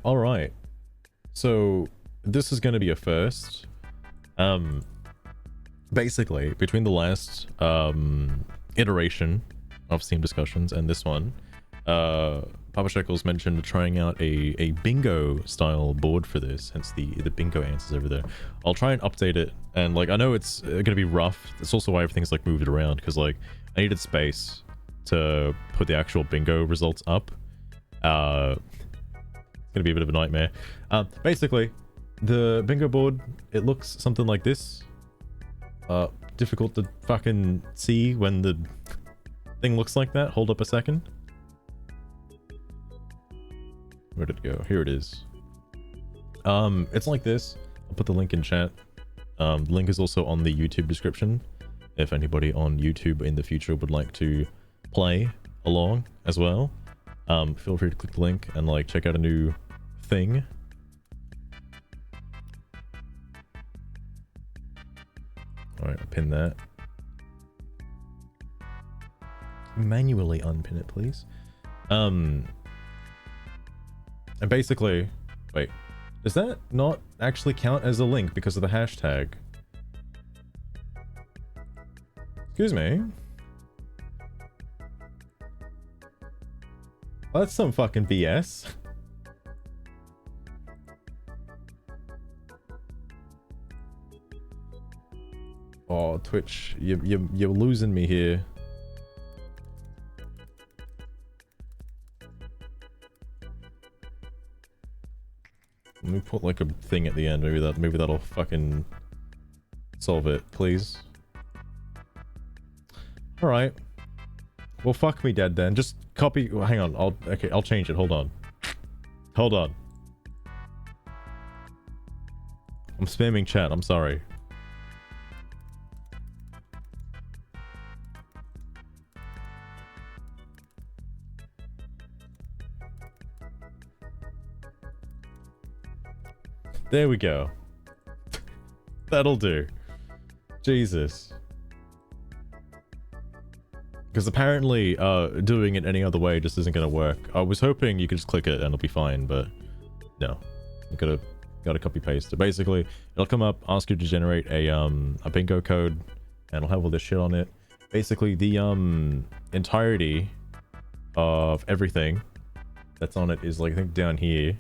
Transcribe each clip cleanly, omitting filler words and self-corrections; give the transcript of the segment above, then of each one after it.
All right. So this is going to be a first. Basically, between the last iteration of Steam discussions and this one, Papa Shekels mentioned trying out a bingo style board for this, hence the bingo answers over there. I'll try and update it, and like I know it's gonna be rough. That's also why everything's like moved around, because like I needed space to put the actual bingo results up. It's gonna be a bit of a nightmare. Basically, the bingo board, it looks something like this. Difficult to fucking see when the thing looks like that. Hold up a second. Where did it go? Here it is. It's like this. I'll put the link in chat. The link is also on the YouTube description if anybody on YouTube in the future would like to play along as well. Feel free to click the link and like check out a new thing. Alright, I'll pin that. Manually unpin it, please. And basically, wait, does that not actually count as a link because of the hashtag? Excuse me. Well, that's some fucking BS. Oh, Twitch, you're losing me here. Let me put like a thing at the end. Maybe that'll fucking solve it, please. All right. Well, fuck me dead then. Just copy. Well, hang on. I'll change it. Hold on. Hold on. I'm spamming chat. I'm sorry. There we go. That'll do. Jesus. Because apparently, doing it any other way just isn't gonna work. I was hoping you could just click it and it'll be fine, but no. You gotta copy paste it. Basically, it'll come up, ask you to generate a bingo code, and it'll have all this shit on it. Basically, the entirety of everything that's on it is like, I think down here.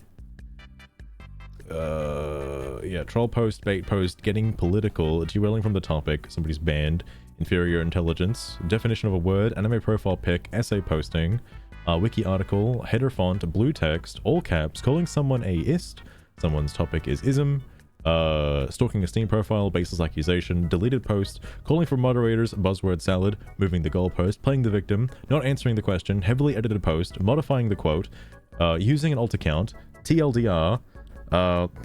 Yeah, troll post, bait post, getting political, derailing from the topic, somebody's banned, inferior intelligence, definition of a word, anime profile pic, essay posting, wiki article, header font, blue text, all caps, calling someone a ist, someone's topic is ism, stalking a Steam profile, baseless accusation, deleted post, calling for moderators, buzzword salad, moving the goalpost, playing the victim, not answering the question, heavily edited post, modifying the quote, using an alt account, TLDR,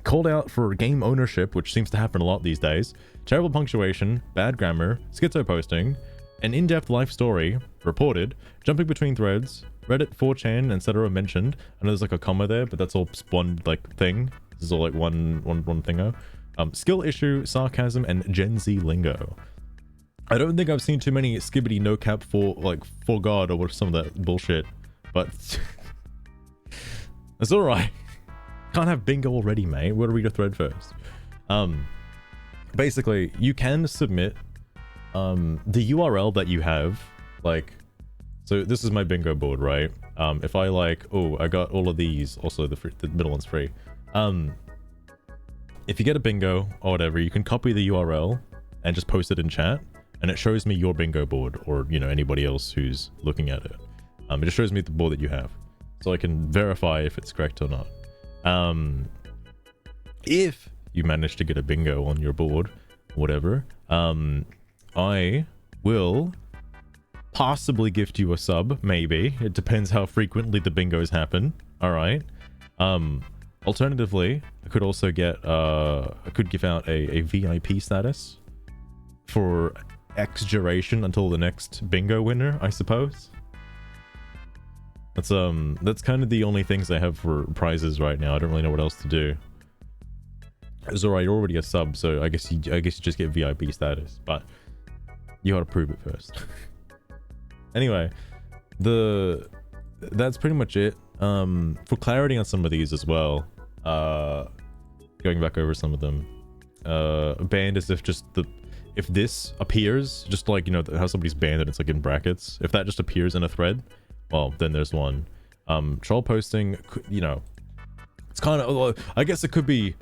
called out for game ownership, which seems to happen a lot these days, terrible punctuation, bad grammar, schizo posting, an in-depth life story, reported, jumping between threads, Reddit, 4chan, etc. mentioned. I know there's like a comma there, but that's all one like thing. This is all like one thingo. Skill issue, sarcasm, and Gen Z lingo. I don't think I've seen too many skibbity no cap for God or some of that bullshit, but that's alright. Can't have bingo already, mate. We'll read a thread first. Basically, you can submit the URL that you have, like, so this is my bingo board, right? If I like, oh, I got all of these, also the middle one's free. If you get a bingo or whatever, you can copy the URL and just post it in chat, and it shows me your bingo board, or, you know, anybody else who's looking at it. It just shows me the board that you have, so I can verify if it's correct or not. If you manage to get a bingo on your board, whatever, I will possibly gift you a sub, maybe. It depends how frequently the bingos happen. All right. Alternatively, I could also get, I could give out a VIP status for X duration until the next bingo winner, I suppose. That's kind of the only things I have for prizes right now. I don't really know what else to do. It's alright, you're already a sub, so I guess you just get VIP status, but you gotta prove it first. Anyway, the that's pretty much it. For clarity on some of these as well, going back over some of them, banned as if just if this appears, just like, you know, how somebody's banned and it's like in brackets, if that just appears in a thread, well, then there's one. Troll posting, you know, it's kind of, I guess it could be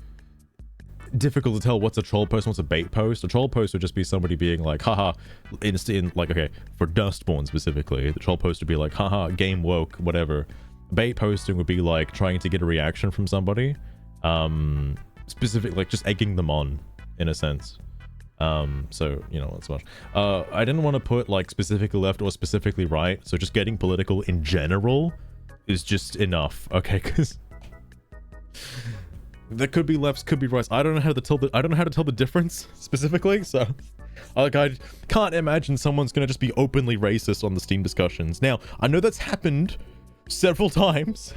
difficult to tell what's a troll post and what's a bait post. A troll post would just be somebody being like, haha, in like, okay, for Dustborn specifically, the troll post would be like, haha, game woke, whatever. Bait posting would be like trying to get a reaction from somebody, specific, like just egging them on in a sense. So, you know, that's much. I didn't want to put like specifically left or specifically right, so just getting political in general is just enough, okay? Because there could be lefts, could be rights. I don't know how to tell the difference specifically. So, like, I can't imagine someone's gonna just be openly racist on the Steam discussions. Now, I know that's happened several times,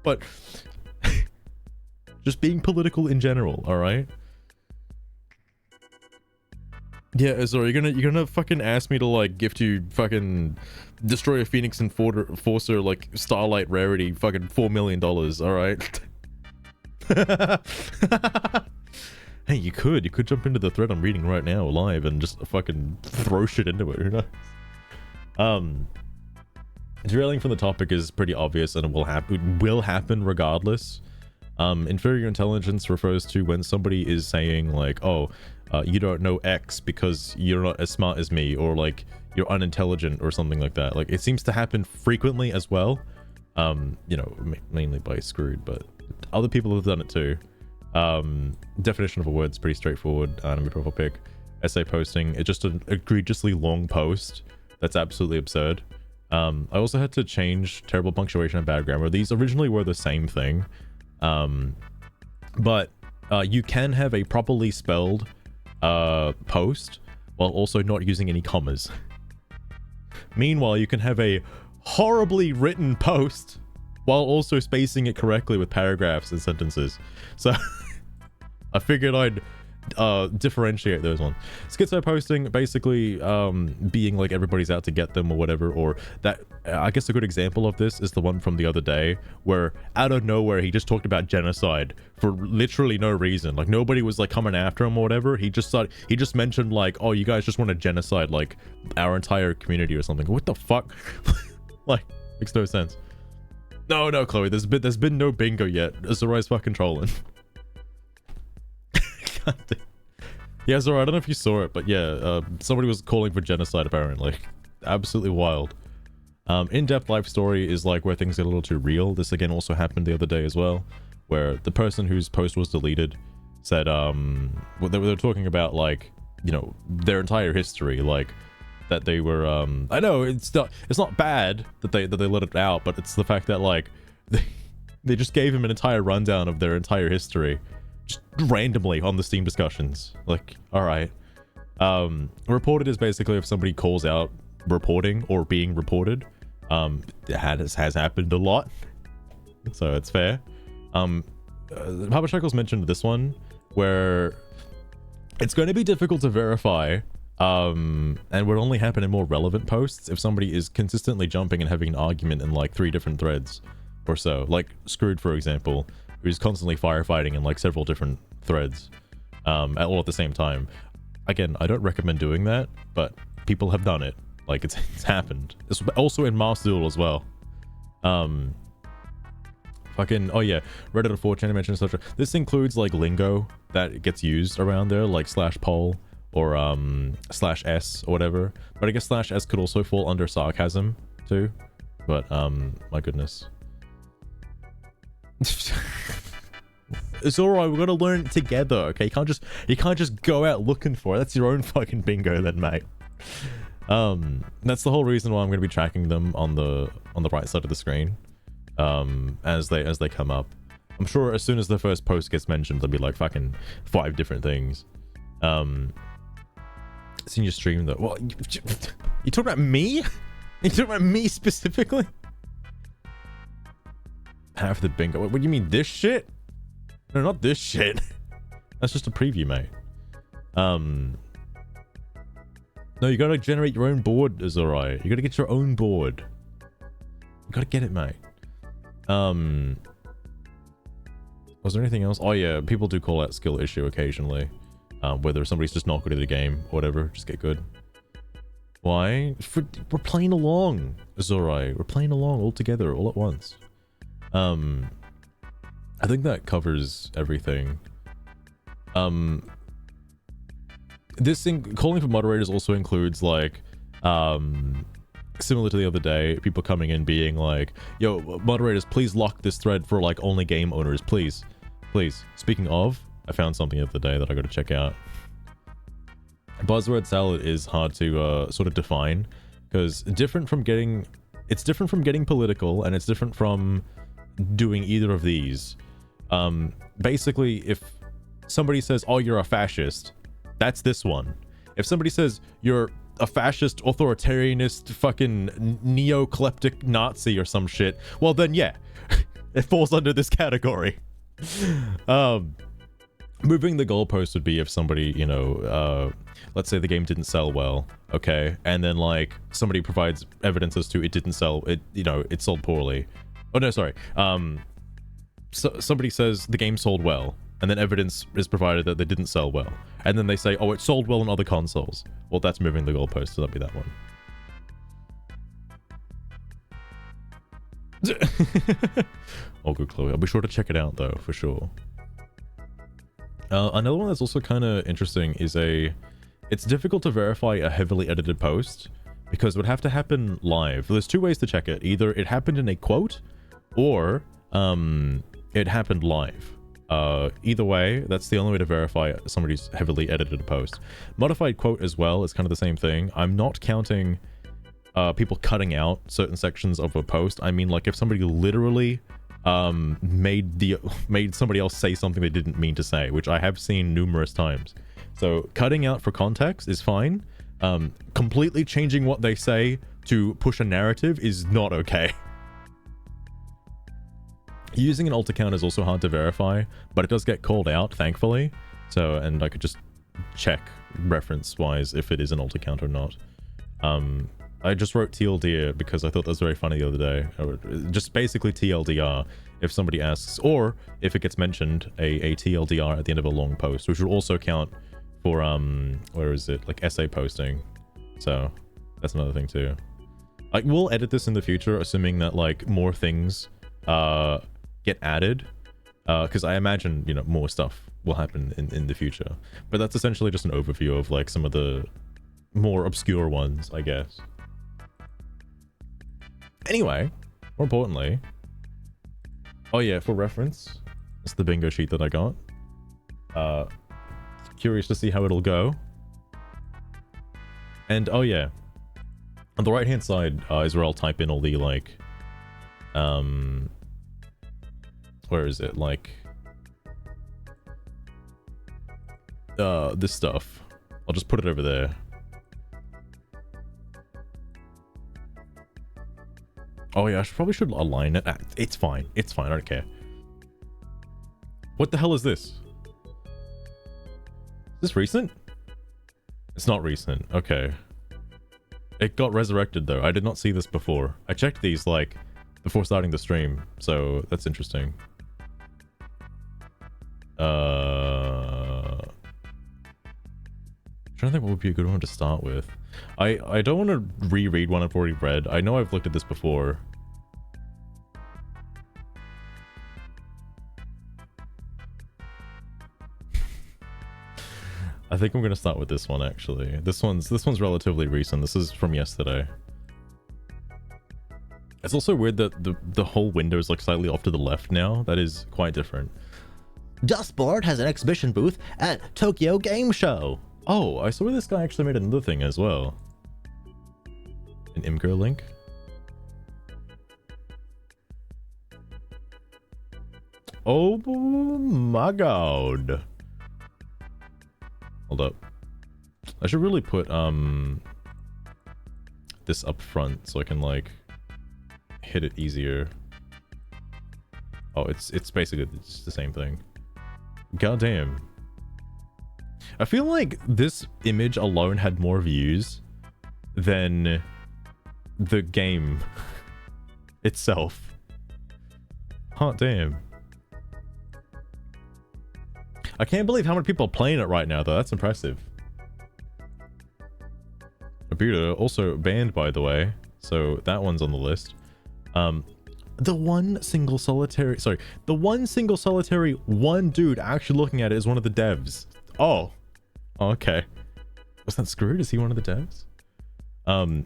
but just being political in general, all right? Yeah, so you're gonna fucking ask me to like gift you fucking Destroyer Phoenix and Forcer like Starlight rarity fucking $4 million, alright? Hey, you could jump into the thread I'm reading right now live and just fucking throw shit into it, who knows? Derailing from the topic is pretty obvious and it will happen regardless. Inferior intelligence refers to when somebody is saying like, oh, you don't know X because you're not as smart as me, or like you're unintelligent or something like that. Like, it seems to happen frequently as well. You know, mainly by Screwed, but other people have done it too. Definition of a word is pretty straightforward. Anime profile pic. Essay posting. It's just an egregiously long post that's absolutely absurd. I also had to change terrible punctuation and bad grammar. These originally were the same thing. But you can have a properly spelled post while also not using any commas. Meanwhile, you can have a horribly written post while also spacing it correctly with paragraphs and sentences. So I figured I'd differentiate those ones. Schizo posting, basically being like everybody's out to get them or whatever, or that, I guess a good example of this is the one from the other day where out of nowhere he just talked about genocide for literally no reason. Like, nobody was like coming after him or whatever. He just mentioned like, oh, you guys just want to genocide like our entire community or something. What the fuck? Like, makes no sense. No, Chloe, there's been no bingo yet. Azorai's fucking trolling. Yeah, Zora, I don't know if you saw it, but yeah, somebody was calling for genocide apparently. Absolutely wild. In-depth life story is like where things get a little too real. This again also happened the other day as well, where the person whose post was deleted said, they were talking about like, you know, their entire history, like that they were, I know it's not bad that they let it out, but it's the fact that like they just gave him an entire rundown of their entire history. Just randomly on the Steam discussions. Like, all right. Reported is basically if somebody calls out reporting or being reported. It has happened a lot, so it's fair. Papa Shackles mentioned this one where it's going to be difficult to verify, and would only happen in more relevant posts if somebody is consistently jumping and having an argument in like 3 different threads or so. Like Screwed, for example, who's constantly firefighting in like several different threads all at the same time. Again, I don't recommend doing that, but people have done it. Like, it's happened. It's also in Mars Duel as well. Fucking, oh yeah, Reddit or 4chan mentioned, etc. This includes like lingo that gets used around there, like /pol or /s or whatever. But I guess /s could also fall under sarcasm too. But my goodness. It's alright, we're gonna learn it together, okay? You can't just go out looking for it. That's your own fucking bingo then, mate. That's the whole reason why I'm gonna be tracking them on the right side of the screen. As they come up. I'm sure as soon as the first post gets mentioned, there'll be like fucking 5 different things. It's in your stream though. Well, you talking about me? You talking about me specifically? Half the bingo. What do you mean, this shit? No, not this shit. That's just a preview, mate. No, you gotta generate your own board, is alright. You gotta get your own board. Gotta get it, mate. Was there anything else? Oh yeah, people do call out skill issue occasionally. Whether somebody's just not good at the game or whatever, just get good. Why? We're playing along, Zorai. We're playing along all together, all at once. I think that covers everything. This thing, calling for moderators also includes like, similar to the other day, people coming in being like, yo, moderators, please lock this thread for like only game owners, please. Please. Speaking of, I found something the other day that I gotta check out. Buzzword salad is hard to sort of define, because it's different from getting political, and it's different from doing either of these. Basically, if somebody says, oh, you're a fascist, that's this one. If somebody says you're a fascist, authoritarianist, fucking neo-kleptic Nazi or some shit, well then yeah, it falls under this category. Moving the goalpost would be if somebody, you know, let's say the game didn't sell well, okay, and then like somebody provides evidence as to it didn't sell, it, you know, it sold poorly. Oh no, sorry. So somebody says the game sold well, and then evidence is provided that they didn't sell well, and then they say, oh, it sold well on other consoles. Well, that's moving the goalpost, so that'd be that one. All good, Chloe. I'll be sure to check it out though, for sure. Another one that's also kind of interesting is it's difficult to verify a heavily edited post because it would have to happen live. There's two ways to check it. Either it happened in a quote or it happened live. Either way, that's the only way to verify somebody's heavily edited a post. Modified quote as well is kind of the same thing. I'm not counting people cutting out certain sections of a post. I mean, like if somebody literally made somebody else say something they didn't mean to say, which I have seen numerous times. So cutting out for context is fine. Completely changing what they say to push a narrative is not okay. Using an alt account is also hard to verify, but it does get called out, thankfully. So, and I could just check reference-wise if it is an alt account or not. I just wrote TLDR because I thought that was very funny the other day. Just basically TLDR if somebody asks, or if it gets mentioned, a TLDR at the end of a long post, which would also count for, where is it, like essay posting. So that's another thing too. Like, we'll edit this in the future, assuming that like more things get added, because I imagine, you know, more stuff will happen in the future. But that's essentially just an overview of like some of the more obscure ones, I guess. Anyway, more importantly, oh yeah, for reference, it's the bingo sheet that I got. Curious to see how it'll go. And oh yeah, on the right hand side is where I'll type in all the like, where is it, like, this stuff. I'll just put it over there. Oh yeah, I probably should align it. It's fine. It's fine. I don't care. What the hell is this? Is this recent? It's not recent. Okay. It got resurrected though. I did not see this before. I checked these like before starting the stream, so that's interesting. I'm trying to think what would be a good one to start with. I don't want to reread one I've already read. I know I've looked at this before. I think I'm gonna start with this one actually. This one's relatively recent. This is from yesterday. It's also weird that the whole window is like slightly off to the left now. That is quite different. Dustborn has an exhibition booth at Tokyo Game Show. Oh, I saw this guy actually made another thing as well. An Imgur link. Oh my god. Hold up. I should really put this up front so I can like hit it easier. Oh, it's basically just the same thing. God damn. I feel like this image alone had more views than the game. itself. Hot damn. I can't believe how many people are playing it right now, though. That's impressive. Abuda, also banned, by the way. So that one's on the list. The one single solitary one dude actually looking at it is one of the devs. Oh. Okay. Was that Screwed? Is he one of the devs?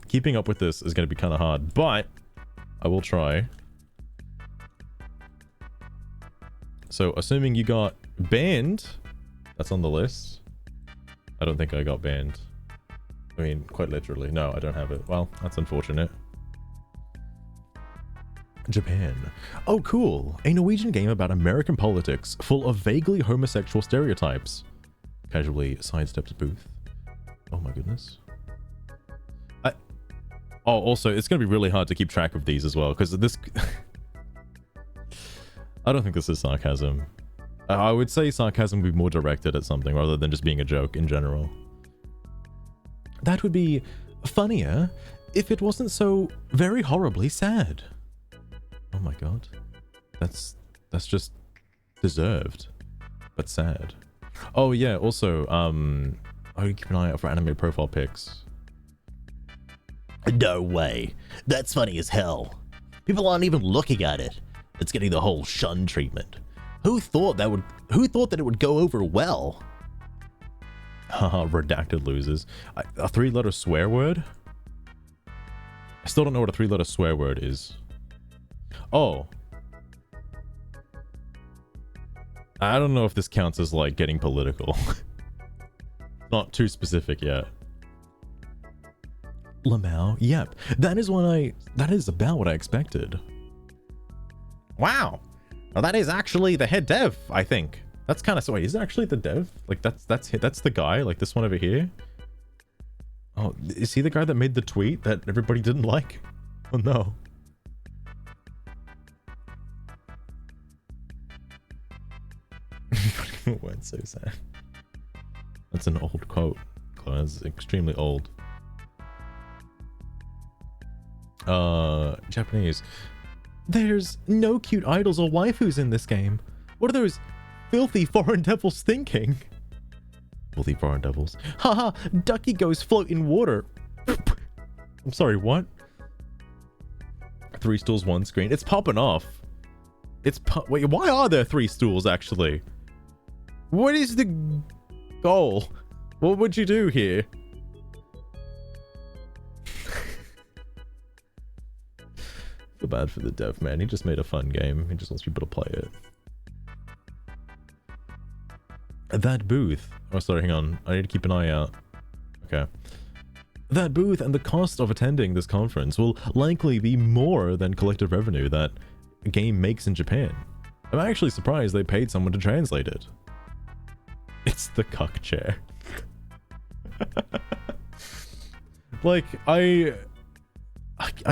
Keeping up with this is going to be kind of hard, but I will try. So, assuming you got banned, that's on the list. I don't think I got banned. I mean, quite literally. No, I don't have it. Well, that's unfortunate. Japan. Oh, cool. A Norwegian game about American politics, full of vaguely homosexual stereotypes. Casually sidesteps Booth. Oh my goodness. Oh, also, it's going to be really hard to keep track of these as well, because this... I don't think this is sarcasm. I would say sarcasm would be more directed at something rather than just being a joke in general. That would be funnier if it wasn't so very horribly sad. Oh my god. That's just deserved, but sad. Oh yeah, also, I keep an eye out for anime profile pics. No way. That's funny as hell. People aren't even looking at it. It's getting the whole shun treatment. Who thought that it would go over well? Haha, redacted losers. A 3-letter swear word? I still don't know what a 3-letter swear word is. Oh. I don't know if this counts as, like, getting political. Not too specific yet. Lamau, yep. That is about what I expected. Wow. Well, that is actually the head dev, I think. That's kind of... Wait, is it actually the dev? Like, that's the guy? Like, this one over here? Oh, is he the guy that made the tweet that everybody didn't like? Oh, no. Went so sad. That's an old quote. That's extremely old. Japanese. There's no cute idols or waifus in this game. What are those filthy foreign devils thinking? Filthy foreign devils. Haha, ducky goes float in water. I'm sorry, what? 3 stools, 1 screen. It's popping off. Wait, why are there 3 stools actually? What is the goal? What would you do here? Feel bad for the dev, man. He just made a fun game. He just wants people to play it. That booth. Oh, sorry, hang on. I need to keep an eye out. Okay. That booth and the cost of attending this conference will likely be more than collective revenue that a game makes in Japan. I'm actually surprised they paid someone to translate it. It's the cuck chair. Like, I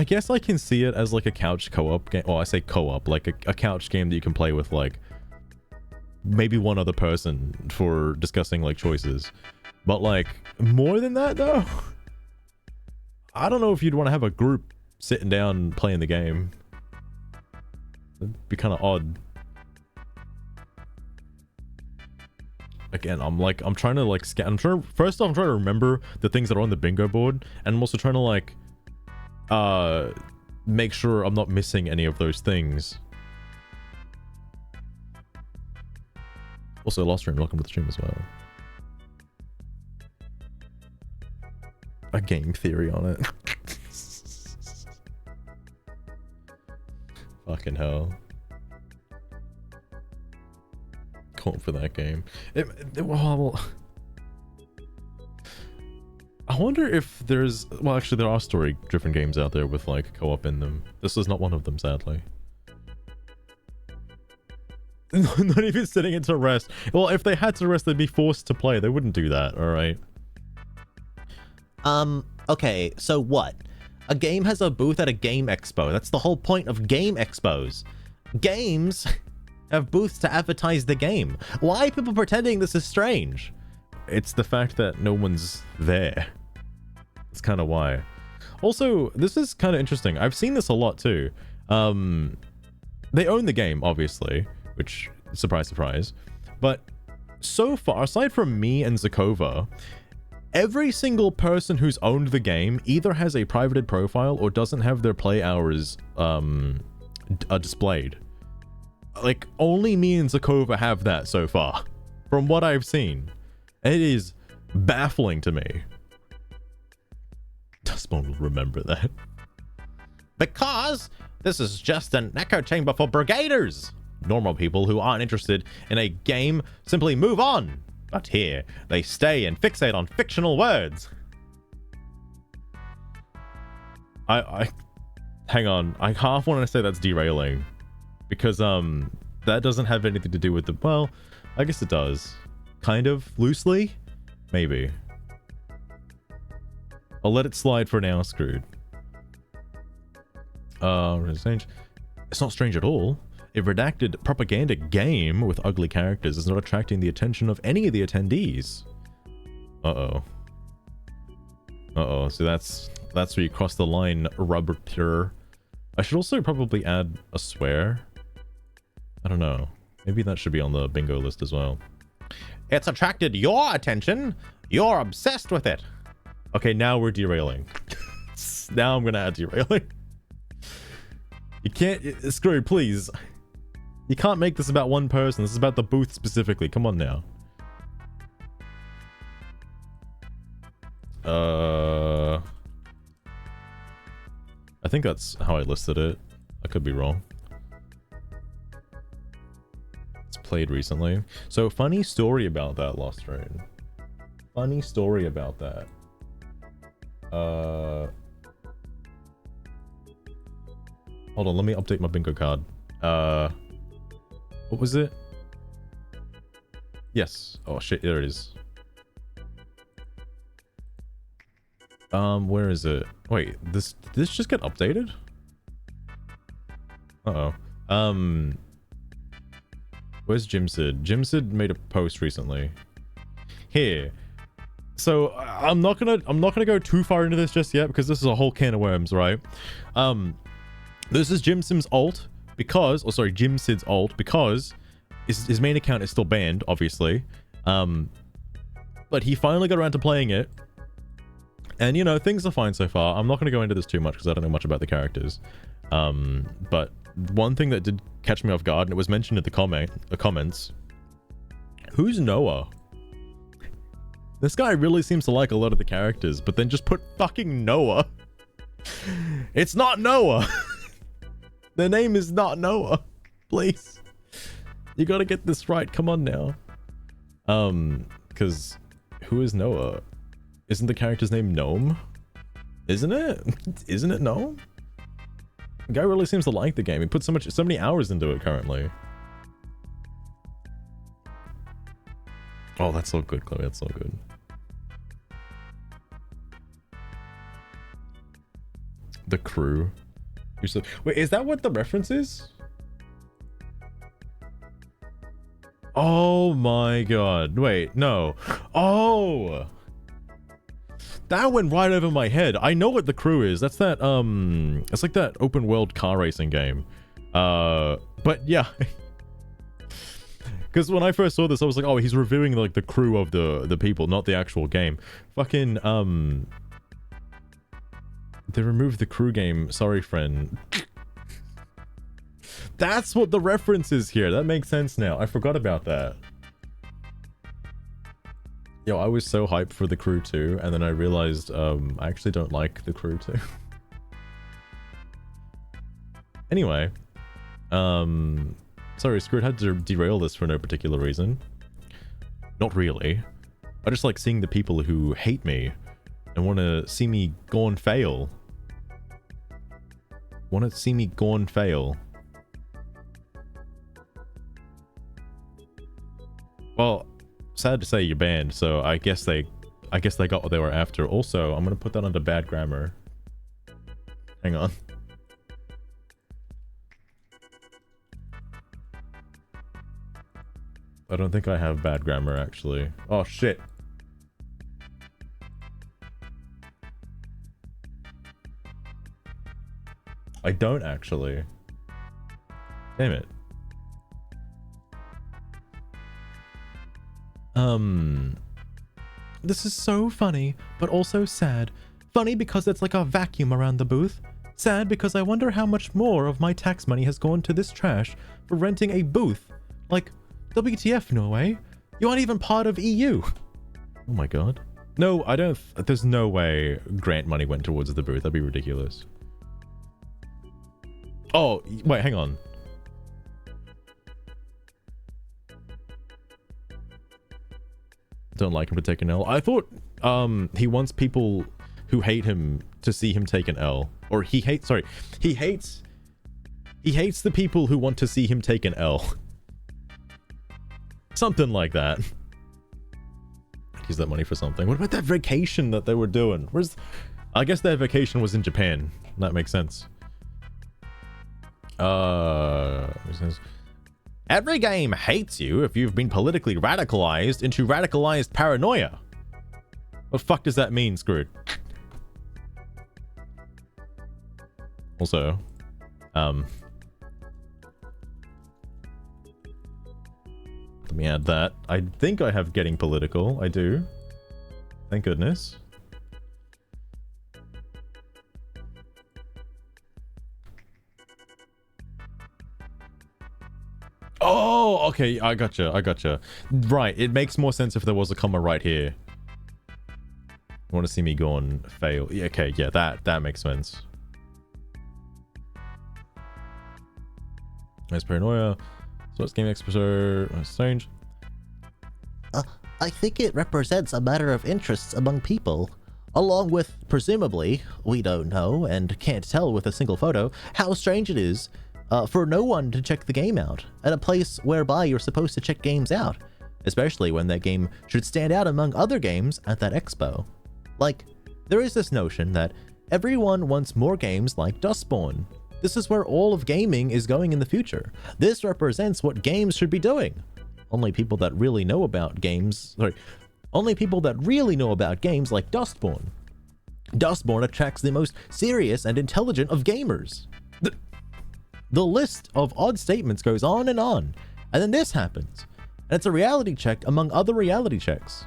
guess I can see it as like a couch co-op game. Well, I say co-op, like a couch game that you can play with like maybe one other person for discussing like choices. But like more than that though, I don't know if you'd want to have a group sitting down playing the game. It'd be kind of odd. Again, I'm trying to like scan. First off, I'm trying to remember the things that are on the bingo board, and I'm also trying to like make sure I'm not missing any of those things. Also, Lost Stream, welcome to the stream as well. A game theory on it. Fucking hell. Caught for that game. Well, I wonder if there's... Well, actually, there are story-driven games out there with, like, co-op in them. This is not one of them, sadly. Not even sitting it to rest. Well, if they had to rest, they'd be forced to play. They wouldn't do that, alright? Okay, so what? A game has a booth at a game expo. That's the whole point of game expos. Games have booths to advertise the game. Why are people pretending this is strange? It's the fact that no one's there. That's kind of why. Also, this is kind of interesting. I've seen this a lot too. They own the game, obviously, which, surprise, surprise. But so far, aside from me and Zakova, every single person who's owned the game either has a privated profile or doesn't have their play hours displayed. Like, only me and Zakova have that so far, from what I've seen. It is baffling to me. Dustborn will remember that. Because this is just an echo chamber for brigaders. Normal people who aren't interested in a game simply move on. But here, they stay and fixate on fictional words. Hang on. I half want to say that's derailing. Because, that doesn't have anything to do with the... Well, I guess it does. Kind of. Loosely? Maybe. I'll let it slide for now, screwed. It's not strange at all. A redacted propaganda game with ugly characters is not attracting the attention of any of the attendees. Uh-oh. Uh-oh, so that's where you cross the line, rubber pure. I should also probably add a swear. I don't know. Maybe that should be on the bingo list as well. It's attracted your attention. You're obsessed with it. Okay, now we're derailing. Now I'm gonna add derailing. You can't... Screw, please. You can't make this about one person. This is about the booth specifically. Come on now. I think that's how I listed it. I could be wrong. It's played recently. So, funny story about that, Lost Train. Funny story about that. Hold on, let me update my bingo card. What was it? Yes. Oh shit, there it is. Where is it? Wait, did this just get updated? Uh-oh. Where's Jimsid? Jimsid made a post recently. Here. So I'm not gonna go too far into this just yet because this is a whole can of worms, right? This is Jimsid's alt because, Jimsid's alt because his main account is still banned, obviously. But he finally got around to playing it. And, you know, things are fine so far. I'm not going to go into this too much because I don't know much about the characters. But one thing that did catch me off guard, and it was mentioned in the comments. Who's Noah? This guy really seems to like a lot of the characters, but then just put fucking Noah. It's not Noah. The name is not Noah. Please. You gotta get this right. Come on now. Because who is Noah? Isn't the character's name Gnome? Isn't it? Isn't it Gnome? The guy really seems to like the game. He put so many hours into it currently. Oh, that's so good, Chloe. That's so good. The crew. Wait, is that what the reference is? Oh my god. Wait, no. Oh! That went right over my head. I know what the crew is. That's that, it's like that open world car racing game. But yeah. Because when I first saw this, I was like, oh, he's reviewing like the crew of the people, not the actual game. Fucking, they removed the crew game. Sorry, friend. That's what the reference is here. That makes sense now. I forgot about that. Yo, I was so hyped for the crew too, and then I realized I actually don't like the crew too. Anyway, sorry, Screwed had to derail this for no particular reason. Not really. I just like seeing the people who hate me and want to see me go and fail. Want to see me go and fail. Well, sad to say you're banned, so I guess they got what they were after. Also, I'm gonna put that under bad grammar. Hang on. I don't think I have bad grammar actually. Oh shit. I don't actually. Damn it. This is so funny, but also sad. Funny because it's like a vacuum around the booth. Sad because I wonder how much more of my tax money has gone to this trash for renting a booth. Like, WTF, Norway? You aren't even part of EU. Oh my god. No, I don't. There's no way grant money went towards the booth. That'd be ridiculous. Oh, wait, hang on. Don't like him to take an L. I thought he wants people who hate him to see him take an L. Or he hates the people who want to see him take an L. Something like that. Use that money for something. What about that vacation that they were doing? I guess their vacation was in Japan. That makes sense. Every game hates you if you've been politically radicalized into radicalized paranoia. What the fuck does that mean, Screwed? Also, let me add that. I think I have getting political. I do. Thank goodness. Oh, okay. I gotcha. Right. It makes more sense if there was a comma right here. You want to see me go and fail? Yeah, okay. Yeah, that makes sense. Nice paranoia. So it's game exposure. Strange. I think it represents a matter of interests among people, along with, presumably, we don't know and can't tell with a single photo, how strange it is for no one to check the game out at a place whereby you're supposed to check games out, especially when that game should stand out among other games at that expo. Like, there is this notion that everyone wants more games like Dustborn. This is where all of gaming is going in the future. This represents what games should be doing. Only people that really know about games like Dustborn. Dustborn attracts the most serious and intelligent of gamers. The list of odd statements goes on, and then this happens. And it's a reality check among other reality checks.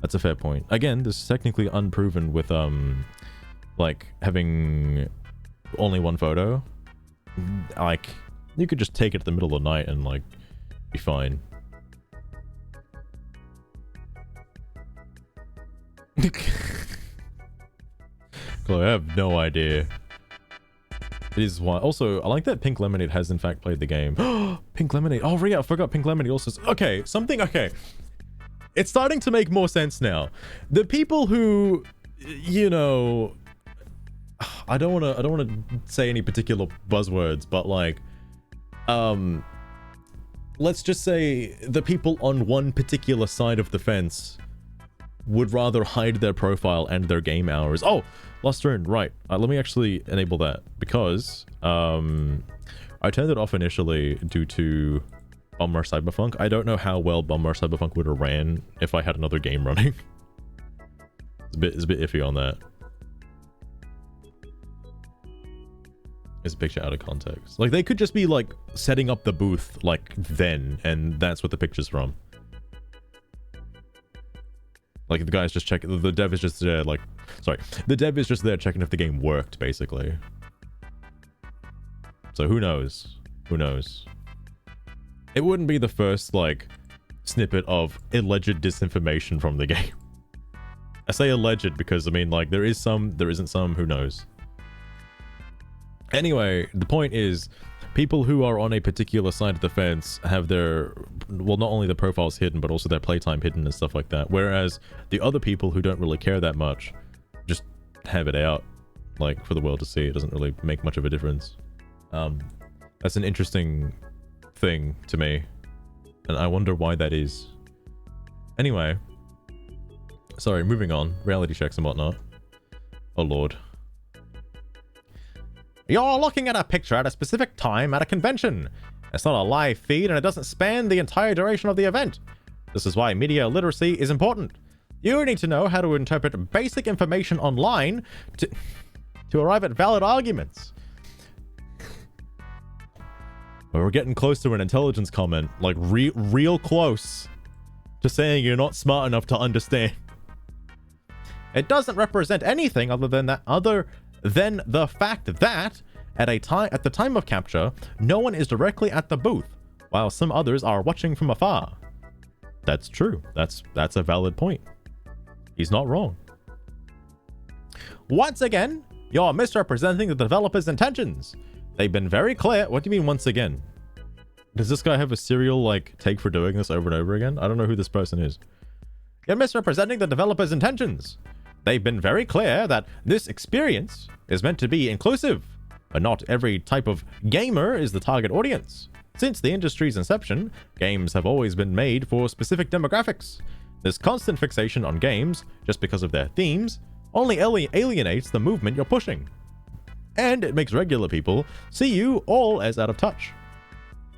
That's a fair point. Again, this is technically unproven with like having only one photo. Like, you could just take it at the middle of the night and like be fine. Chloe, I have no idea. It is why. Also, I like that Pink Lemonade has in fact played the game. Pink Lemonade. Oh, yeah, I forgot Pink Lemonade also. Okay, okay. It's starting to make more sense now. The people who, you know, I don't want to say any particular buzzwords, but like, let's just say the people on one particular side of the fence would rather hide their profile and their game hours. Oh, Lost Rune, right. Let me actually enable that because I turned it off initially due to Bummer Cyberpunk. I don't know how well Bummer Cyberpunk would have ran if I had another game running. It's a bit iffy on that. It's a picture out of context. Like, they could just be like setting up the booth like then, and that's what the picture's from. Like, the guy's just checking, the dev is just there, like, sorry, the dev is just there checking if the game worked, basically. So who knows? Who knows? It wouldn't be the first, like, snippet of alleged disinformation from the game. I say alleged because, I mean, like, there is some, there isn't some, who knows? Anyway, the point is, people who are on a particular side of the fence have their, well, not only their profiles hidden, but also their playtime hidden and stuff like that. Whereas the other people who don't really care that much just have it out, like, for the world to see. It doesn't really make much of a difference. That's an interesting thing to me, and I wonder why that is. Anyway, sorry, moving on. Reality checks and whatnot. Oh lord. You're looking at a picture at a specific time at a convention. It's not a live feed and it doesn't span the entire duration of the event. This is why media literacy is important. You need to know how to interpret basic information online to arrive at valid arguments. We're getting close to an intelligence comment, like real close to saying you're not smart enough to understand. It doesn't represent anything other than the fact that at the time of capture, no one is directly at the booth, while some others are watching from afar. That's true. That's a valid point. He's not wrong. Once again, you're misrepresenting the developer's intentions. They've been very clear. What do you mean once again? Does this guy have a serial like take for doing this over and over again? I don't know who this person is. You're misrepresenting the developer's intentions. They've been very clear that this experience is meant to be inclusive, but not every type of gamer is the target audience. Since the industry's inception, games have always been made for specific demographics. This constant fixation on games, just because of their themes, only alienates the movement you're pushing. And it makes regular people see you all as out of touch.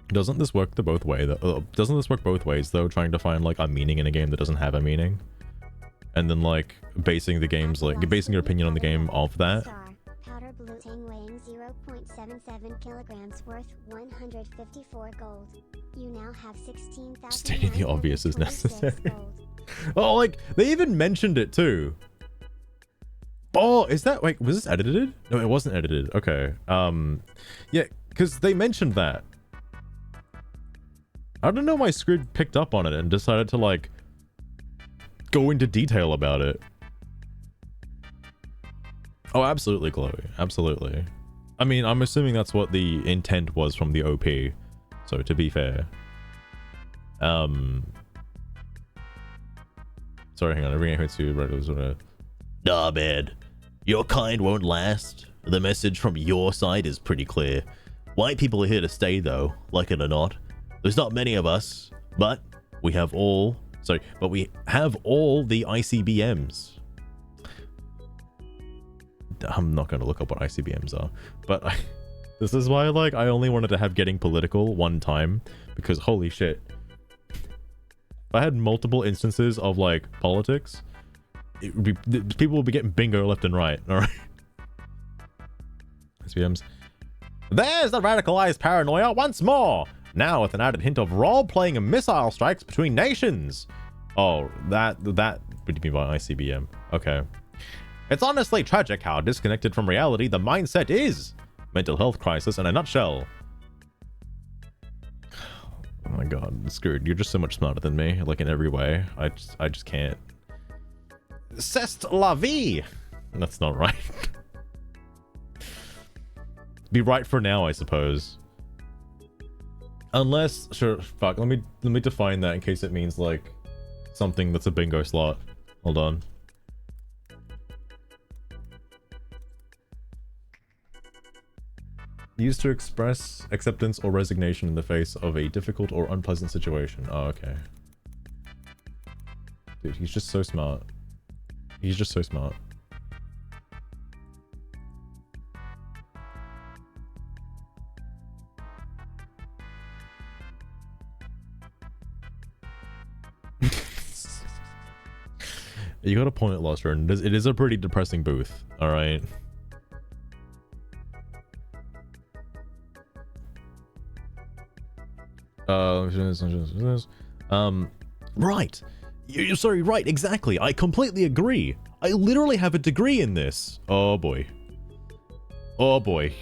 Doesn't this work both ways though, trying to find like a meaning in a game that doesn't have a meaning? And then like basing your opinion on the game off that? Powder blue tang weighing 0.77 kilograms worth 154 gold. You now have 16,000. Stating the obvious is necessary. Oh, like they even mentioned it too. Oh, is that wait, was this edited? No, it wasn't edited. Okay. Yeah, because they mentioned that. I don't know why Squid picked up on it and decided to like go into detail about it. Oh, absolutely, Chloe. Absolutely. I mean, I'm assuming that's what the intent was from the OP. So to be fair. Sorry, hang on. I'm bringing it to right. Nah, man. Your kind won't last. The message from your side is pretty clear. White people are here to stay, though, like it or not. There's not many of us, but we have all the ICBMs. I'm not going to look up what ICBMs are, but this is why like I only wanted to have getting political one time, because holy shit. If I had multiple instances of like politics, people will be getting bingo left and right. All right. SPMs. There's the radicalized paranoia once more. Now with an added hint of role-playing and missile strikes between nations. Oh, that. What do you mean by ICBM? Okay. It's honestly tragic how disconnected from reality the mindset is. Mental health crisis in a nutshell. Oh my god, screwed. You're just so much smarter than me, like in every way. I just can't. C'est la vie. That's not right. Be right for now, I suppose. Unless, sure, fuck. Let me define that in case it means like something that's a bingo slot. Hold on. Used to express acceptance or resignation in the face of a difficult or unpleasant situation. Oh, okay. Dude, he's just so smart. He's just so smart. You got a point at Lost Run. It is a pretty depressing booth. All right. Right. Sorry, right, exactly. I completely agree. I literally have a degree in this. Oh boy. Oh boy.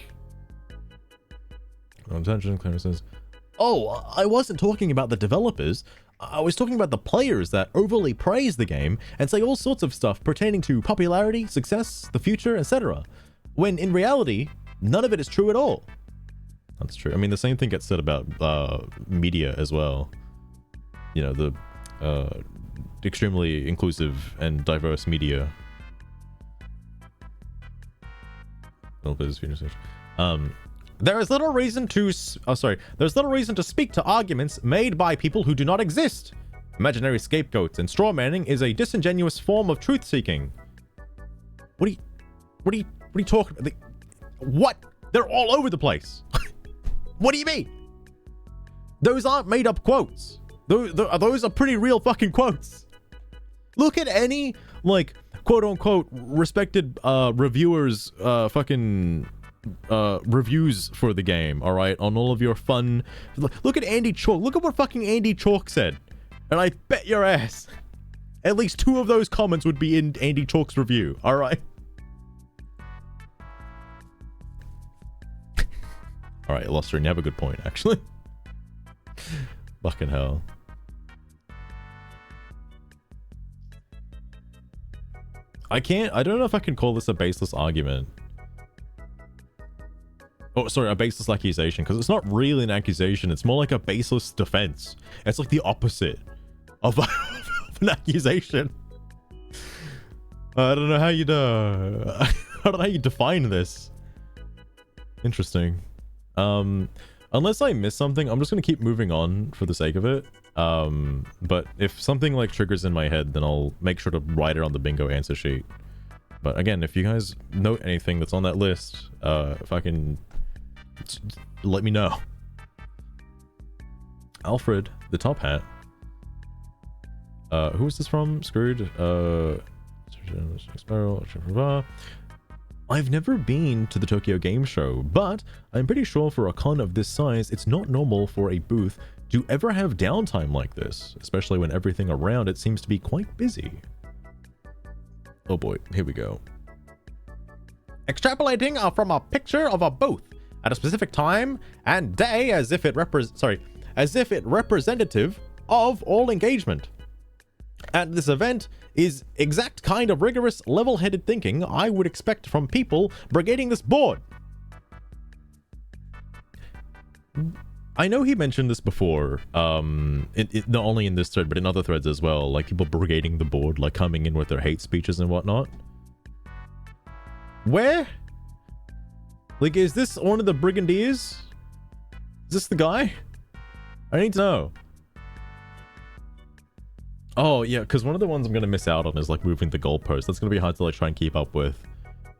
Attention, Claire says. Oh, I wasn't talking about the developers. I was talking about the players that overly praise the game and say all sorts of stuff pertaining to popularity, success, the future, etc. When in reality, none of it is true at all. That's true. I mean, the same thing gets said about media as well. You know, the extremely inclusive and diverse media. There is little reason to there's little reason to speak to arguments made by people who do not exist. Imaginary scapegoats and straw manning is a disingenuous form of truth seeking. What are you talking about? What? They're all over the place. What do you mean? Those aren't made up quotes. Those are pretty real fucking quotes. Look at any like quote unquote respected reviewers fucking reviews for the game, all right, on all of your fun. Look at Andy Chalk. Look at what fucking Andy Chalk said, and I bet your ass at least 2 of those comments would be in Andy Chalk's review. All right. All right, Luster, you have a good point, actually. Fucking hell. I don't know if I can call this a baseless argument. Oh, sorry, a baseless accusation, because it's not really an accusation. It's more like a baseless defense. It's like the opposite of an accusation. I don't know how you'd, I don't know how you define this. Interesting. Unless I miss something, I'm just gonna keep moving on for the sake of it. But if something like triggers in my head, then I'll make sure to write it on the bingo answer sheet. But again, if you guys note anything that's on that list, if I can, let me know. Alfred, the top hat. Who is this from? Screwed. I've never been to the Tokyo Game Show, but I'm pretty sure for a con of this size, it's not normal for a booth to ever have downtime like this, especially when everything around it seems to be quite busy. Oh boy, here we go. Extrapolating from a picture of a booth at a specific time and day as if it representative of all engagement. At this event is exact kind of rigorous, level-headed thinking I would expect from people brigading this board. I know he mentioned this before, not only in this thread, but in other threads as well, like people brigading the board, like coming in with their hate speeches and whatnot. Where? Like, is this one of the brigadiers? Is this the guy? I need to know. Oh, yeah, because one of the ones I'm going to miss out on is, like, moving the goalpost. That's going to be hard to, like, try and keep up with.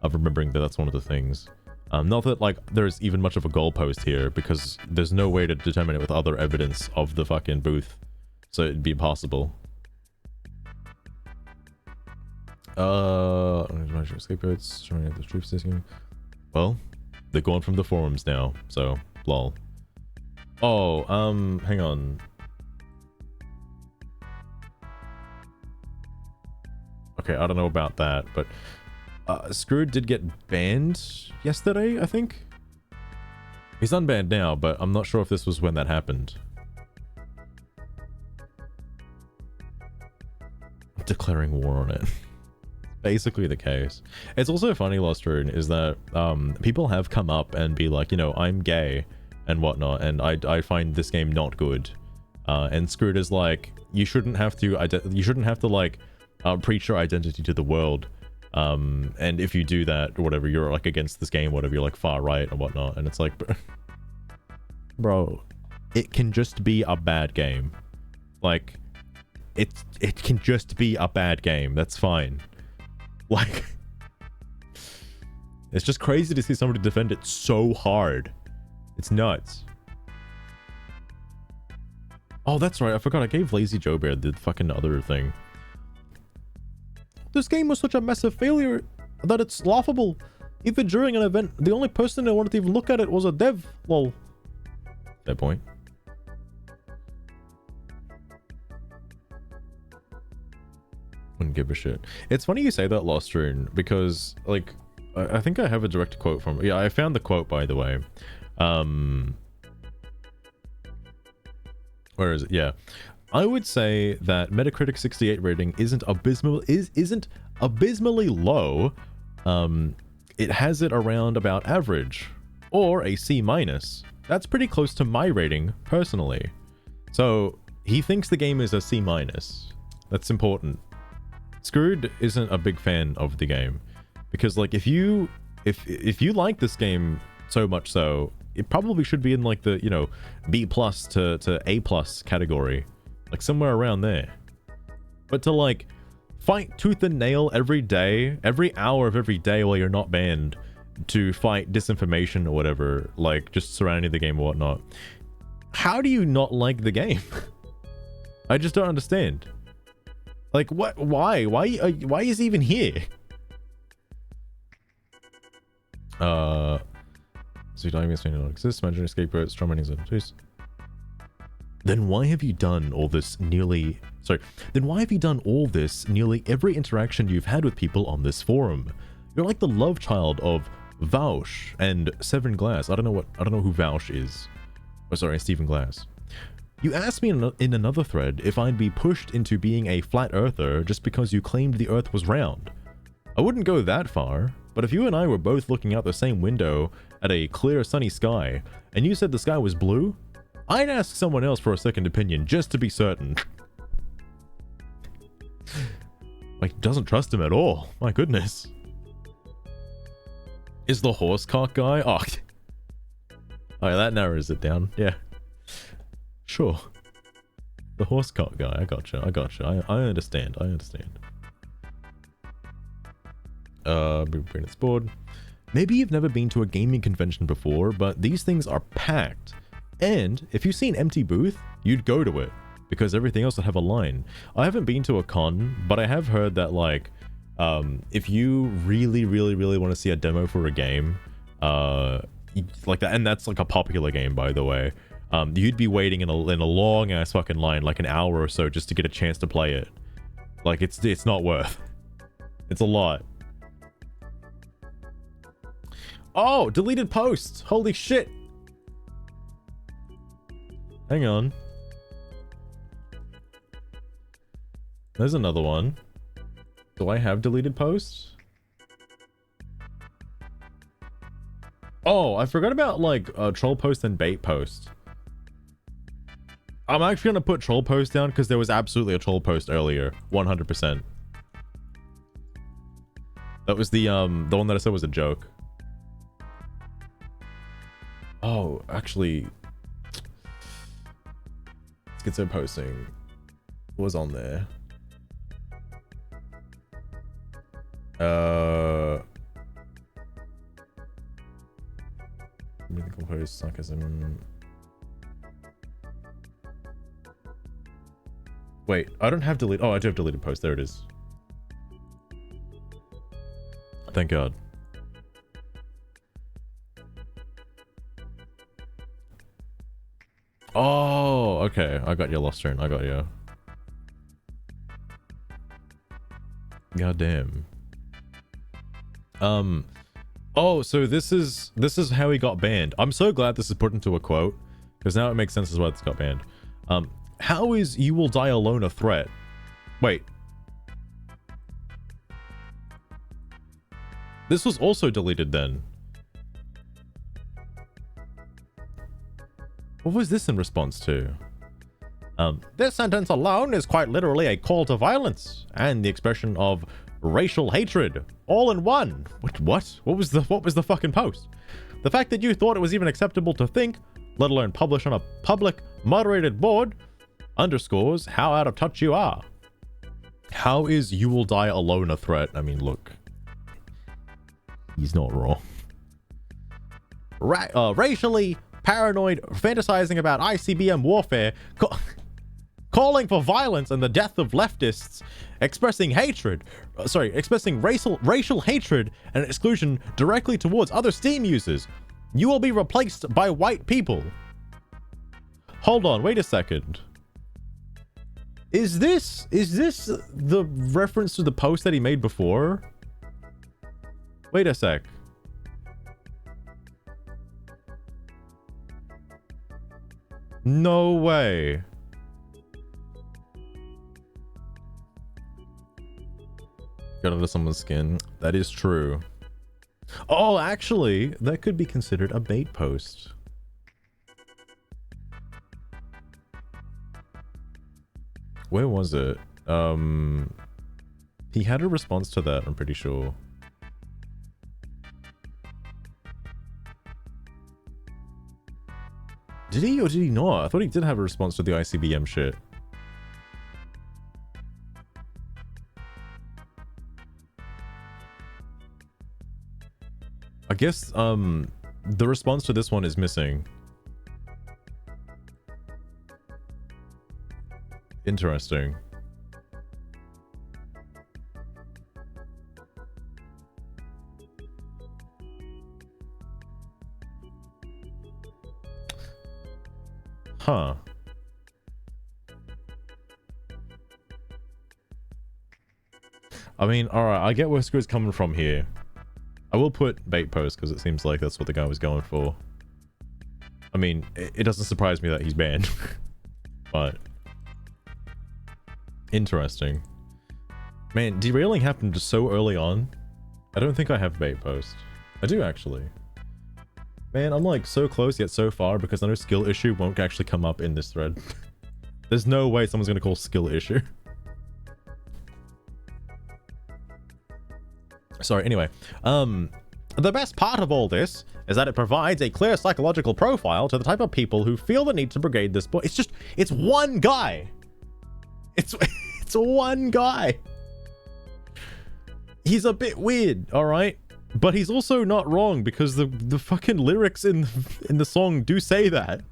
Of remembering that that's one of the things. Not that, like, there's even much of a goalpost here, because there's no way to determine it with other evidence of the fucking booth. So it'd be impossible. Scapegoats, showing at the truth system. Well, they're gone from the forums now, so, lol. Oh, hang on. Okay, I don't know about that, but Screwed did get banned yesterday, I think. He's unbanned now, but I'm not sure if this was when that happened. Declaring war on it. Basically the case. It's also funny, Lost Rune, is that people have come up and be like, you know, I'm gay and whatnot, and I find this game not good. And Screwed is like, you shouldn't have to like preach your identity to the world, and if you do that or whatever, you're like against this game, whatever, you're like far right or whatnot. And it's like, bro, it can just be a bad game. Like, it can just be a bad game. That's fine. Like, it's just crazy to see somebody defend it so hard. It's nuts. Oh, that's right, I forgot, I gave Lazy Joe Bear the fucking other thing. This game was such a massive failure that it's laughable. Even during an event, the only person that wanted to even look at it was a dev. Lol. Fair point. Wouldn't give a shit. It's funny you say that, Lost Rune, because, like, I think I have a direct quote from... Yeah, I found the quote, by the way. Where is it? Yeah. I would say that Metacritic 68 rating isn't abysmally low. It has it around about average, or a C-. That's pretty close to my rating, personally. So, he thinks the game is a C-. That's important. Screwed isn't a big fan of the game, because, like, if you like this game so much so, it probably should be in, like, the, you know, B+ to A+ category. Like, somewhere around there. But to, like, fight tooth and nail every day, every hour of every day while you're not banned, to fight disinformation or whatever, like, just surrounding the game or whatnot. How do you not like the game? I just don't understand. Like, what? Why? Why is he even here? So diving is not exist. Imaginary scapegoats, strong minings and twos. Then why have you done all this nearly... Sorry. Then why have you done all this nearly every interaction you've had with people on this forum? You're like the love child of Vaush and Seven Glass. I don't know who Vaush is. Oh, sorry, Stephen Glass. You asked me in another thread if I'd be pushed into being a flat earther just because you claimed the earth was round. I wouldn't go that far, but if you and I were both looking out the same window at a clear sunny sky, and you said the sky was blue, I'd ask someone else for a second opinion just to be certain. Like, doesn't trust him at all. My goodness. Is the horse cock guy? Oh, yeah, that narrows it down. Yeah. Sure. The horse cock guy. I gotcha. I understand. Bring this board. Maybe you've never been to a gaming convention before, but these things are packed. And if you see an empty booth, you'd go to it, because everything else would have a line. I haven't been to a con, but I have heard that, like, if you really want to see a demo for a game, like that, and that's like a popular game, by the way, you'd be waiting in a long ass fucking line, like an hour or so, just to get a chance to play it. Like, it's not worth. It's a lot. Oh, deleted posts. Holy shit. Hang on. There's another one. Do I have deleted posts? Oh, I forgot about, like, troll post and bait post. I'm actually gonna put troll post down because there was absolutely a troll post earlier. 100%. That was the one that I said was a joke. Oh, actually... Schizo posting was on there. Mythical post, sarcasm. Wait, I don't have delete. Oh, I do have deleted post. There it is. Thank God. Oh, okay. I got you, Lost Turn. I got you. God damn. Oh, so this is how he got banned. I'm so glad this is put into a quote, because now it makes sense as why this got banned. How is "you will die alone" a threat? Wait. This was also deleted then. What was this in response to? This sentence alone is quite literally a call to violence and the expression of racial hatred, all in one. What? What was the fucking post? The fact that you thought it was even acceptable to think, let alone publish on a public moderated board, underscores how out of touch you are. How is "you will die alone" a threat? I mean, look, he's not wrong. Racially paranoid, fantasizing about ICBM warfare, calling for violence and the death of leftists, expressing racial hatred and exclusion directly towards other Steam users. You will be replaced by white people. Hold on, wait a second. Is this the reference to the post that he made before? Wait a sec. No way. Got under someone's skin. That is true. Oh, actually, that could be considered a bait post. Where was it? He had a response to that, I'm pretty sure. Did he or did he not? I thought he did have a response to the ICBM shit. I guess, the response to this one is missing. Interesting. Huh. I mean, alright, I get where Screw's coming from here. I will put bait post because it seems like that's what the guy was going for. I mean, it doesn't surprise me that he's banned. But... interesting. Man, derailing happened just so early on. I don't think I have bait post. I do, actually. Man, I'm like so close yet so far because I know skill issue won't actually come up in this thread. There's no way someone's gonna call skill issue. Sorry, anyway. The best part of all this is that it provides a clear psychological profile to the type of people who feel the need to brigade this boy. It's one guy. It's one guy. He's a bit weird, alright? But he's also not wrong because the fucking lyrics in the song do say that.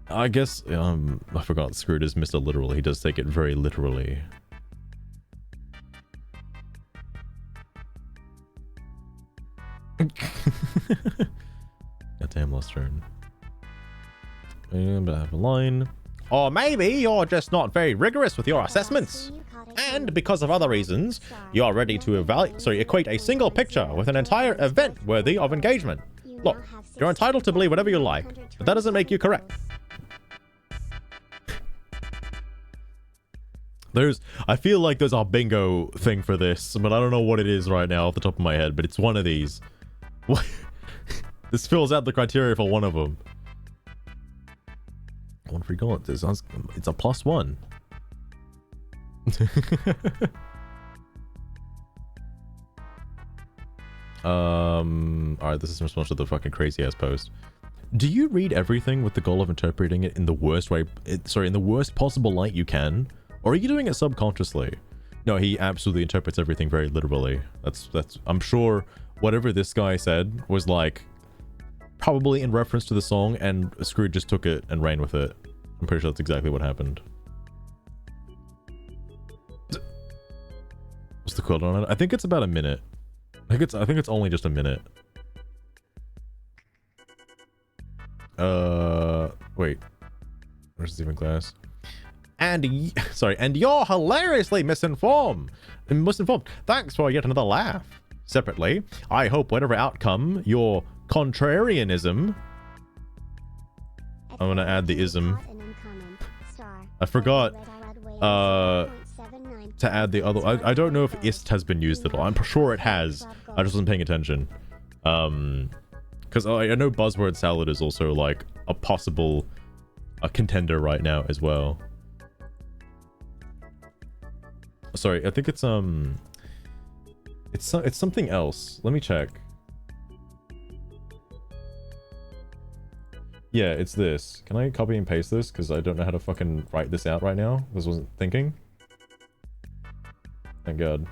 I guess, I forgot Screwed is Mr. Literal. He does take it very literally. Goddamn, lost turn. But I have a line. Or maybe you're just not very rigorous with your assessments. And because of other reasons, you're ready to equate a single picture with an entire event worthy of engagement. Look, you're entitled to believe whatever you like, but that doesn't make you correct. I feel like there's a bingo thing for this, but I don't know what it is right now off the top of my head, but it's one of these. This fills out the criteria for one of them. One free goal. It's a +1. Alright, this is in response to the fucking crazy ass post. Do you read everything with the goal of interpreting it in the worst way, in the worst possible light you can? Or are you doing it subconsciously? No, he absolutely interprets everything very literally. That's I'm sure whatever this guy said was like probably in reference to the song, and Scrooge just took it and ran with it. I'm pretty sure that's exactly what happened. What's the quote on it? I think it's about a minute. I think it's only just a minute. Wait. Where's Stephen Glass? And you're hilariously misinformed. Thanks for yet another laugh. Separately, I hope whatever outcome your contrarianism. I'm gonna add the ism. I forgot to add the other. I don't know if ist has been used at all. I'm sure it has. I just wasn't paying attention. Because I know buzzword salad is also like a possible contender right now as well. Sorry, I think it's something else. Let me check. Yeah, it's this. Can I copy and paste this? Because I don't know how to fucking write this out right now. This wasn't thinking. Thank God.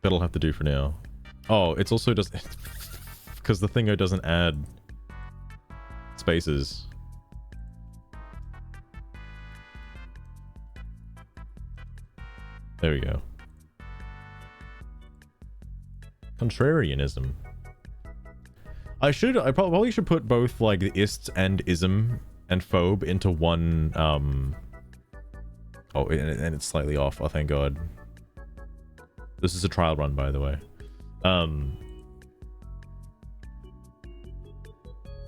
That'll have to do for now. Oh, it's also just... because the thingo doesn't add spaces. There we go. Contrarianism. I probably should put both like the ist and ism and phobe into one. Oh, and it's slightly off. Oh, thank God. This is a trial run, by the way.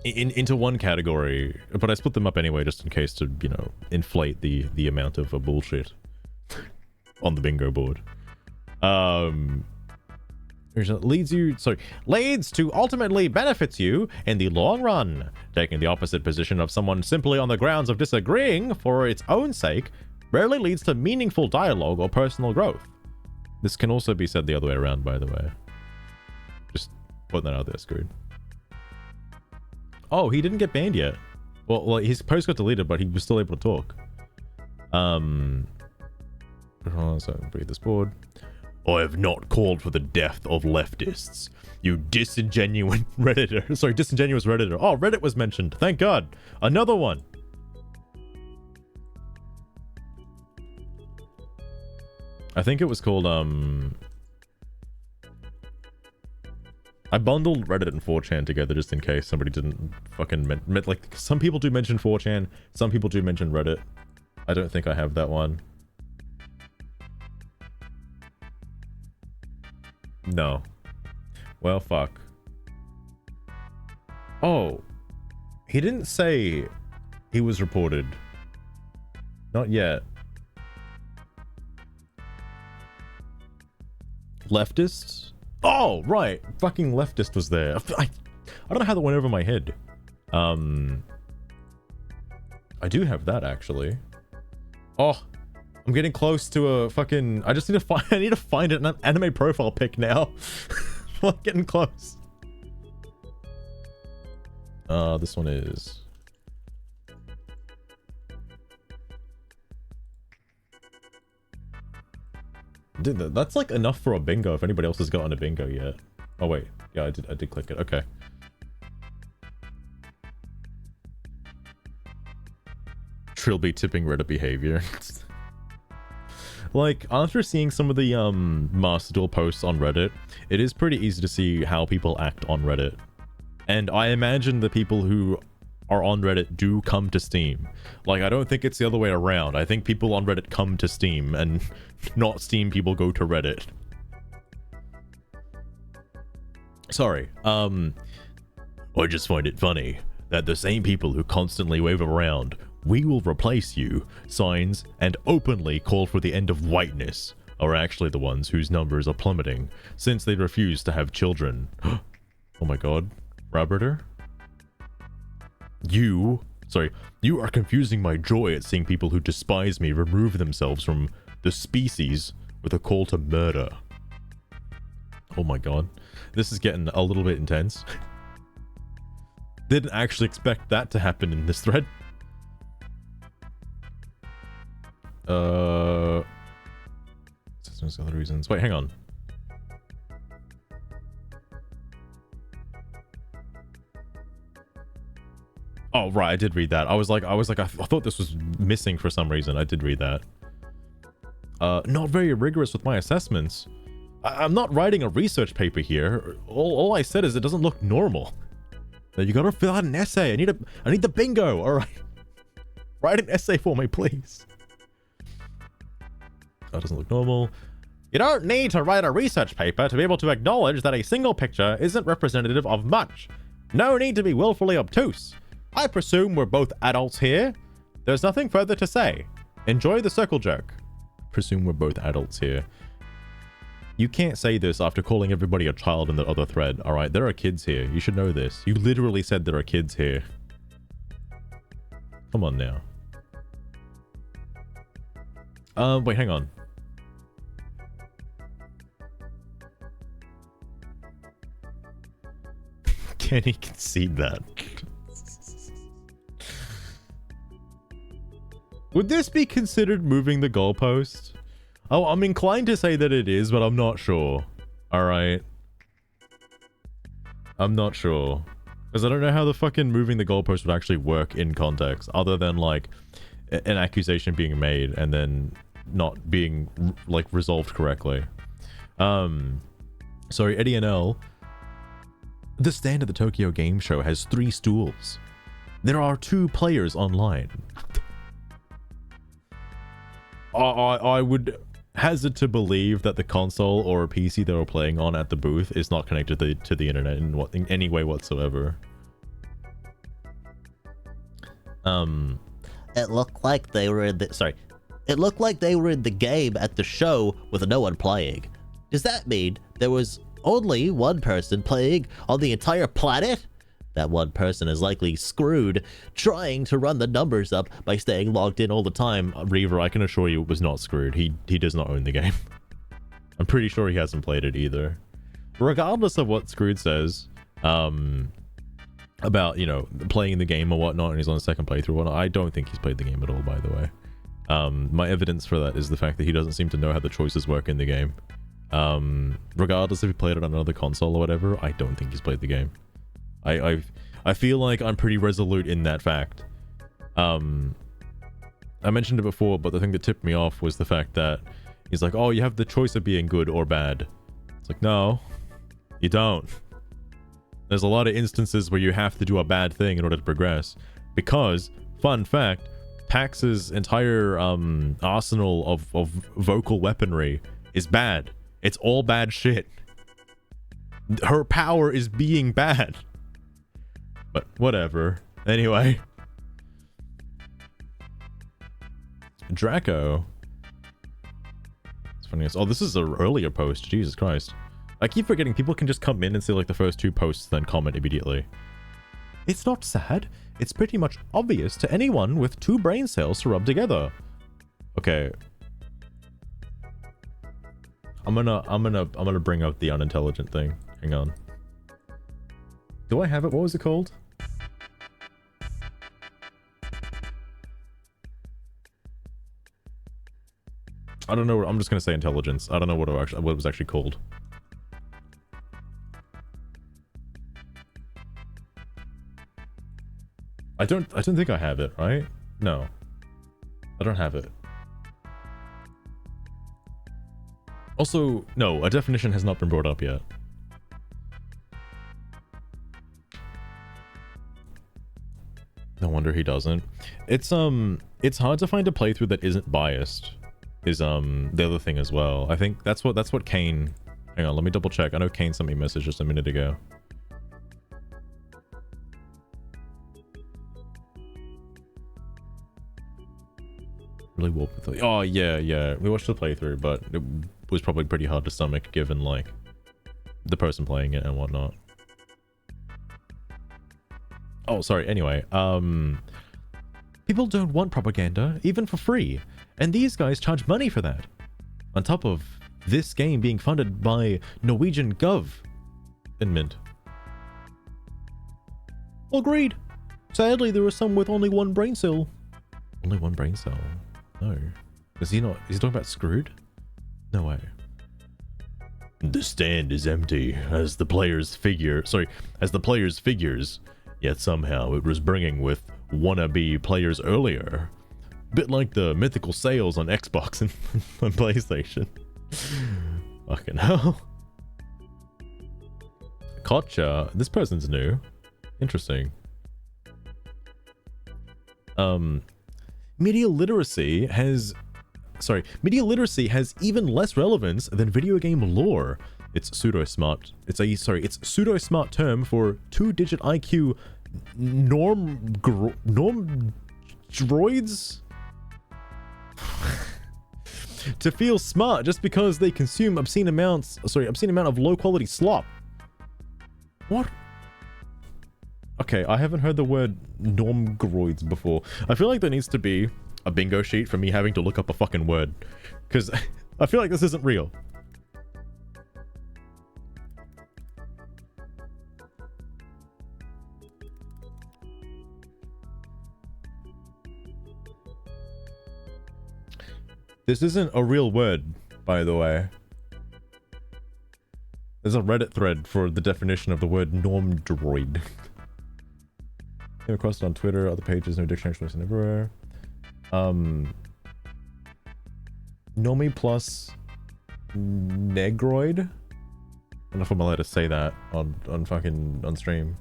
Into one category, but I split them up anyway, just in case to, you know, inflate the amount of bullshit on the bingo board. Leads to ultimately benefits you in the long run. Taking the opposite position of someone simply on the grounds of disagreeing for its own sake rarely leads to meaningful dialogue or personal growth. This can also be said the other way around, by the way. Just putting that out there, Screwed. Oh, he didn't get banned yet. Well, his post got deleted, but he was still able to talk. So read this board. I have not called for the death of leftists. You disingenuous Redditor. Sorry, disingenuous Redditor. Oh, Reddit was mentioned. Thank God. Another one. I think it was called, I bundled Reddit and 4chan together just in case somebody didn't fucking like, some people do mention 4chan, some people do mention Reddit. I don't think I have that one. No. Well, fuck. Oh. He didn't say he was reported. Not yet. Leftists? Oh, right. Fucking leftist was there. I don't know how that went over my head. I do have that, actually. Oh, I'm getting close to a fucking... I just need to find... I need to find an anime profile pic now. I'm getting close. This one is... Dude, that's like enough for a bingo if anybody else has gotten a bingo yet. Oh wait, yeah, I did click it. Okay. Trilby tipping Reddit behavior. Like, after seeing some of the Master Duel posts on Reddit, it is pretty easy to see how people act on Reddit. And I imagine the people who are on Reddit do come to Steam. Like, I don't think it's the other way around. I think people on Reddit come to Steam, and not Steam people go to Reddit. Sorry. I just find it funny that the same people who constantly wave around "we will replace you" signs and openly call for the end of whiteness are actually the ones whose numbers are plummeting since they refuse to have children. Oh my god. Roberter? You are confusing my joy at seeing people who despise me remove themselves from the species with a call to murder. Oh my god. This is getting a little bit intense. Didn't actually expect that to happen in this thread. There's other reasons. Wait, hang on. Oh, right, I did read that. I thought this was missing for some reason. I did read that. Not very rigorous with my assessments. I'm not writing a research paper here. All I said is it doesn't look normal. You gotta fill out an essay. I need the bingo. All right. Write an essay for me, please. That doesn't look normal. You don't need to write a research paper to be able to acknowledge that a single picture isn't representative of much. No need to be willfully obtuse. I presume we're both adults here. There's nothing further to say. Enjoy the circle jerk. Presume we're both adults here. You can't say this after calling everybody a child in the other thread, alright? There are kids here. You should know this. You literally said there are kids here. Come on now. Wait, hang on. Can he concede that? Would this be considered moving the goalpost? Oh, I'm inclined to say that it is, but I'm not sure. Alright. I'm not sure. Because I don't know how the fucking moving the goalpost would actually work in context, other than, like, an accusation being made and then not being, like, resolved correctly. Sorry, Eddie NL. The stand at the Tokyo Game Show has 3 stools. There are 2 players online. I would hazard to believe that the console or a PC they were playing on at the booth is not connected to the internet in any way whatsoever. It looked like they were in the It looked like they were in the game at the show with no one playing. Does that mean there was only one person playing on the entire planet? That one person is likely screwed trying to run the numbers up by staying logged in all the time. Reaver, I can assure you it was not screwed. He does not own the game. I'm pretty sure he hasn't played it either. Regardless of what Screwed says about, you know, playing the game or whatnot, and he's on a second playthrough or whatnot, I don't think he's played the game at all, by the way. My evidence for that is the fact that he doesn't seem to know how the choices work in the game. Regardless if he played it on another console or whatever, I don't think he's played the game. I feel like I'm pretty resolute in that fact. I mentioned it before, but the thing that tipped me off was the fact that He's like, oh, you have the choice of being good or bad. It's like, no, you don't. There's a lot of instances where you have to do a bad thing in order to progress. Because, fun fact, Pax's entire arsenal of vocal weaponry is bad. It's all bad shit. Her power is being bad. But whatever. Anyway. Draco. It's funny. Oh, this is an earlier post. Jesus Christ. I keep forgetting people can just come in and see like the first 2 posts, then comment immediately. It's not sad. It's pretty much obvious to anyone with 2 brain cells to rub together. Okay. I'm gonna bring up the unintelligent thing. Hang on. Do I have it? What was it called? I don't know. I'm just gonna say intelligence. I don't know what it was actually called. I don't think I have it, right? No. I don't have it. Also, no, a definition has not been brought up yet. No wonder he doesn't. It's hard to find a playthrough that isn't biased. Is the other thing as well. I think that's what Kane. Hang on, let me double check. I know Kane sent me a message just a minute ago. Really warped with. Oh yeah. We watched the playthrough, but it was probably pretty hard to stomach given like the person playing it and whatnot. Oh, sorry. Anyway, people don't want propaganda even for free, and these guys charge money for that. On top of this game being funded by Norwegian government. Agreed. Sadly, there are some with only 1 brain cell. Only 1 brain cell. No. Is he not? Is he talking about screwed? No way. The stand is empty as the player's figures, yet somehow it was bringing with wannabe players earlier. Bit like the mythical sales on Xbox and on PlayStation. Fucking hell. Kocha, this person's new. Interesting. Media literacy has even less relevance than video game lore. It's pseudo-smart. It's pseudo-smart term for 2-digit IQ norm droids to feel smart just because they consume obscene amount of low-quality slop. What? Okay, I haven't heard the word normgroids before. I feel like there needs to be a bingo sheet for me having to look up a fucking word. Because I feel like this isn't real. This isn't a real word, by the way. There's a Reddit thread for the definition of the word normdroid. Came across it on Twitter, other pages, no dictionary explanation everywhere. Nomi plus negroid? I don't know if I'm allowed to say that on stream.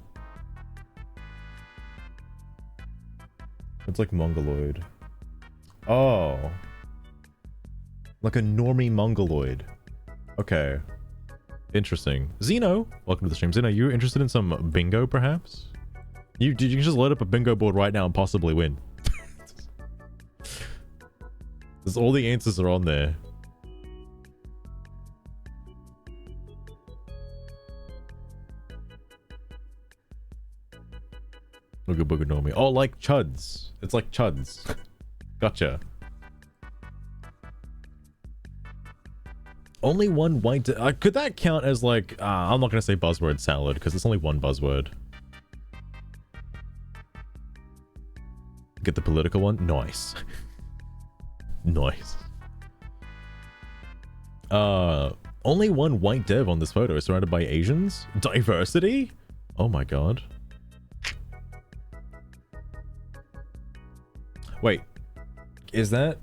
It's like mongoloid. Oh. Like a normie mongoloid. Okay. Interesting. Zeno, welcome to the stream. Zeno, you interested in some bingo perhaps? You can just load up a bingo board right now and possibly win. There's all the answers are on there. Booga booga normie. Oh, like chuds. It's like chuds. Gotcha. Only 1 white... could that count as like... I'm not going to say buzzword salad because it's only 1 buzzword. Get the political one? Nice. Nice. Only 1 white dev on this photo is surrounded by Asians? Diversity? Oh my god. Wait. Does that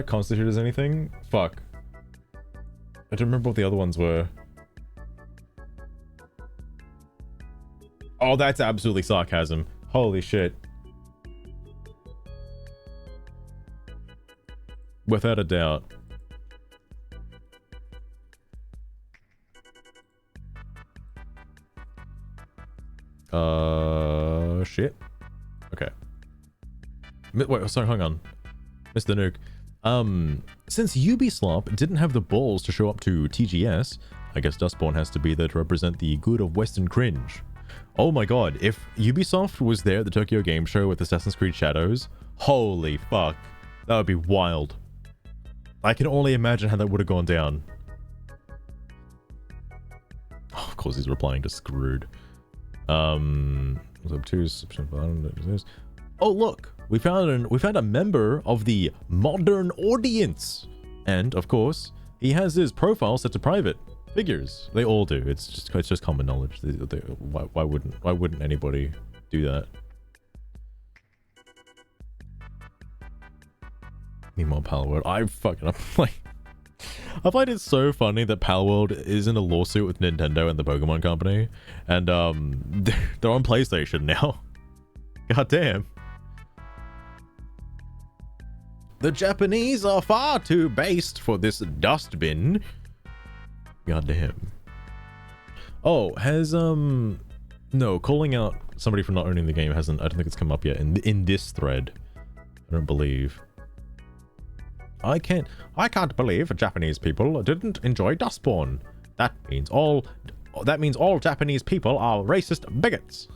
constitute as anything? Fuck. I don't remember what the other ones were. Oh, that's absolutely sarcasm. Holy shit. Without a doubt. Shit. Okay. Wait, sorry, hang on. Mr. Nuke. Since Ubisoft didn't have the balls to show up to TGS, I guess Dustborn has to be there to represent the good of Western cringe. Oh my god, if Ubisoft was there at the Tokyo Game Show with Assassin's Creed Shadows, holy fuck, that would be wild. I can only imagine how that would have gone down. Oh, of course he's replying to Screwed. What's up to? Oh look, we found a member of the modern audience, and of course he has his profile set to private. Figures, they all do. It's just common knowledge. Why wouldn't anybody do that? Meanwhile, Palworld, I find it so funny that Palworld is in a lawsuit with Nintendo and the Pokemon Company, and they're on PlayStation now. God damn. The Japanese are far too based for this dustbin. God damn. Oh, has no, calling out somebody for not owning the game hasn't, I don't think it's come up yet in this thread. I don't believe. I can't believe Japanese people didn't enjoy Dustborn. That means all Japanese people are racist bigots.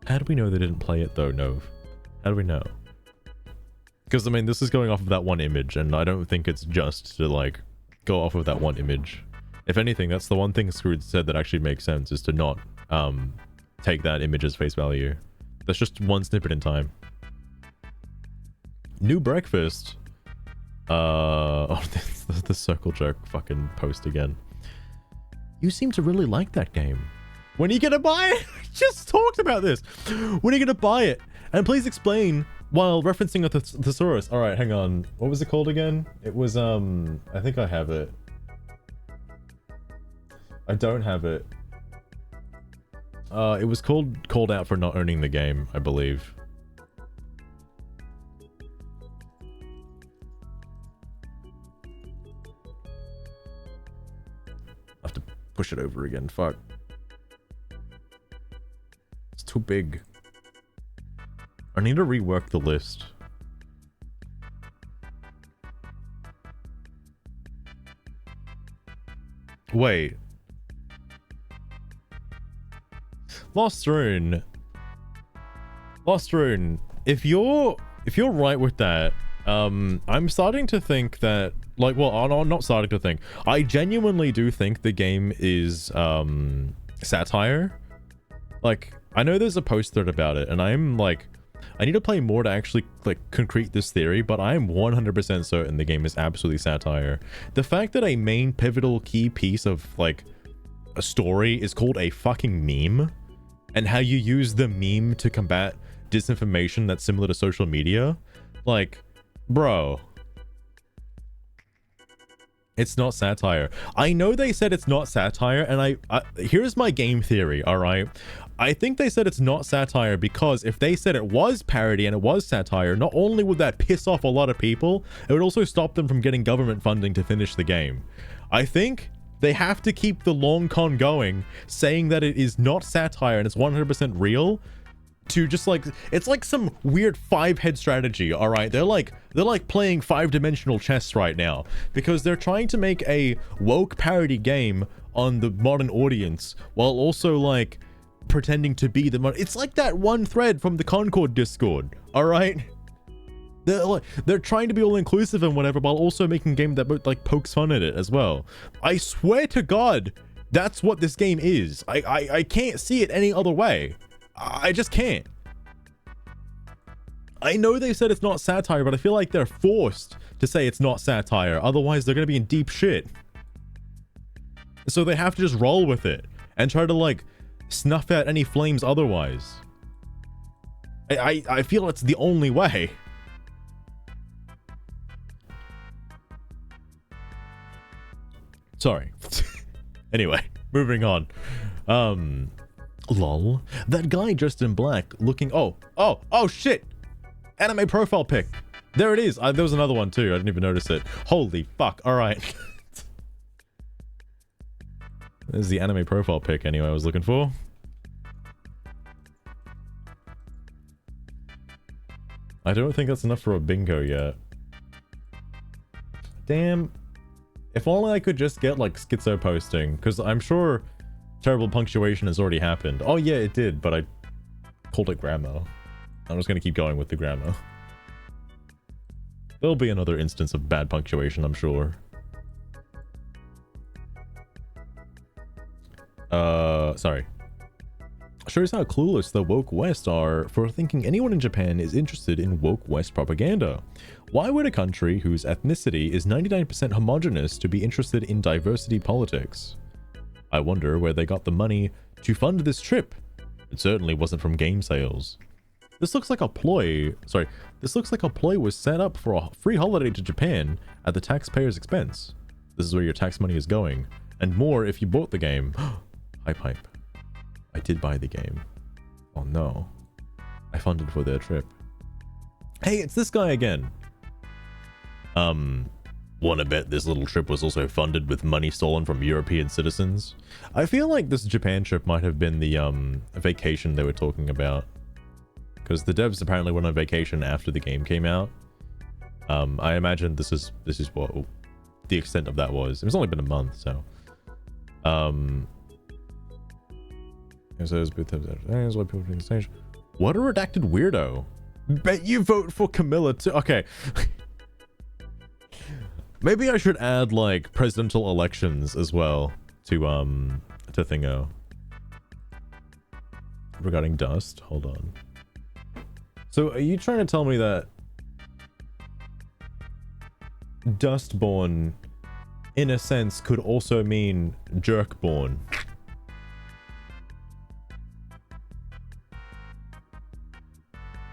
How do we know they didn't play it though, Nove? How do we know? Because I mean, this is going off of that one image, and I don't think it's just to like go off of that one image. If anything, that's the one thing Screwed said that actually makes sense, is to not take that image as face value. That's just one snippet in time. New breakfast. Oh, the circle jerk fucking post again. You seem to really like that game. When are you gonna buy it? I just talked about this. When are you gonna buy it? And please explain while referencing a thesaurus. All right, hang on. What was it called again? It was I think I have it. I don't have it. It was called out for not owning the game, I believe. I have to push it over again. Fuck. It's too big. I need to rework the list. Wait. Lost Rune, if you're right with that, I'm starting to think that, like, well, I'm not starting to think. I genuinely do think the game is satire. Like, I know there's a post thread about it, and I'm like, I need to play more to actually like concrete this theory, but I am 100% certain the game is absolutely satire. The fact that a main pivotal key piece of like a story is called a fucking meme, and how you use the meme to combat disinformation that's similar to social media, like, bro, it's not satire. I know they said it's not satire, and I here's my game theory, all right? I think they said it's not satire because if they said it was parody and it was satire, not only would that piss off a lot of people, it would also stop them from getting government funding to finish the game. I think they have to keep the long con going, saying that it is not satire and it's 100% real, to just like, it's like some weird 5-head strategy, all right? They're like playing 5-dimensional chess right now, because they're trying to make a woke parody game on the modern audience while also like pretending to be the it's like that one thread from the Concord Discord, all right? They're trying to be all inclusive and whatever, while also making a game that like pokes fun at it as well. I swear to God, that's what this game is. I can't see it any other way. I just can't. I know they said it's not satire, but I feel like they're forced to say it's not satire. Otherwise, they're gonna be in deep shit. So they have to just roll with it and try to like snuff out any flames otherwise. I feel it's the only way. Sorry. Anyway, moving on. Lol. That guy dressed in black looking... Oh, shit! Anime profile pic. There it is. There was another one too. I didn't even notice it. Holy fuck. Alright. There's the anime profile pic anyway I was looking for. I don't think that's enough for a bingo yet. Damn. If only I could just get like schizo posting, because I'm sure terrible punctuation has already happened. Oh yeah, it did, but I called it grammar. I'm just gonna keep going with the grammar. There'll be another instance of bad punctuation, I'm sure. Sorry. Shows how clueless the woke West are for thinking anyone in Japan is interested in woke West propaganda. Why would a country whose ethnicity is 99% homogenous to be interested in diversity politics? I wonder where they got the money to fund this trip. It certainly wasn't from game sales. This looks like a ploy. Sorry, this looks like a ploy was set up for a free holiday to Japan at the taxpayer's expense. This is where your tax money is going, and more if you bought the game. Hype. I did buy the game. Oh no. I funded for their trip. Hey, it's this guy again. Wanna bet this little trip was also funded with money stolen from European citizens? I feel like this Japan trip might have been the vacation they were talking about. Because the devs apparently went on vacation after the game came out. I imagine this is what the extent of that was. It's only been a month, so. What a redacted weirdo. Bet you vote for Camilla too. Okay. Maybe I should add like presidential elections as well to Thingo. Regarding Dust, hold on. So are you trying to tell me that Dustborn in a sense could also mean Jerkborn?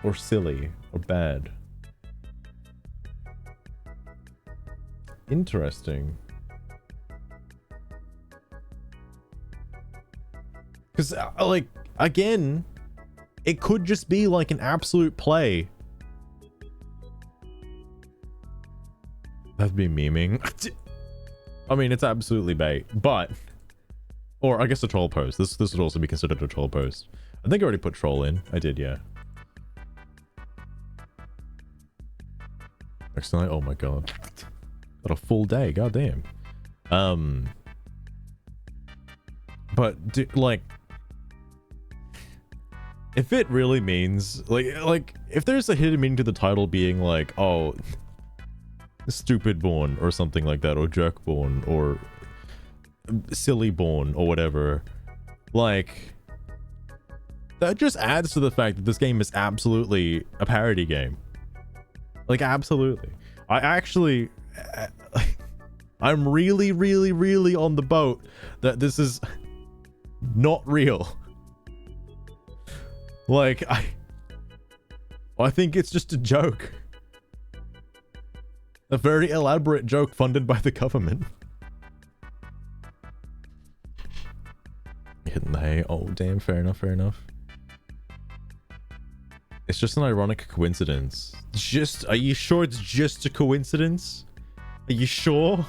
Or silly, or bad. Interesting. Because, like, again, it could just be like an absolute play. That'd be memeing. I mean, it's absolutely bait, but... Or, I guess a troll post. This would also be considered a troll post. I think I already put troll in. I did, yeah. Next night, oh my god. Got a full day, goddamn. But, like... If it really means... Like, if there's a hidden meaning to the title being like, oh... Stupid born, or something like that, or jerk born, or... Silly born, or whatever. Like... That just adds to the fact that this game is absolutely a parody game. Like, absolutely. I actually... I'm really, really, really on the boat that this is not real. Like, I think it's just a joke. A very elaborate joke funded by the government. Hitting the hay. Oh, damn. Fair enough, fair enough. It's just an ironic coincidence. Are you sure it's just a coincidence? Are you sure?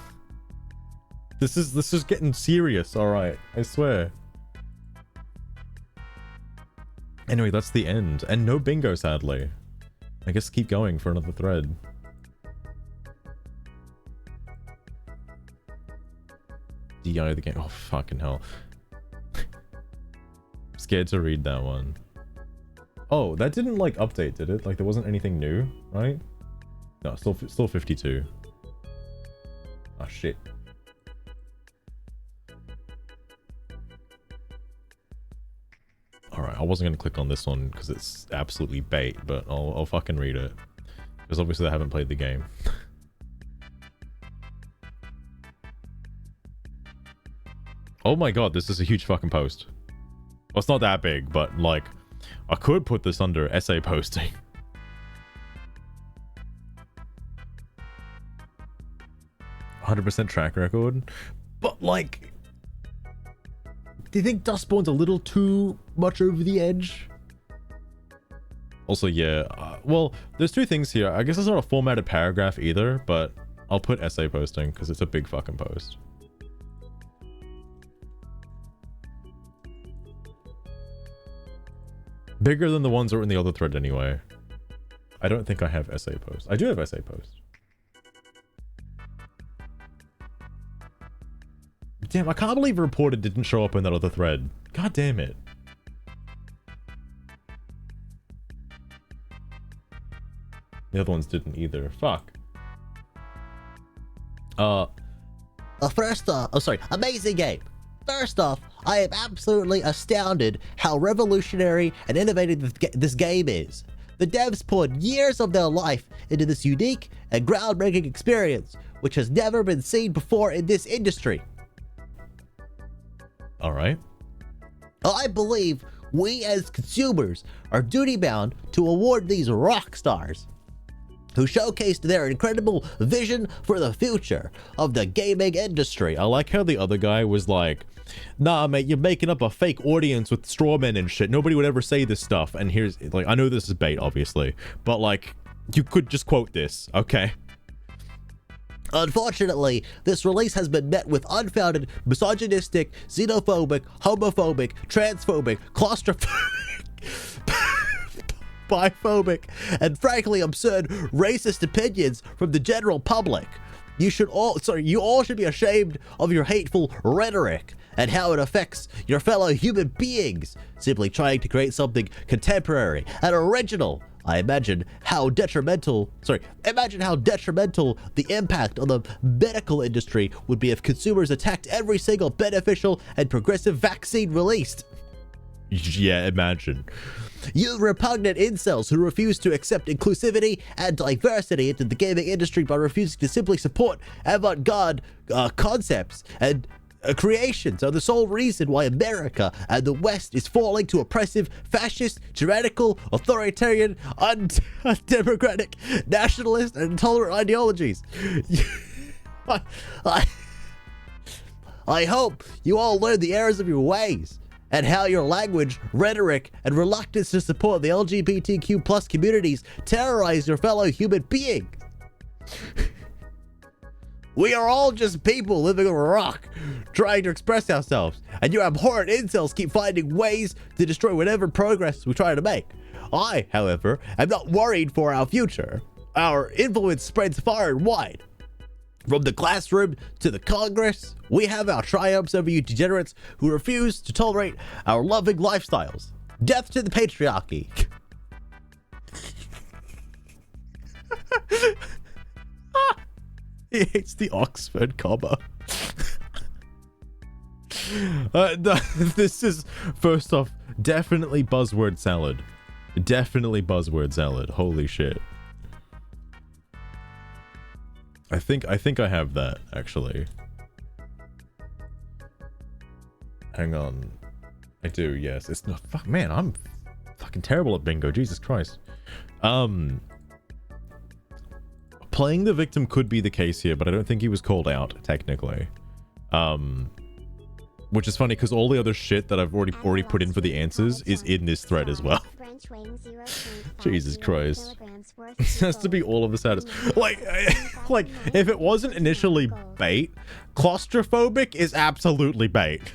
This is getting serious, alright. I swear. Anyway, that's the end. And no bingo, sadly. I guess keep going for another thread. DI the game. Oh, fucking hell. Scared to read that one. Oh, that didn't, like, update, did it? Like, there wasn't anything new, right? No, still 52. Oh, shit. Alright, I wasn't gonna click on this one because it's absolutely bait, but I'll fucking read it. Because obviously I haven't played the game. Oh my god, this is a huge fucking post. Well, it's not that big, but, like... I could put this under essay posting. %100% track record. But like, do you think Dustborn's a little too much over the edge? Also, yeah, well, there's two things here. I guess it's not a formatted paragraph either, but I'll put essay posting because it's a big fucking post. Bigger than the ones that were in the other thread anyway. I don't think I have essay post. I do have essay post. Damn, I can't believe reported didn't show up in that other thread. God damn it. The other ones didn't either. Fuck. First off, oh sorry, amazing game. First off, I am absolutely astounded how revolutionary and innovative this game is. The devs poured years of their life into this unique and groundbreaking experience, which has never been seen before in this industry. All right. I believe we as consumers are duty-bound to award these rock stars who showcased their incredible vision for the future of the gaming industry. I like how the other guy was like, nah, mate, you're making up a fake audience with straw men and shit. Nobody would ever say this stuff. And here's, like, I know this is bait, obviously, but, like, you could just quote this, okay? Unfortunately, this release has been met with unfounded, misogynistic, xenophobic, homophobic, transphobic, claustrophobic, biphobic, and frankly absurd racist opinions from the general public. You all should be ashamed of your hateful rhetoric and how it affects your fellow human beings, simply trying to create something contemporary and original. Imagine how detrimental the impact on the medical industry would be if consumers attacked every single beneficial and progressive vaccine released. Yeah, imagine. You repugnant incels who refuse to accept inclusivity and diversity into the gaming industry by refusing to simply support avant-garde concepts and creations are the sole reason why America and the West is falling to oppressive, fascist, tyrannical, authoritarian, undemocratic, nationalist, and intolerant ideologies. I hope you all learn the errors of your ways and how your language, rhetoric, and reluctance to support the LGBTQ plus communities terrorize your fellow human beings. We are all just people living on a rock, trying to express ourselves, and your abhorrent incels keep finding ways to destroy whatever progress we try to make. I, however, am not worried for our future. Our influence spreads far and wide. From the classroom to the Congress, we have our triumphs over you degenerates who refuse to tolerate our loving lifestyles. Death to the patriarchy. He hates the Oxford comma. This is, first off, definitely buzzword salad. Definitely buzzword salad. Holy shit. I think I have that, actually. Hang on. I do, yes. It's not, fuck, man, I'm fucking terrible at bingo. Jesus Christ. Playing the victim could be the case here, but I don't think he was called out, technically. Which is funny, because all the other shit that I've already put in for the answers is in this thread as well. Jesus Christ. This has to be all of the saddest. Like, if it wasn't initially bait, claustrophobic is absolutely bait.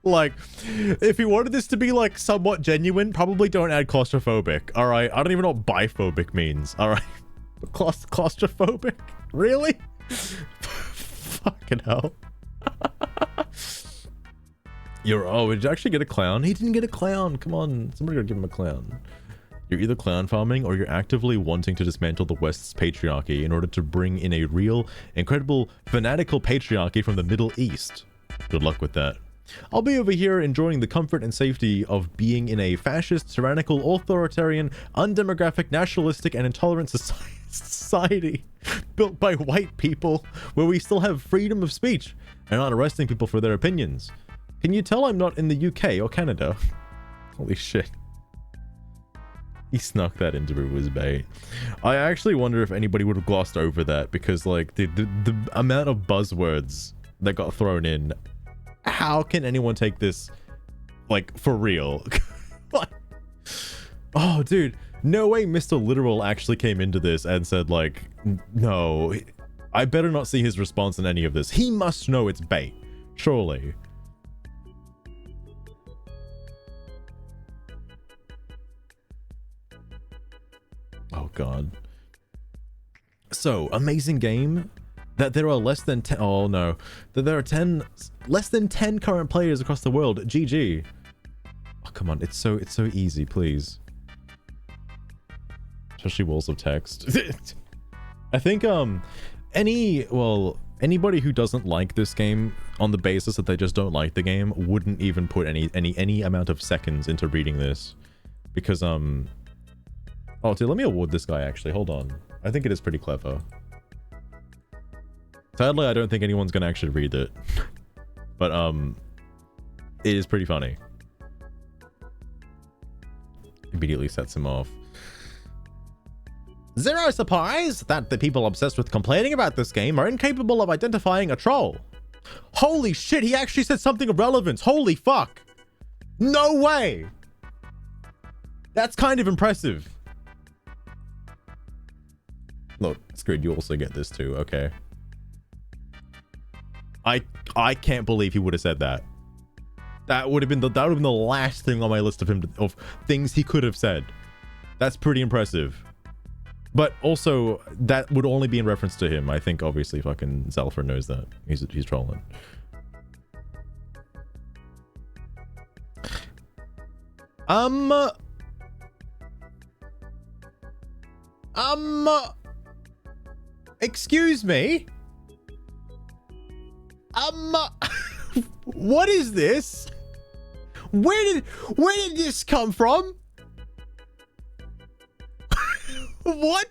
Like, if you wanted this to be, like, somewhat genuine, probably don't add claustrophobic, alright? I don't even know what biphobic means, alright? Claustrophobic? Really? Fucking hell. Did you actually get a clown? He didn't get a clown. Come on, somebody gotta give him a clown. You're either clown farming or you're actively wanting to dismantle the West's patriarchy in order to bring in a real, incredible, fanatical patriarchy from the Middle East. Good luck with that. I'll be over here enjoying the comfort and safety of being in a fascist, tyrannical, authoritarian, undemographic, nationalistic, and intolerant society built by white people where we still have freedom of speech and aren't arresting people for their opinions. Can you tell I'm not in the UK or Canada? Holy shit. He snuck that into his bait. I actually wonder if anybody would have glossed over that because, like, the amount of buzzwords that got thrown in. How can anyone take this, like, for real? Oh, dude. No way Mr. Literal actually came into this and said, like, no, I better not see his response in any of this. He must know it's bait. Surely. Oh, God. So, amazing game that there are less than 10... Oh, no. That there are less than 10 current players across the world. GG. Oh, come on. It's so easy, please. Especially walls of text. I think, anybody who doesn't like this game on the basis that they just don't like the game wouldn't even put any amount of seconds into reading this. Because, oh, dude, let me award this guy, actually. Hold on. I think it is pretty clever. Sadly, I don't think anyone's gonna actually read it. But, it is pretty funny. Immediately sets him off. Zero surprise that the people obsessed with complaining about this game are incapable of identifying a troll. Holy shit, he actually said something of relevance. Holy fuck. No way. That's kind of impressive. Look, Screwed, you also get this too. Okay. I can't believe he would have said that. That would have been the last thing on my list of things he could have said. That's pretty impressive. But also, that would only be in reference to him. I think obviously fucking Zelfer knows that. He's trolling. Excuse me? What is this? Where did this come from? What?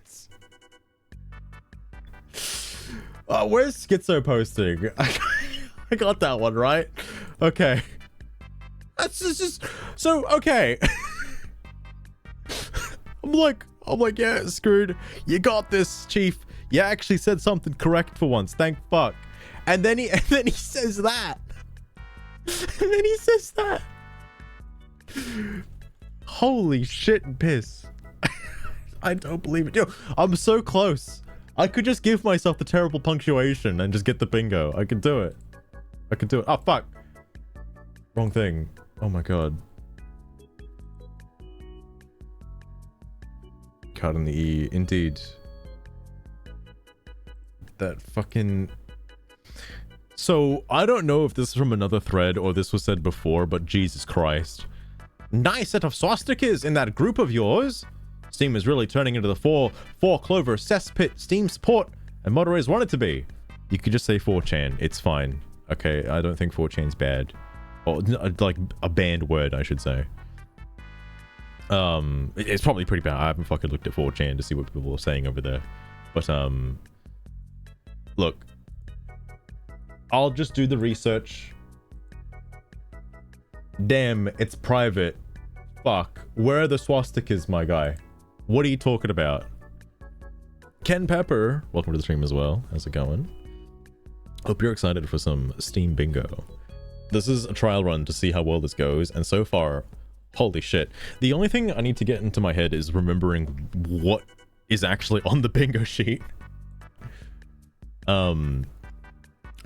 Where's Schizo posting? I got that one right. Okay. That's just so okay. I'm like, yeah, Screwed. You got this, Chief. You actually said something correct for once. Thank fuck. And then he says that. And then he says that. Holy shit and piss. I don't believe it. Yo, I'm so close. I could just give myself the terrible punctuation and just get the bingo. I could do it. I could do it. Oh, fuck. Wrong thing. Oh my god. Cut on the E. Indeed. That fucking... So, I don't know if this is from another thread or this was said before, but Jesus Christ. Nice set of swastikas in that group of yours. Steam is really turning into the four clover cesspit Steam support and moderators want it to be. You could just say 4chan. It's fine. Okay, I don't think 4chan's bad. Or, like, a banned word, I should say. It's probably pretty bad. I haven't fucking looked at 4chan to see what people are saying over there. But, look. I'll just do the research. Damn, it's private. Fuck. Where are the swastikas, my guy? What are you talking about? Ken Pepper, welcome to the stream as well. How's it going? Hope you're excited for some Steam bingo. This is a trial run to see how well this goes, and so far, holy shit. The only thing I need to get into my head is remembering what is actually on the bingo sheet.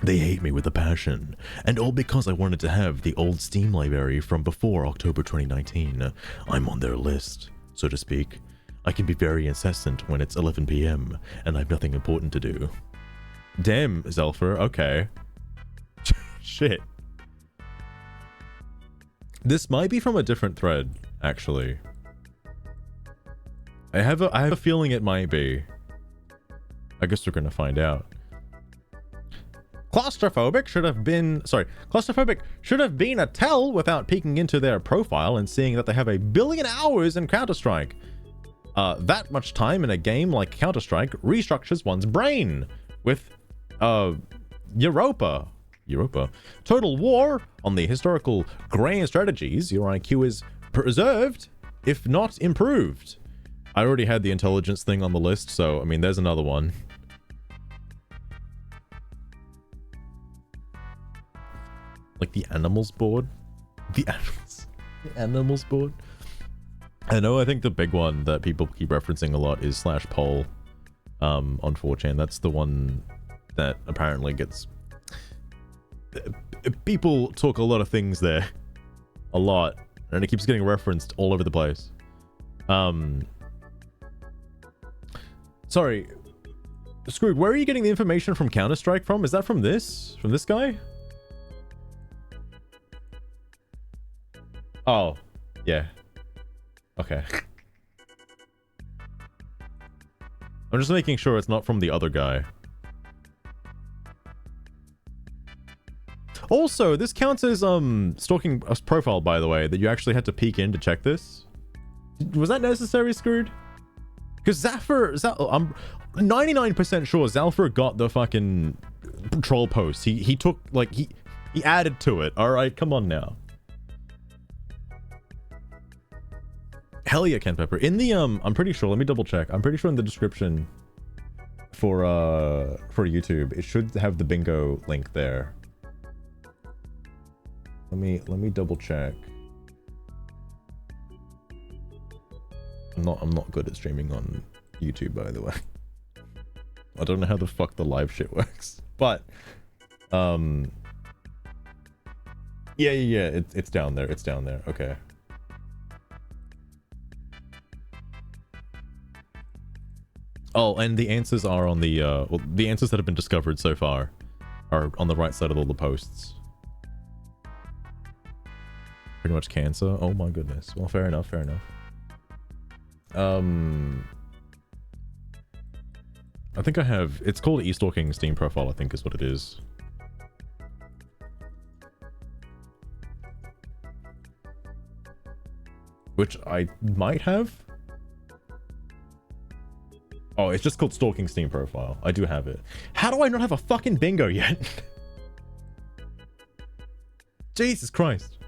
They hate me with a passion, and all because I wanted to have the old Steam library from before October 2019. I'm on their list, so to speak. I can be very incessant when it's 11 PM and I have nothing important to do. Damn, Zelfer, okay. Shit. This might be from a different thread, actually. I have a feeling it might be. I guess we're gonna find out. Claustrophobic should have been a tell without peeking into their profile and seeing that they have 1 billion hours in Counter-Strike. That much time in a game like Counter-Strike restructures one's brain with, Europa. Total War, on the historical grand strategies, your IQ is preserved, if not improved. I already had the intelligence thing on the list, so, I mean, there's another one. Like the animals board? The animals board? I know, I think the big one that people keep referencing a lot is /poll on 4chan. That's the one that apparently gets... People talk a lot of things there. A lot. And it keeps getting referenced all over the place. Sorry. Screwed, where are you getting the information from Counter-Strike from? Is that from this? From this guy? Oh. Yeah. Okay. I'm just making sure it's not from the other guy. Also, this counts as stalking a profile, by the way, that you actually had to peek in to check this. Was that necessary, Screwed? Because I'm 99% sure Zalfer got the fucking troll post. He took, like, he added to it. All right, come on now. Hell yeah, Ken Pepper. In the I'm pretty sure. Let me double check. I'm pretty sure in the description for YouTube, it should have the bingo link there. Let me double check. I'm not good at streaming on YouTube, by the way. I don't know how the fuck the live shit works, but yeah, it's down there. It's down there. Okay. Oh, and the answers are on the well, the answers that have been discovered so far are on the right side of all the posts. Pretty much cancer. Oh my goodness. Well, fair enough. Fair enough. I think I have... It's called e-stalking Steam profile, I think is what it is. Which I might have? Oh, it's just called stalking Steam profile. I do have it. How do I not have a fucking bingo yet? Jesus Christ.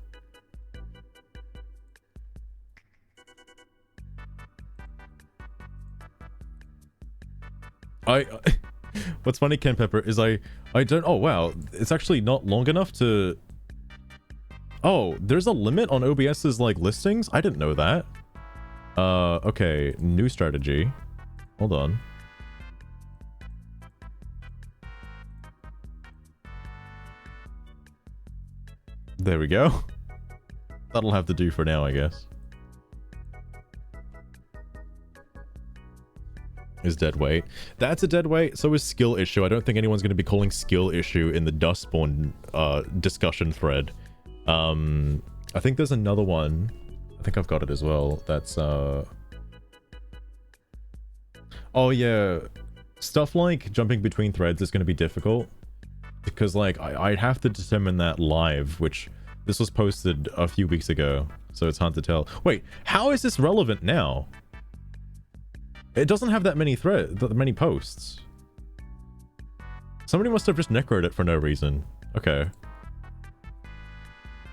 What's funny, Ken Pepper, is I don't... Oh, wow. It's actually not long enough to... Oh, there's a limit on OBS's, like, listings? I didn't know that. Okay. New strategy. Hold on. There we go. That'll have to do for now, I guess. Is dead weight. That's a dead weight. So is skill issue. I don't think anyone's going to be calling skill issue in the Dustborn discussion thread. I think there's another one. I think I've got it as well. That's oh yeah, stuff like jumping between threads is going to be difficult because like I'd have to determine that live, which this was posted a few weeks ago, so it's hard to tell. Wait, how is this relevant now? It doesn't have that many many posts. Somebody must have just necroed it for no reason. Okay.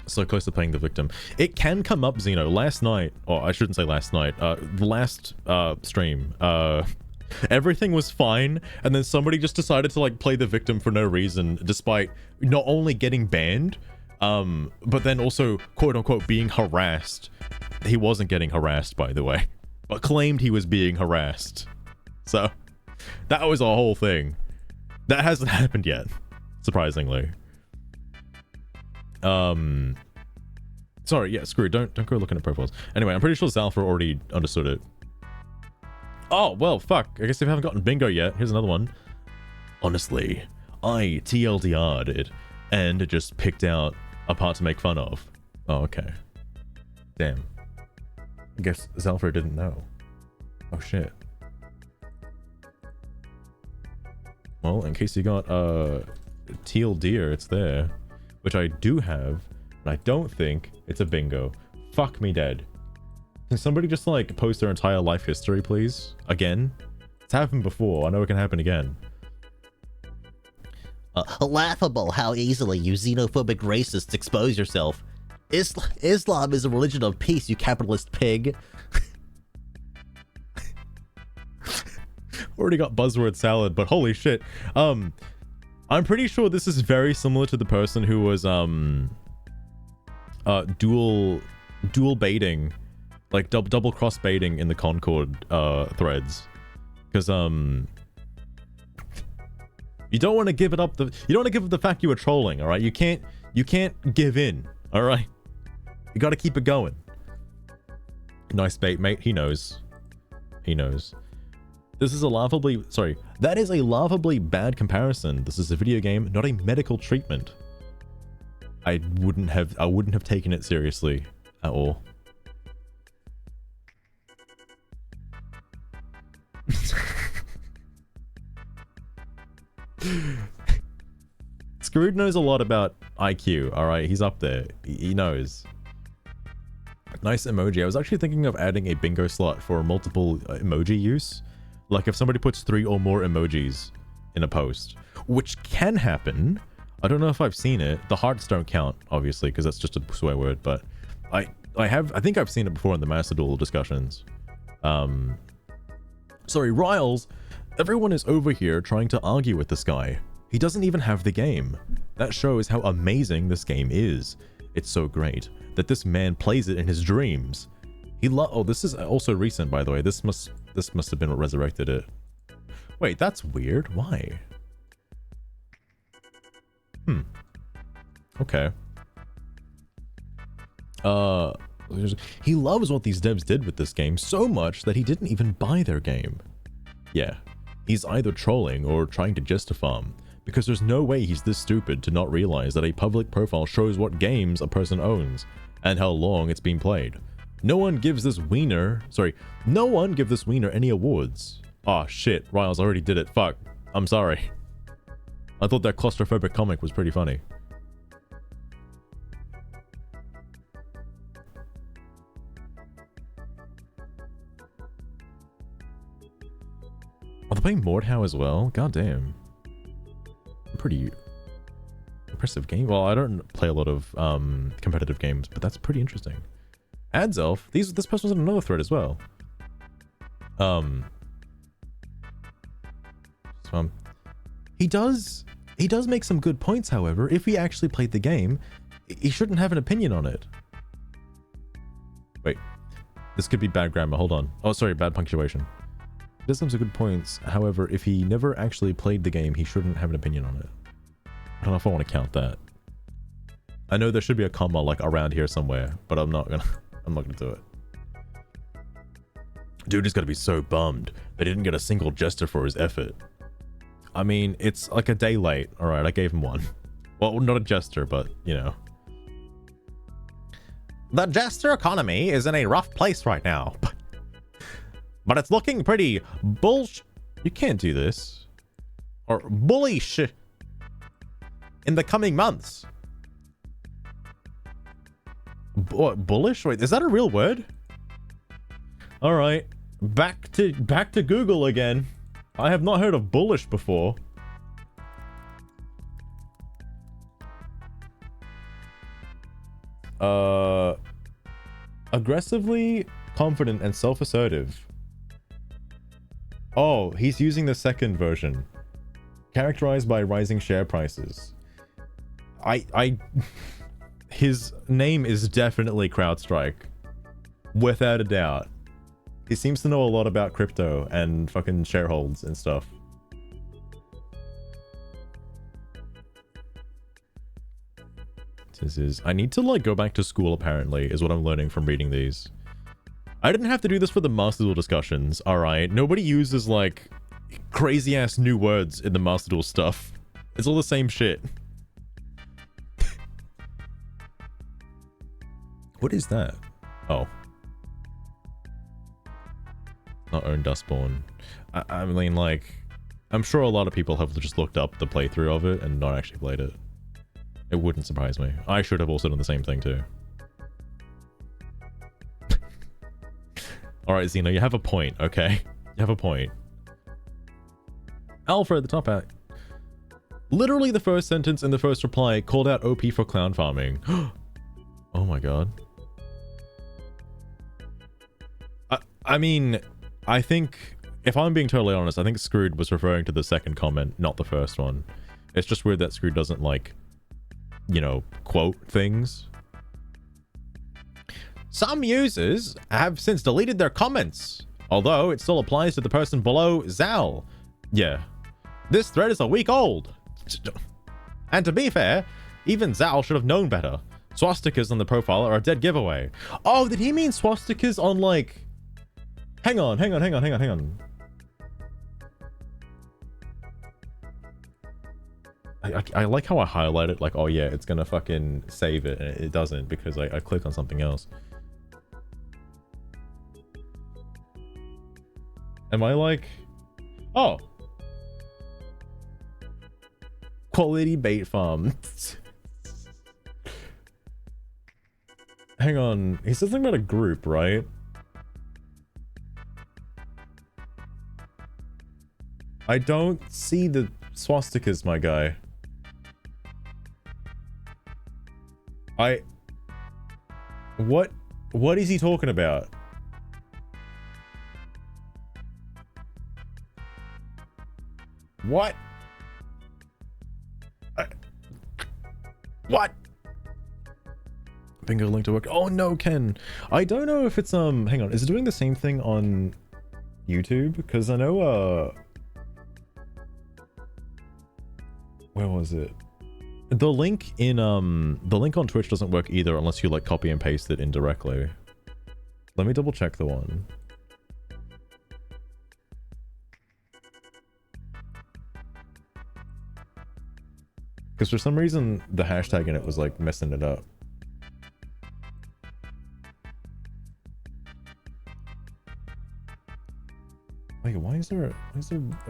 So close to playing the victim. It can come up, Xeno. Last night, or I shouldn't say last night, the last stream, everything was fine, and then somebody just decided to like play the victim for no reason, despite not only getting banned, but then also quote unquote being harassed. He wasn't getting harassed, by the way, but claimed he was being harassed. So that was a whole thing. That hasn't happened yet, surprisingly. Sorry, yeah, screw it. Don't go looking at profiles. Anyway, I'm pretty sure Zalfer already understood it. Oh, well, fuck. I guess if you haven't gotten bingo yet, here's another one. Honestly, I TLDR'd it and just picked out a part to make fun of. Oh, okay. Damn. I guess Zalfer didn't know. Oh, shit. Well, in case you got, teal deer, it's there. Which I do have, and I don't think it's a bingo. Fuck me dead. Can somebody just, like, post their entire life history, please? Again? It's happened before. I know it can happen again. Laughable how easily you xenophobic racists expose yourself. Islam is a religion of peace, you capitalist pig. Already got buzzword salad, but holy shit. I'm pretty sure this is very similar to the person who was dual baiting, like double cross baiting in the Concord threads, because you don't want to give up the fact you were trolling. All right, you can't give in. All right, you got to keep it going. Nice bait, mate. He knows. This is a laughably, sorry, that is a laughably bad comparison. This is a video game, not a medical treatment. I wouldn't have taken it seriously at all. Screwed knows a lot about IQ, alright? He's up there. He knows. Nice emoji. I was actually thinking of adding a bingo slot for multiple emoji use. Like if somebody puts 3 or more emojis in a post, which can happen. I don't know if I've seen it. The hearts don't count, obviously, because that's just a swear word, but I think I've seen it before in the Master Duel discussions. Sorry, Riles, everyone is over here trying to argue with this guy. He doesn't even have the game. That shows how amazing this game is. It's so great that this man plays it in his dreams. Oh, this is also recent, by the way. This must have been what resurrected it. Wait, that's weird. Why? Okay. He loves what these devs did with this game so much that he didn't even buy their game. Yeah, he's either trolling or trying to justify him, because there's no way he's this stupid to not realize that a public profile shows what games a person owns and how long it's been played. No one gives this wiener any awards. Aw, shit, Riles already did it. Fuck. I'm sorry. I thought that claustrophobic comic was pretty funny. Are they playing Mordhau as well? God damn. Pretty impressive game. Well, I don't play a lot of competitive games, but that's pretty interesting. Adzelf. This person was in another thread as well. He does make some good points, however. If he actually played the game, he shouldn't have an opinion on it. Wait. This could be bad grammar. Hold on. Oh, sorry, bad punctuation. He does have some good points. However, if he never actually played the game, he shouldn't have an opinion on it. I don't know if I want to count that. I know there should be a comma like around here somewhere, but I'm not gonna do it. Dude is gonna be so bummed they didn't get a single jester for his effort. I mean, it's like a day late. All right, I gave him one. Well, not a jester, but you know. The jester economy is in a rough place right now. But it's looking pretty You can't do this. Or bullish in the coming months. What, bullish? Wait, is that a real word? All right, back to Google again. I have not heard of bullish before. Aggressively confident and self-assertive. Oh, he's using the second version. Characterized by rising share prices. His name is definitely CrowdStrike. Without a doubt. He seems to know a lot about crypto and fucking shareholds and stuff. I need to like go back to school apparently, is what I'm learning from reading these. I didn't have to do this for the Master Duel discussions, alright? Nobody uses like crazy ass new words in the Master Duel stuff. It's all the same shit. What is that? Oh. Not own Dustborn. I mean, like, I'm sure a lot of people have just looked up the playthrough of it and not actually played it. It wouldn't surprise me. I should have also done the same thing too. Alright, Xeno, you have a point, okay? You have a point. Alfred, the top hat. Literally the first sentence in the first reply called out OP for clown farming. Oh my god. I mean, I think, if I'm being totally honest, I think Screwed was referring to the second comment, not the first one. It's just weird that Screw doesn't, like, you know, quote things. Some users have since deleted their comments, although it still applies to the person below Zal. Yeah. This thread is a week old. And to be fair, even Zal should have known better. Swastikas on the profile are a dead giveaway. Oh, did he mean swastikas on, like... Hang on. I like how I highlight it, like, oh yeah, it's gonna fucking save it, and it doesn't, because I click on something else. Am I like... Oh! Quality bait farm. Hang on, he said something about a group, right? I don't see the swastikas, my guy. What is he talking about? What? What? Bingo link to work. Oh no, Ken. I don't know if it's hang on, is it doing the same thing on YouTube? Because I know where was it? The link in the link on Twitch doesn't work either unless you like copy and paste it indirectly. Let me double check the one. Because for some reason the hashtag in it was like messing it up. Wait, why is there a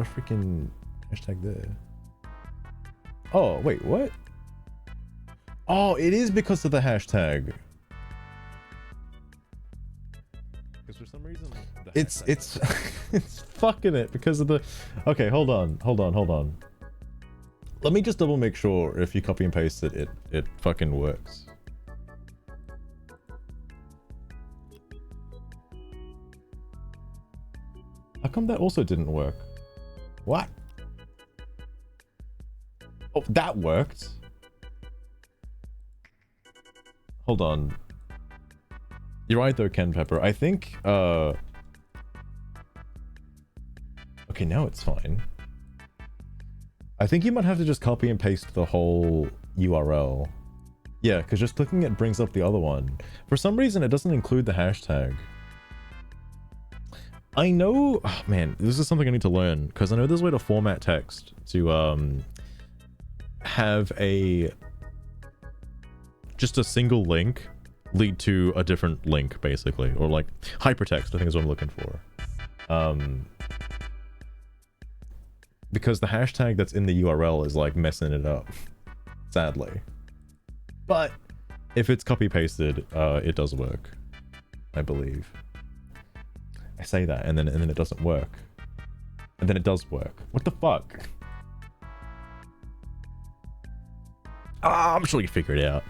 freaking hashtag there? Oh, wait, what? Oh, it is because of the hashtag. Because for some reason it's it's fucking it because of the... Okay, hold on. Let me just double make sure if you copy and paste it, it fucking works. How come that also didn't work? What? Oh, that worked. Hold on. You're right though, Ken Pepper. I think, okay, now it's fine. I think you might have to just copy and paste the whole URL. Yeah, because just clicking it brings up the other one. For some reason, it doesn't include the hashtag. I know... Oh, man, this is something I need to learn, because I know there's a way to format text to have just a single link lead to a different link, basically. Or like hypertext, I think is what I'm looking for. Because the hashtag that's in the URL is like messing it up, sadly. But if it's copy pasted, it does work, I believe. I say that and then it doesn't work, and then it does work. What the fuck? I'm sure you figure it out.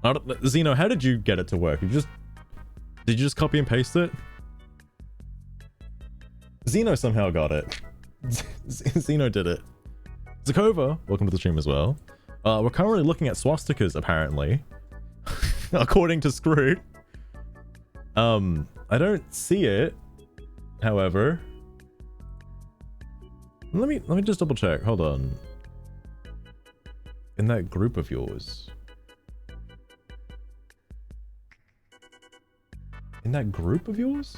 Xeno, how did you get it to work? Did you just copy and paste it? Xeno somehow got it. Xeno did it. Zakova, welcome to the stream as well. We're currently looking at swastikas, apparently. According to Screwed. I don't see it, however. Let me just double check. Hold on. In that group of yours. In that group of yours?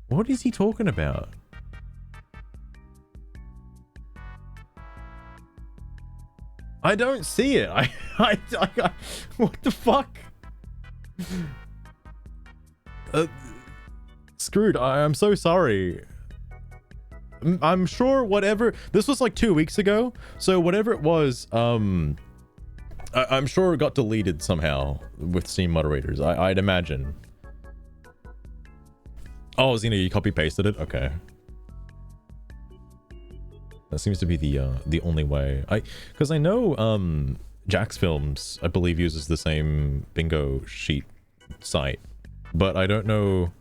What is he talking about? I don't see it. I what the fuck? Screwed. I'm so sorry. I'm sure whatever... This was like 2 weeks ago, so whatever it was, I'm sure it got deleted somehow with Steam moderators. I'd imagine. Oh, Xena, you copy pasted it? Okay. That seems to be the only way. Because I know Jack's Films, I believe, uses the same bingo sheet site, but I don't know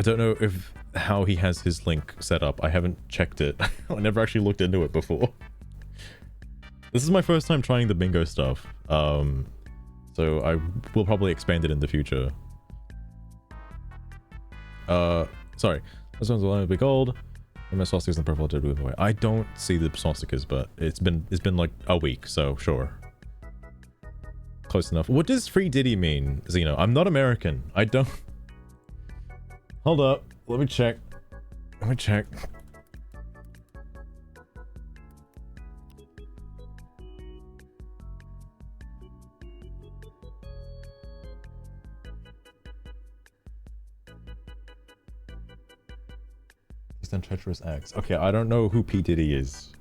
I don't know if how he has his link set up. I haven't checked it. I never actually looked into it before. This is my first time trying the bingo stuff. So I will probably expand it in the future. Sorry. This one's a little bit gold. And my swastikas in purple did move away. I don't see the swastikas, but it's been like a week, so sure. Close enough. What does free Diddy mean, Xeno? I'm not American. I don't... Hold up. Let me check. Let me check. He's done treacherous acts. Okay, I don't know who P. Diddy is.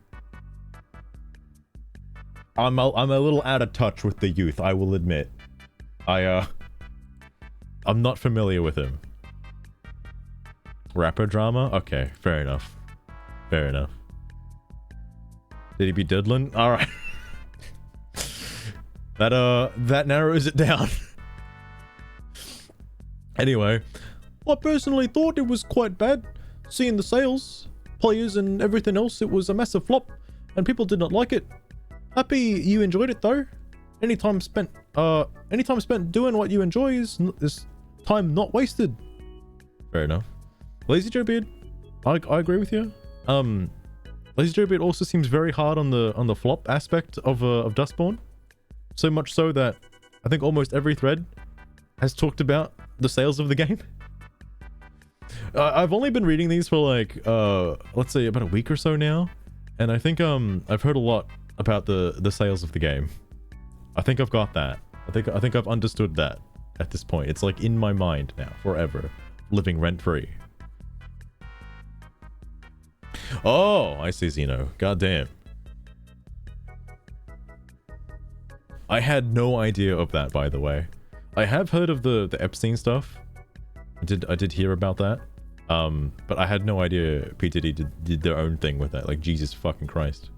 I'm a little out of touch with the youth, I will admit. I'm not familiar with him. Rapper drama? Okay, fair enough. Fair enough. Did he be diddling? Alright. That narrows it down. Anyway, I personally thought it was quite bad. Seeing the sales, players and everything else, it was a massive flop, and people did not like it. Happy you enjoyed it though. Any time spent doing what you enjoy is time not wasted. Fair enough. Lazy Joe Beard, I agree with you. Lazy Joe Beard also seems very hard on the flop aspect of Dustborn. So much so that I think almost every thread has talked about the sales of the game. I've only been reading these for like let's say about a week or so now, and I think I've heard a lot about the sales of the game. I think I've got that. I think I've understood that at this point. It's like in my mind now, forever, living rent free. Oh, I see, Xeno. Goddamn. I had no idea of that, by the way. I have heard of the Epstein stuff. I did hear about that. But I had no idea P. Diddy did their own thing with that. Like, Jesus fucking Christ.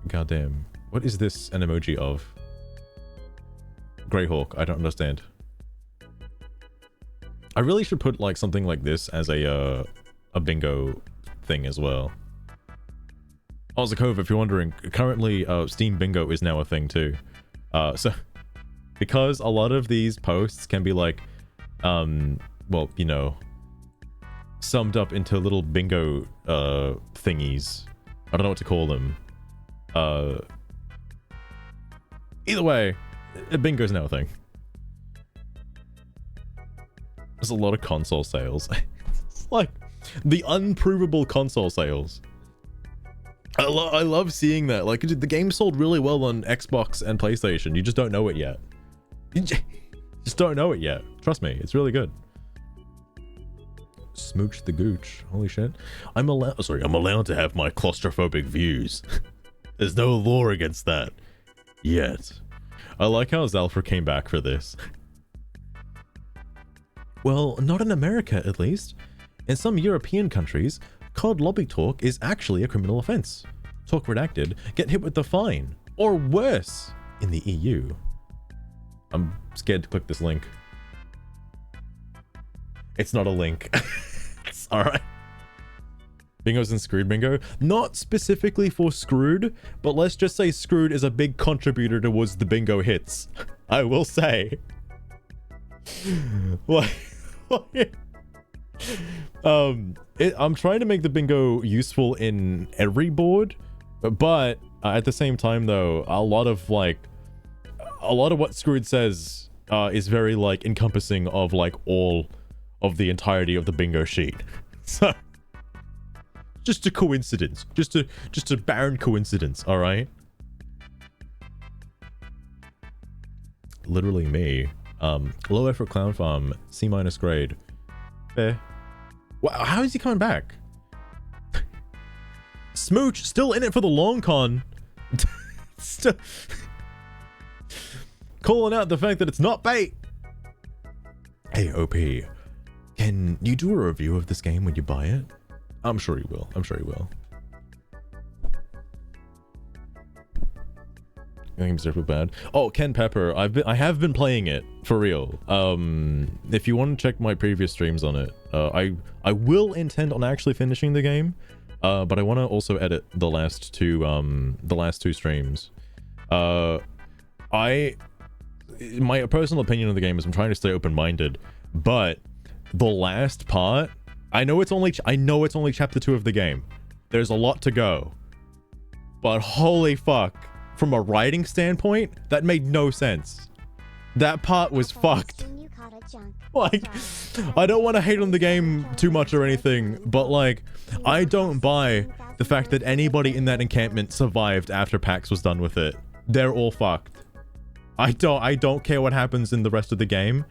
Goddamn. What is this an emoji of? Greyhawk. I don't understand. I really should put like something like this as a bingo thing as well. Also, Cove, if you're wondering, currently Steam Bingo is now a thing too. So because a lot of these posts can be like, well, you know, summed up into little bingo thingies. I don't know what to call them. Either way, bingo's now a thing. There's a lot of console sales. It's like the unprovable console sales. I love seeing that. Like, the game sold really well on Xbox and PlayStation. You just don't know it yet. You just don't know it yet. Trust me, it's really good. Smooch the gooch. Holy shit. I'm allowed to have my claustrophobic views. There's no law against that. Yet. I like how Zalfra came back for this. Well, not in America, at least. In some European countries, COD lobby talk is actually a criminal offense. Talk redacted, get hit with the fine. Or worse, in the EU. I'm scared to click this link. It's not a link. It's alright. Bingo's in Screwed Bingo. Not specifically for Screwed, but let's just say Screwed is a big contributor towards the bingo hits. I will say. I'm trying to make the bingo useful in every board, but at the same time though, a lot of what Screwed says is very like encompassing of like all of the entirety of the bingo sheet. So just a coincidence, just a barren coincidence. All right, literally me. Low effort clown farm, C- grade. Fair. Wow, how is he coming back? Smooch still in it for the long con. Still calling out the fact that it's not bait. Hey OP, can you do a review of this game when you buy it? I'm sure you will. I'm sure you will. Game's super bad. Oh, Ken Pepper. I have been playing it for real. If you want to check my previous streams on it, I will intend on actually finishing the game, but I want to also edit the last two streams. My personal opinion of the game is I'm trying to stay open-minded, but the last part, I know it's only chapter 2 of the game. There's a lot to go, but holy fuck. From a writing standpoint, that made no sense. That part was fucked. Like, I don't want to hate on the game too much or anything, but like, I don't buy the fact that anybody in that encampment survived after PAX was done with it. They're all fucked. I don't care what happens in the rest of the game.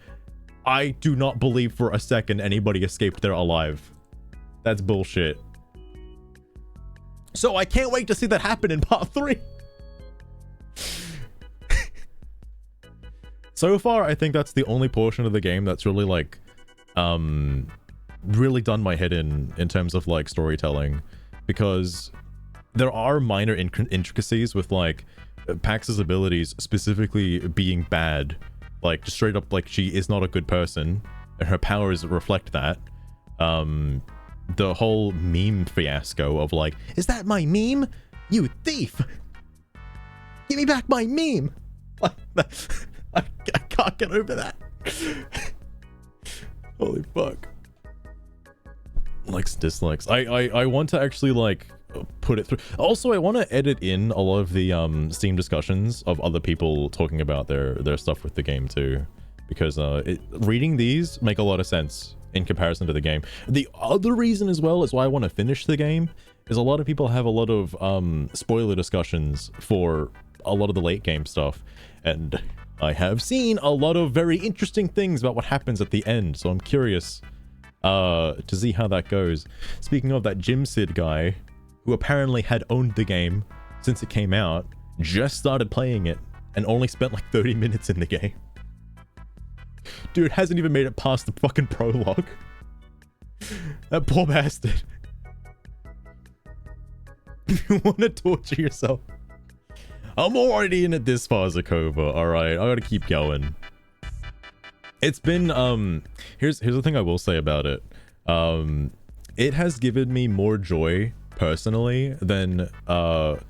I do not believe for a second anybody escaped there alive. That's bullshit. So I can't wait to see that happen in part 3. So far, I think that's the only portion of the game that's really like, really done my head in terms of like storytelling, because there are minor intricacies with like Pax's abilities specifically being bad, like just straight up like she is not a good person, and her powers reflect that. The whole meme fiasco of like, is that my meme? You thief! Give me back my meme! I can't get over that. Holy fuck. Likes, dislikes. I want to actually like put it through. Also, I want to edit in a lot of the Steam discussions of other people talking about their stuff with the game too, because reading these make a lot of sense in comparison to the game. The other reason as well is why I want to finish the game is a lot of people have a lot of spoiler discussions for a lot of the late game stuff, and I have seen a lot of very interesting things about what happens at the end, so I'm curious to see how that goes. Speaking of that Jimsid guy, who apparently had owned the game since it came out, just started playing it and only spent like 30 minutes in the game. Dude hasn't even made it past the fucking prologue. That poor bastard. If you want to torture yourself, I'm already in it this far, Zakova. Alright, I gotta keep going. It's been, here's the thing I will say about it. It has given me more joy, personally, than, Warhammer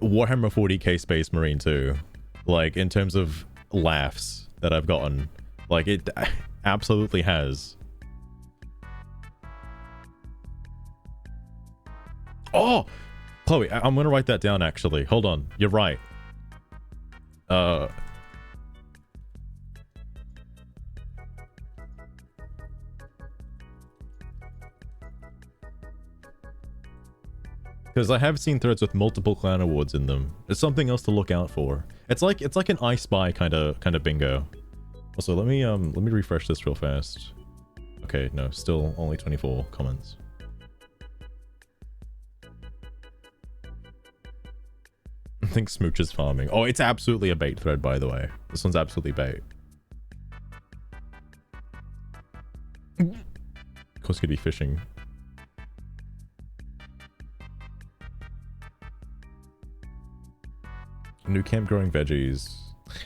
40k Space Marine 2. Like, in terms of laughs that I've gotten. Like, it absolutely has. Oh! Chloe, I'm gonna write that down, actually. Hold on. You're right. Because I have seen threads with multiple clan awards in them. There's something else to look out for. It's like an I Spy kind of bingo. Also, let me refresh this real fast. Okay, no, still only 24 comments. I think Smooch is farming. Oh, it's absolutely a bait thread, by the way. This one's absolutely bait. Of course, could be fishing. New camp growing veggies.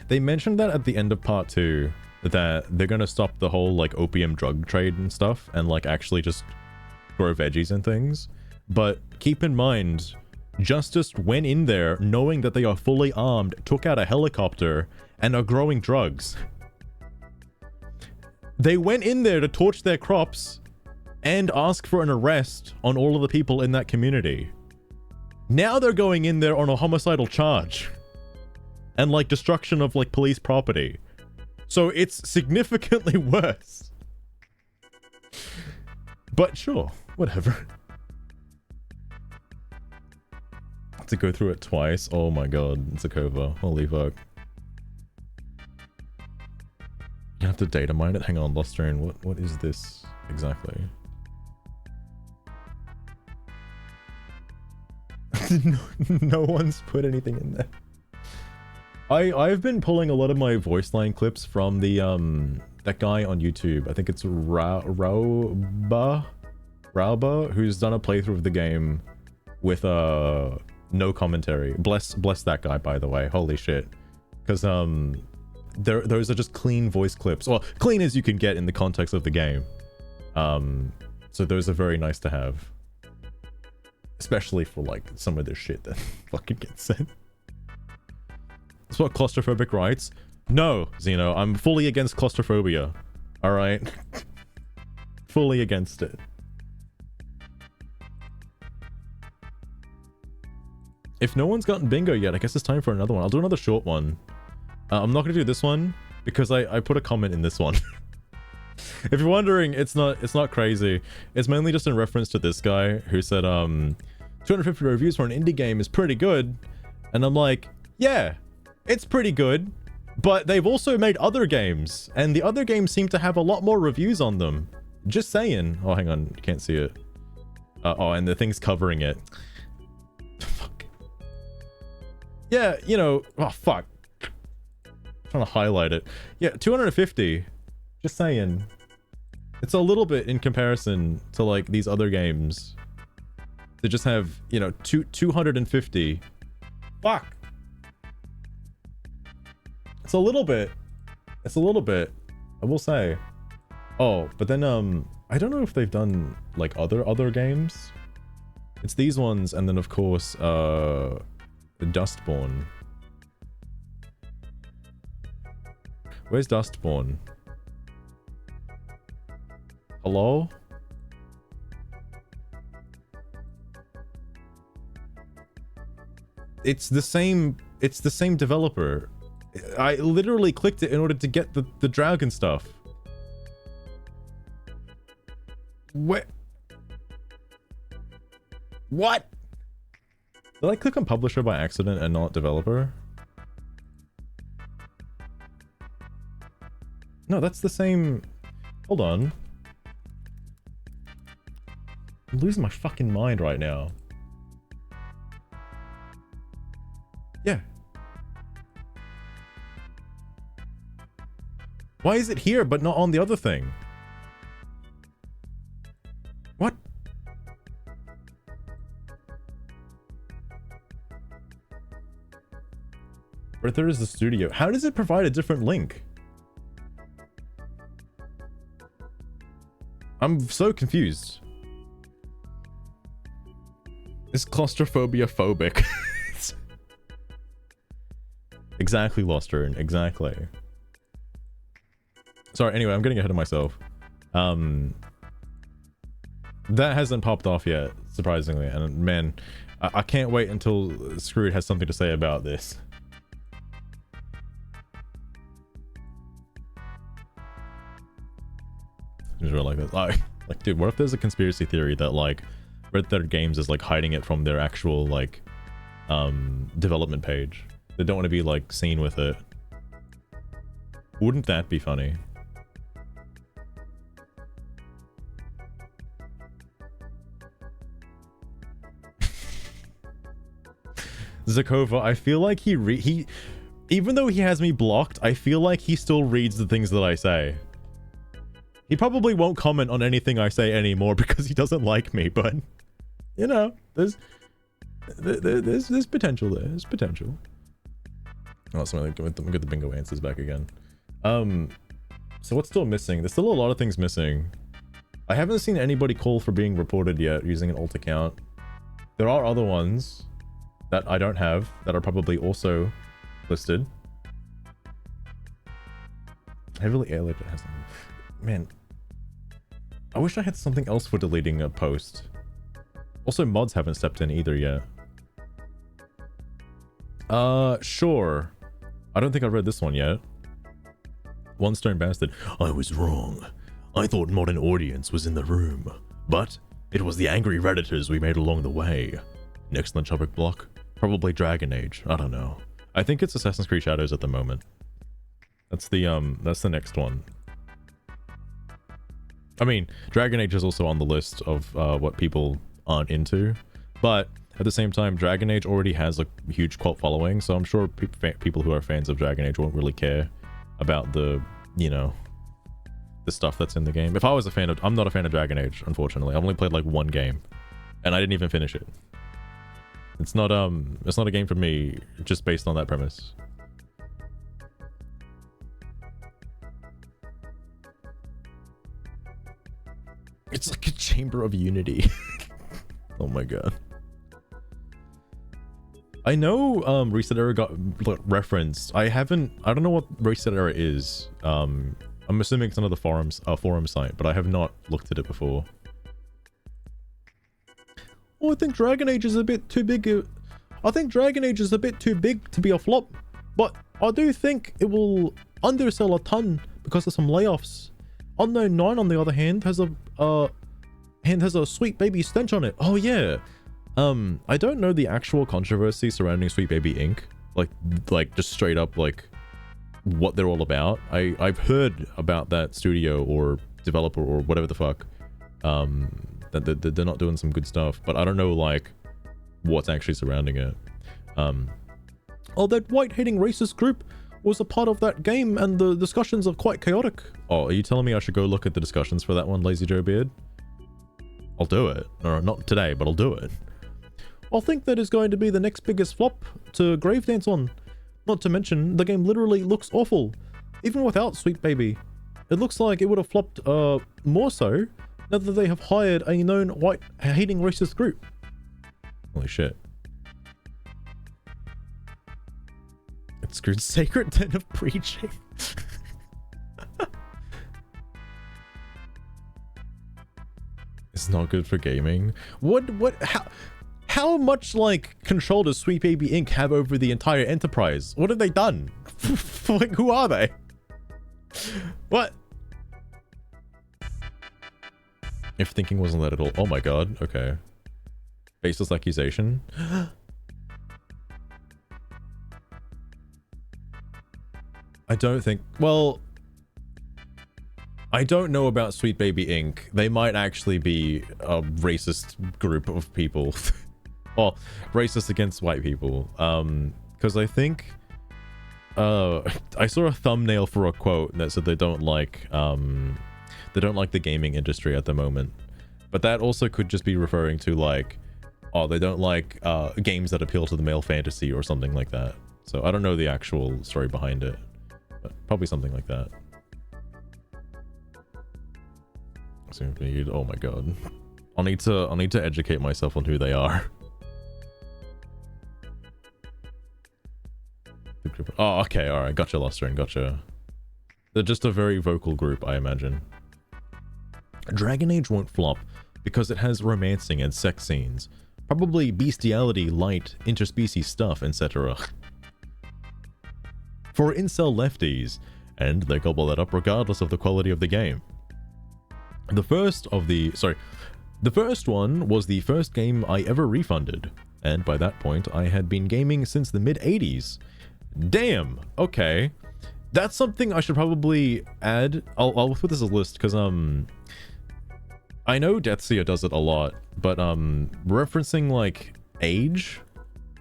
They mentioned that at the end of part 2, that they're gonna stop the whole like opium drug trade and stuff, and like actually just grow veggies and things. But keep in mind, Justice went in there knowing that they are fully armed, took out a helicopter, and are growing drugs. They went in there to torch their crops and ask for an arrest on all of the people in that community. Now they're going in there on a homicidal charge and like destruction of like police property. So it's significantly worse. But sure, whatever. To go through it twice. Oh my god, Zakova. Holy fuck. You have to data mine it? Hang on, Lustern. What is this exactly? no one's put anything in there. I've been pulling a lot of my voice line clips from the that guy on YouTube. I think it's Rauba, who's done a playthrough of the game with No commentary. Bless that guy, by the way. Holy shit. Because those are just clean voice clips, or clean as you can get in the context of the game. So those are very nice to have, especially for like some of the shit that fucking gets said. That's what Claustrophobic writes. No, Xeno, I'm fully against claustrophobia. All right, fully against it. If no one's gotten bingo yet, I guess it's time for another one. I'll do another short one. I'm not gonna do this one because I put a comment in this one. If you're wondering, it's not crazy. It's mainly just in reference to this guy who said 250 reviews for an indie game is pretty good, and I'm like, yeah, it's pretty good, but they've also made other games, and the other games seem to have a lot more reviews on them. Just saying. Oh, hang on, you can't see it. Oh, and the thing's covering it. Fuck. Yeah, you know. Oh, fuck. I'm trying to highlight it. Yeah, 250. Just saying. It's a little bit in comparison to like these other games. They just have, you know, 250. Fuck. It's a little bit. It's a little bit. I will say. Oh, but then I don't know if they've done like other games. It's these ones, and then of course Dustborn. Where's Dustborn? Hello? It's the same developer. I literally clicked it in order to get the dragon stuff. What? Did I click on publisher by accident and not developer? No, that's the same. Hold on. I'm losing my fucking mind right now. Yeah. Why is it here but not on the other thing? What? Right there is the studio. How does it provide a different link? I'm so confused. Is claustrophobia phobic? Exactly, Lostern. Exactly. Sorry, anyway, I'm getting ahead of myself. That hasn't popped off yet, surprisingly. And man, I can't wait until Screwed has something to say about this. Just real like this. Like, dude, what if there's a conspiracy theory that like Red Dead Games is like hiding it from their actual like development page? They don't want to be like seen with it. Wouldn't that be funny? Zakova, I feel like he even though he has me blocked, I feel like he still reads the things that I say. He probably won't comment on anything I say anymore because he doesn't like me, but you know, there's potential there. There's potential. Oh, so let me get the bingo answers back again. So what's still missing? There's still a lot of things missing. I haven't seen anybody call for being reported yet using an alt account. There are other ones that I don't have that are probably also listed. Heavily alienated has something. Man, I wish I had something else for deleting a post. Also, mods haven't stepped in either yet. Sure. I don't think I've read this one yet. One Stone Bastard. I was wrong. I thought Modern Audience was in the room, but it was the angry Redditors we made along the way. Next on the topic block? Probably Dragon Age. I don't know. I think it's Assassin's Creed Shadows at the moment. That's the next one. I mean, Dragon Age is also on the list of what people aren't into, but at the same time, Dragon Age already has a huge cult following, so I'm sure people who are fans of Dragon Age won't really care about the, you know, the stuff that's in the game. If I was a fan of... I'm not a fan of Dragon Age, unfortunately. I've only played like one game, and I didn't even finish it. It's not a game for me just based on that premise. It's like a chamber of unity. Oh my god. I know Reset Era got referenced. I don't know what Reset Era is. I'm assuming it's another forum site, but I have not looked at it before. Oh, I think Dragon Age is a bit too big. I think Dragon Age is a bit too big to be a flop, but I do think it will undersell a ton because of some layoffs. Unknown 9, on the other hand, has a Sweet Baby stench on it. Oh yeah. I don't know the actual controversy surrounding Sweet Baby Inc. Like just straight up like what they're all about. I've heard about that studio or developer or whatever the fuck. That they're not doing some good stuff, but I don't know like what's actually surrounding it. Oh, that white-hating racist group was a part of that game, and the discussions are quite chaotic. Oh, are you telling me I should go look at the discussions for that one, Lazy Joe Beard? I'll do it. Or not today, but I'll do it. I think that is going to be the next biggest flop to grave dance on. Not to mention, the game literally looks awful. Even without Sweet Baby. It looks like it would have flopped more so now that they have hired a known white-hating racist group. Holy shit. It screwed Sacred Den of Preaching. It's not good for gaming. How much like control does Sweet Baby Inc. have over the entire enterprise? What have they done? Like, who are they? What? If thinking wasn't that at all. Oh my god, okay. Baseless accusation. I don't think, well, I don't know about Sweet Baby Inc. They might actually be a racist group of people. Well, racist against white people. Because I think I saw a thumbnail for a quote that said they don't like the gaming industry at the moment. But that also could just be referring to like, oh, they don't like games that appeal to the male fantasy or something like that. So I don't know the actual story behind it, but probably something like that. Oh my god. I'll need to educate myself on who they are. Oh, okay, alright, gotcha, Lostering, gotcha. They're just a very vocal group, I imagine. Dragon Age won't flop because it has romancing and sex scenes. Probably bestiality, light, interspecies stuff, etc. For incel lefties, and they gobble that up regardless of the quality of the game. The first one was the first game I ever refunded, and by that point I had been gaming since the mid-80s. Damn, okay. That's something I should probably add. I'll put this as a list, because I know Deathseer does it a lot, but referencing like age,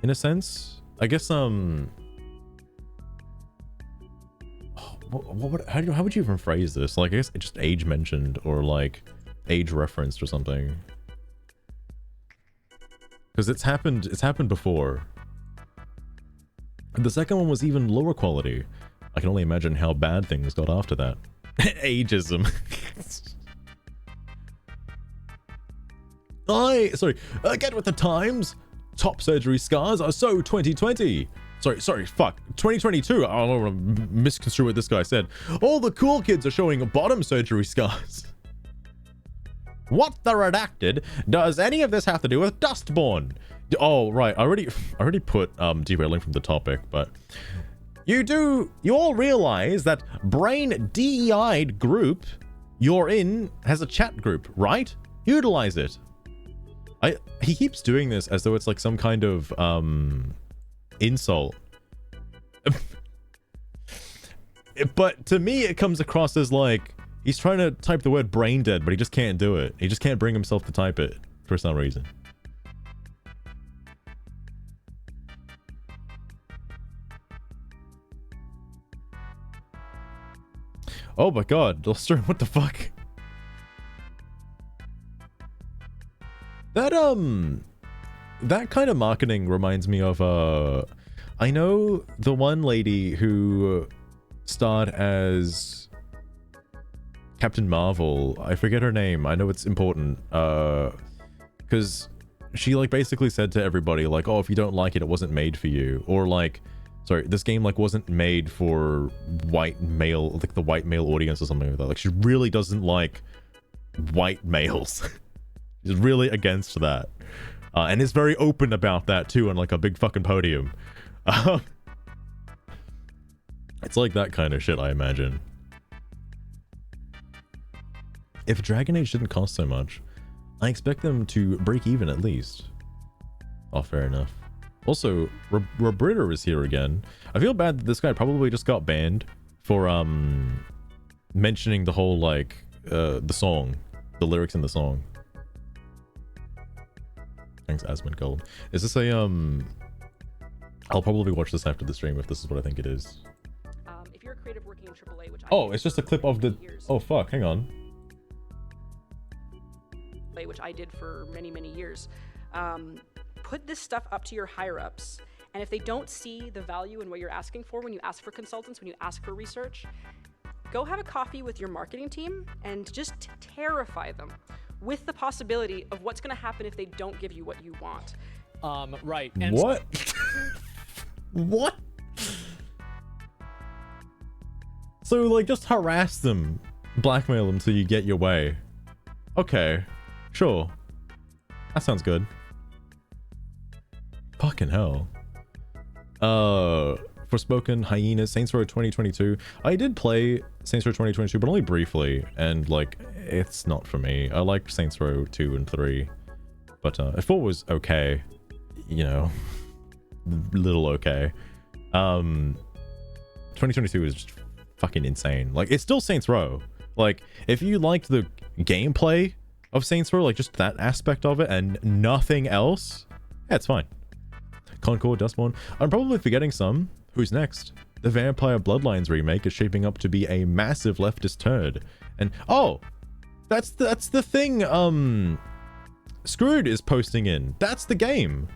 in a sense, I guess how would you even phrase this? Like, I guess just age mentioned or like age referenced or something. Because it's happened before. The second one was even lower quality. I can only imagine how bad things got after that. Ageism. Get with the times. Top surgery scars are so 2020. Sorry, fuck. 2022. I don't want to misconstrue what this guy said. All the cool kids are showing bottom surgery scars. What the redacted? Does any of this have to do with Dustborn? Oh, right. I already put derailing from the topic, but you all realize that brain DEI'd group you're in has a chat group, right? Utilize it. He keeps doing this as though it's like some kind of insult. But to me it comes across as like he's trying to type the word brain dead, but he just can't do it. He just can't bring himself to type it for some reason. Oh my god, what the fuck? that kind of marketing reminds me of I know the one lady who starred as Captain Marvel. I forget her name. I know it's important. Because she like basically said to everybody like, oh, if you don't like it, it wasn't made for you. Or like, sorry, this game like wasn't made for white male, like the white male audience or something like that. Like she really doesn't like white males. She's really against that. And is very open about that too on like a big fucking podium. It's like that kind of shit, I imagine. If Dragon Age didn't cost so much, I expect them to break even at least. Oh, fair enough. Also, Robritter is here again. I feel bad that this guy probably just got banned for mentioning the whole like the song, the lyrics in the song. Thanks, Asmund Gold. Is this a I'll probably watch this after the stream if this is what I think it is. If you're a creative working in AAA, which oh, it's just a clip of the. Oh fuck! Hang on. Which I did for many years. Put this stuff up to your higher ups, and if they don't see the value in what you're asking for when you ask for consultants, when you ask for research, go have a coffee with your marketing team and just terrify them with the possibility of what's going to happen if they don't give you what you want. Right. And what? What? So like just harass them, blackmail them till you get your way. Okay, sure. That sounds good. Fucking hell. Forspoken, Hyenas, Saints Row 2022. I did play Saints Row 2022, but only briefly, and like, it's not for me. I liked Saints Row 2 and 3, but 4 was okay, you know, little okay. 2022 is just fucking insane. Like, it's still Saints Row. Like, if you liked the gameplay of Saints Row, like just that aspect of it and nothing else, yeah, it's fine. Concord, Dustborn. I'm probably forgetting some. Who's next? The Vampire Bloodlines remake is shaping up to be a massive leftist turd. And oh, that's the thing Screwed is posting in. That's the game.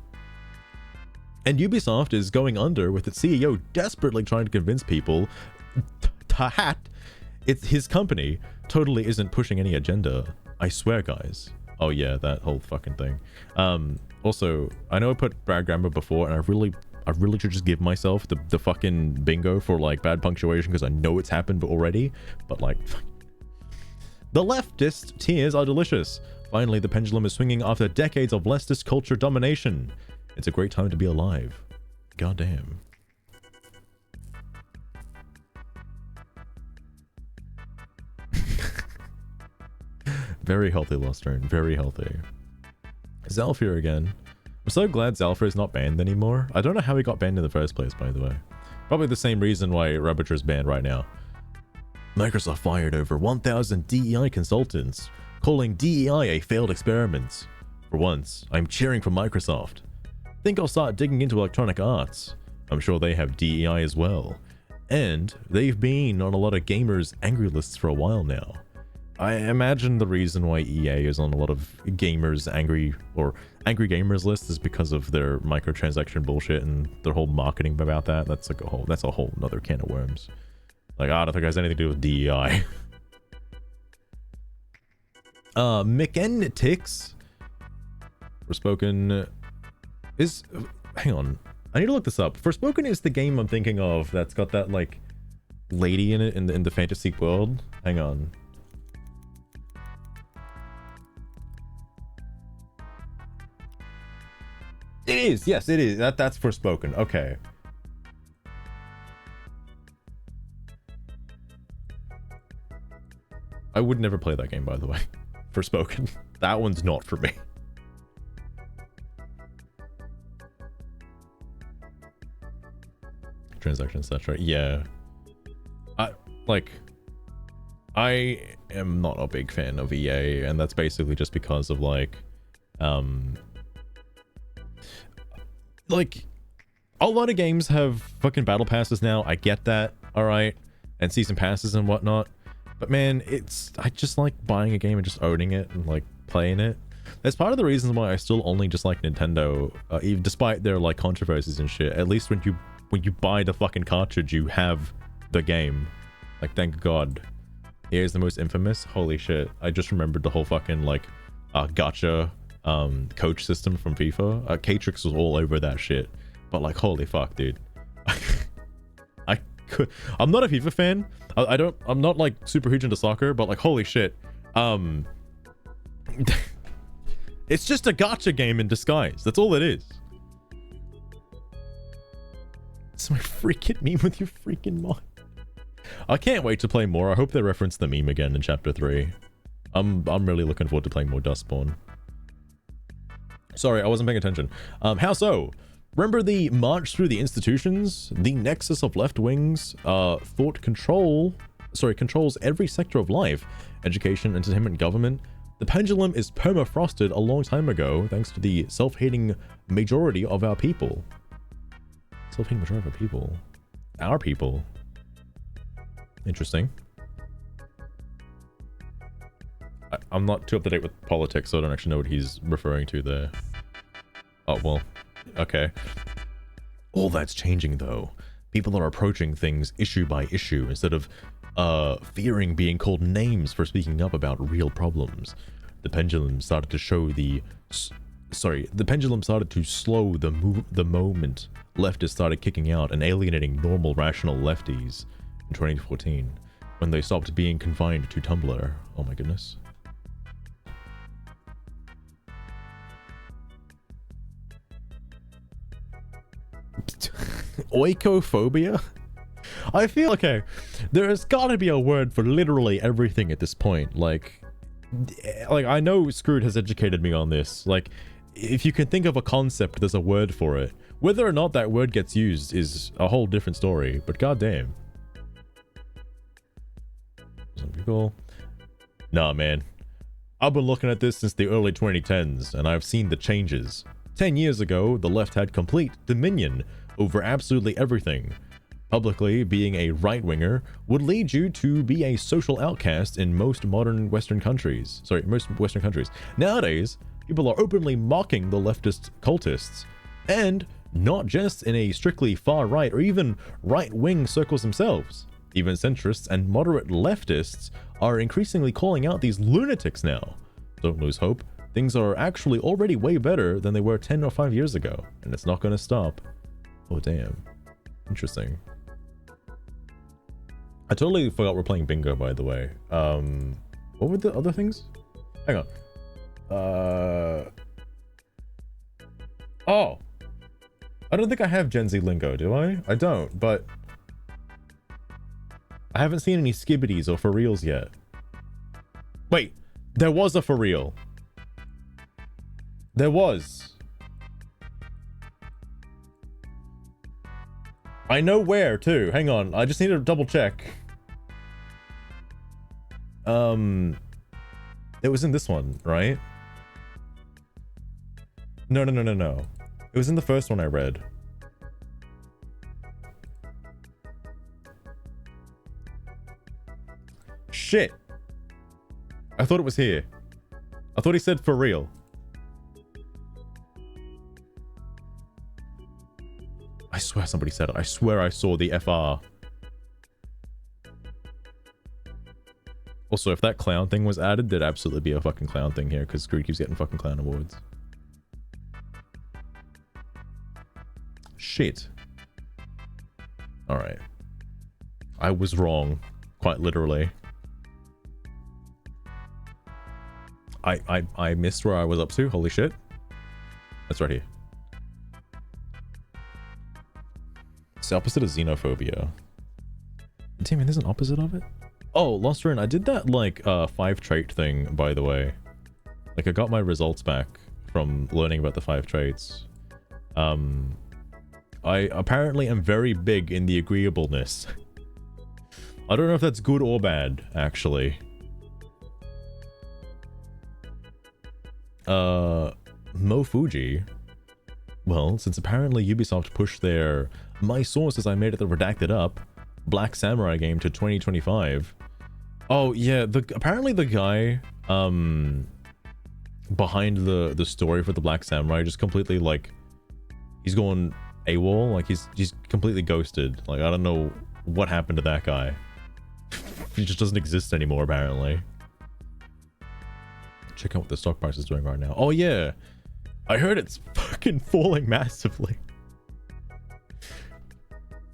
And Ubisoft is going under with its CEO desperately trying to convince people it's his company totally isn't pushing any agenda. I swear, guys. Oh yeah, that whole fucking thing. Also, I know I put bad grammar before, and I really should just give myself the fucking bingo for like bad punctuation because I know it's happened already. But like, the leftist tears are delicious. Finally, the pendulum is swinging after decades of leftist culture domination. It's a great time to be alive. Goddamn. Very healthy, Lostern. Very healthy. Zalf here again. I'm so glad Zalfer is not banned anymore. I don't know how he got banned in the first place, by the way. Probably the same reason why Rabbitcher is banned right now. Microsoft fired over 1,000 DEI consultants, calling DEI a failed experiment. For once, I'm cheering for Microsoft. Think I'll start digging into Electronic Arts. I'm sure they have DEI as well. And they've been on a lot of gamers' angry lists for a while now. I imagine the reason why EA is on a lot of gamers' angry gamers lists is because of their microtransaction bullshit and their whole marketing about that. That's like a whole another can of worms. Like, I don't think it has anything to do with DEI. Mcentix Forspoken is, hang on, I need to look this up. Forspoken is the game I'm thinking of that's got that like lady in it in the fantasy world. Hang on. It is, yes, it is. That's Forspoken. Okay. I would never play that game, by the way. Forspoken. That one's not for me. Transactions, that's right. Yeah. I am not a big fan of EA, and that's basically just because of like a lot of games have fucking battle passes now. I get that, all right, and season passes and whatnot. But man, I just like buying a game and just owning it and like playing it. That's part of the reasons why I still only just like Nintendo, even despite their like controversies and shit. At least when you buy the fucking cartridge, you have the game. Like, thank God. Here's the most infamous. Holy shit! I just remembered the whole fucking like gacha coach system from FIFA. Catrix was all over that shit. But like, holy fuck, dude. I'm not a FIFA fan. I'm not like super huge into soccer, but like, holy shit. It's just a gacha game in disguise. That's all it is. It's my freaking meme with your freaking mod. I can't wait to play more. I hope they reference the meme again in chapter 3. I'm really looking forward to playing more Dustborn. Sorry, I wasn't paying attention. How so? Remember the march through the institutions? The nexus of left wings thought controls every sector of life. Education, entertainment, government. The pendulum is permafrosted a long time ago thanks to the self-hating majority of our people. Self-hating majority of our people. Our people. Interesting. I'm not too up to date with politics, so I don't actually know what he's referring to there. Oh, well. Okay. All that's changing, though. People are approaching things issue by issue instead of fearing being called names for speaking up about real problems. The pendulum started to slow the moment leftists started kicking out and alienating normal, rational lefties in 2014 when they stopped being confined to Tumblr. Oh my goodness. Oikophobia? I feel okay. There's gotta be a word for literally everything at this point. Like I know Screwed has educated me on this. Like, if you can think of a concept, there's a word for it. Whether or not that word gets used is a whole different story, but goddamn. Some people... Nah, man. I've been looking at this since the early 2010s, and I've seen the changes. 10 years ago, the left had complete dominion over absolutely everything. Publicly being a right-winger would lead you to be a social outcast in most Western countries. Nowadays, people are openly mocking the leftist cultists, and not just in a strictly far-right or even right-wing circles themselves. Even centrists and moderate leftists are increasingly calling out these lunatics now. Don't lose hope. Things are actually already way better than they were 10 or 5 years ago, and it's not going to stop. Oh, damn. Interesting. I totally forgot we're playing bingo, by the way. What were the other things? Hang on. Oh! I don't think I have Gen Z lingo, do I? I don't, but... I haven't seen any skibbities or for reals yet. Wait, there was a for real. There was. I know where too. Hang on, I just need to double check. It was in this one, right? No. It was in the first one I read. Shit. I thought it was here. I thought he said for real. I swear somebody said it. I swear I saw the FR. Also, if that clown thing was added, there'd absolutely be a fucking clown thing here, because Screwed keeps getting fucking clown awards. Shit. Alright. I was wrong. Quite literally. I missed where I was up to. Holy shit. That's right here. It's the opposite of xenophobia. Damn it, there's an opposite of it? Oh, Lost Ruin, I did that, like, 5 trait thing, by the way. Like, I got my results back from learning about the 5 traits. I apparently am very big in the agreeableness. I don't know if that's good or bad, actually. Mo Fuji. Well, since apparently Ubisoft pushed their "my sources I made it the redacted up" Black Samurai game to 2025. Oh yeah, apparently the guy behind the story for the Black Samurai just completely like he's gone AWOL, like he's completely ghosted. Like I don't know what happened to that guy. He just doesn't exist anymore apparently. Check out what the stock price is doing right now. Oh yeah, I heard it's fucking falling massively.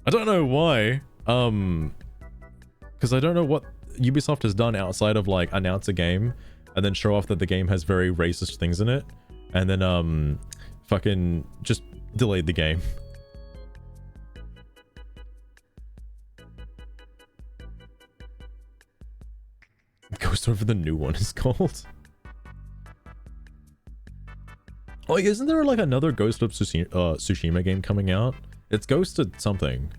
I don't know why, because I don't know what Ubisoft has done outside of like announce a game and then show off that the game has very racist things in it, and then fucking just delayed the game. Ghost over the new one is called. Oh, isn't there like another Ghost of Tsushima game coming out? It's Ghosted something.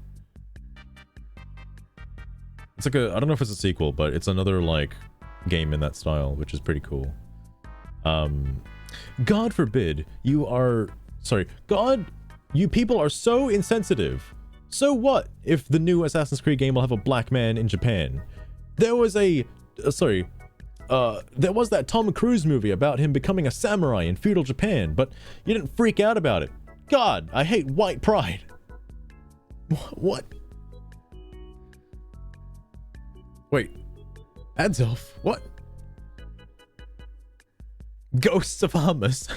It's like a, I don't know if it's a sequel, but it's another like game in that style, which is pretty cool. God forbid you are, sorry, God, you people are so insensitive. So what if the new Assassin's Creed game will have a black man in Japan? There was a, there was that Tom Cruise movie about him becoming a samurai in feudal Japan, but you didn't freak out about it. God, I hate white pride. What? Wait, Adzelf, what? Ghosts of Hamas.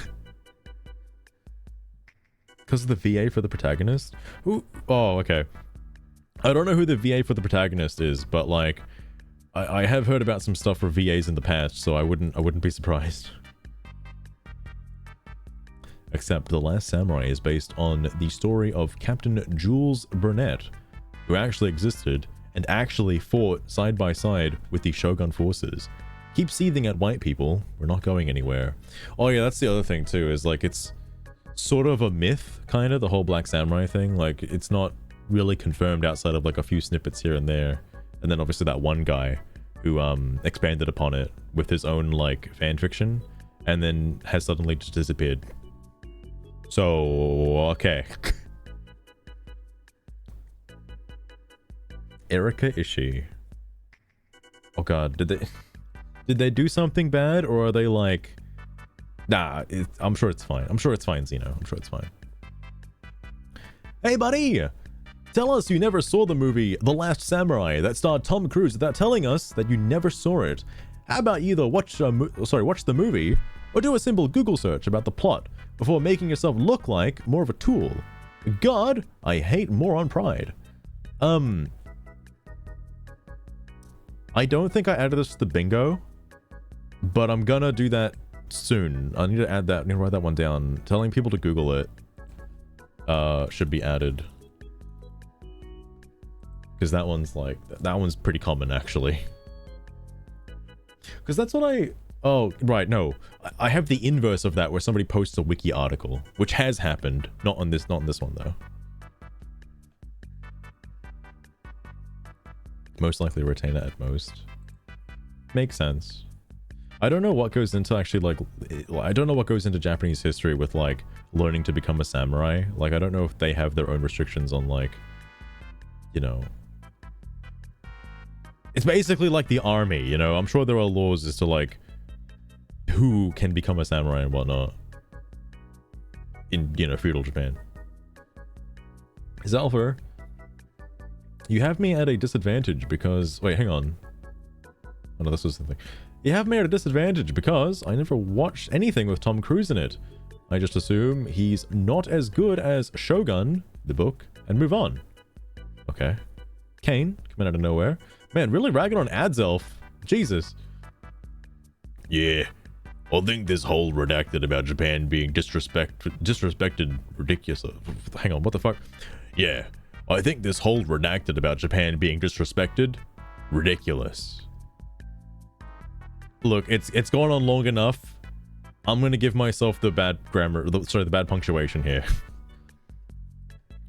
Because of the VA for the protagonist? Who? Oh, okay. I don't know who the VA for the protagonist is, but like, I have heard about some stuff for VAs in the past, so I wouldn't be surprised. Except The Last Samurai is based on the story of Captain Jules Burnett, who actually existed and actually fought side by side with the Shogun forces. Keep seething at white people, we're not going anywhere. Oh yeah, that's the other thing too, is like it's sort of a myth, kind of, the whole Black Samurai thing. Like it's not really confirmed outside of like a few snippets here and there. And then obviously that one guy who expanded upon it with his own like fan fiction and then has suddenly just disappeared. So, okay. Erika Ishii. Oh god, did they do something bad, or are they like, nah, I'm sure it's fine. I'm sure it's fine, Zeno. I'm sure it's fine. Hey buddy! Tell us you never saw the movie The Last Samurai that starred Tom Cruise without telling us that you never saw it. How about you either watch the movie or do a simple Google search about the plot before making yourself look like more of a tool. God, I hate moron pride. I don't think I added this to the bingo, but I'm gonna do that soon. I need to add that. I need to write that one down. Telling people to Google it should be added. Because that one's pretty common actually. Because that's what oh right, no, I have the inverse of that where somebody posts a wiki article, which has happened. Not on this one though. Most likely retain it at most. Makes sense. I don't know what goes into actually like, I don't know what goes into Japanese history with like learning to become a samurai. Like I don't know if they have their own restrictions on like, you know, it's basically like the army, you know. I'm sure there are laws as to like who can become a samurai and whatnot in, you know, feudal Japan. Zalfer, you have me at a disadvantage because, wait, hang on. Oh no, this was the thing. You have me at a disadvantage because I never watched anything with Tom Cruise in it. I just assume he's not as good as Shogun, the book, and move on. Okay. Kane, coming out of nowhere. Man, really ragging on Adzelf. Jesus. Yeah. I think this whole redacted about Japan being disrespected ridiculous. Hang on, what the fuck? Yeah. I think this whole redacted about Japan being disrespected ridiculous. Look, it's gone on long enough. I'm gonna give myself the bad grammar, the bad punctuation here.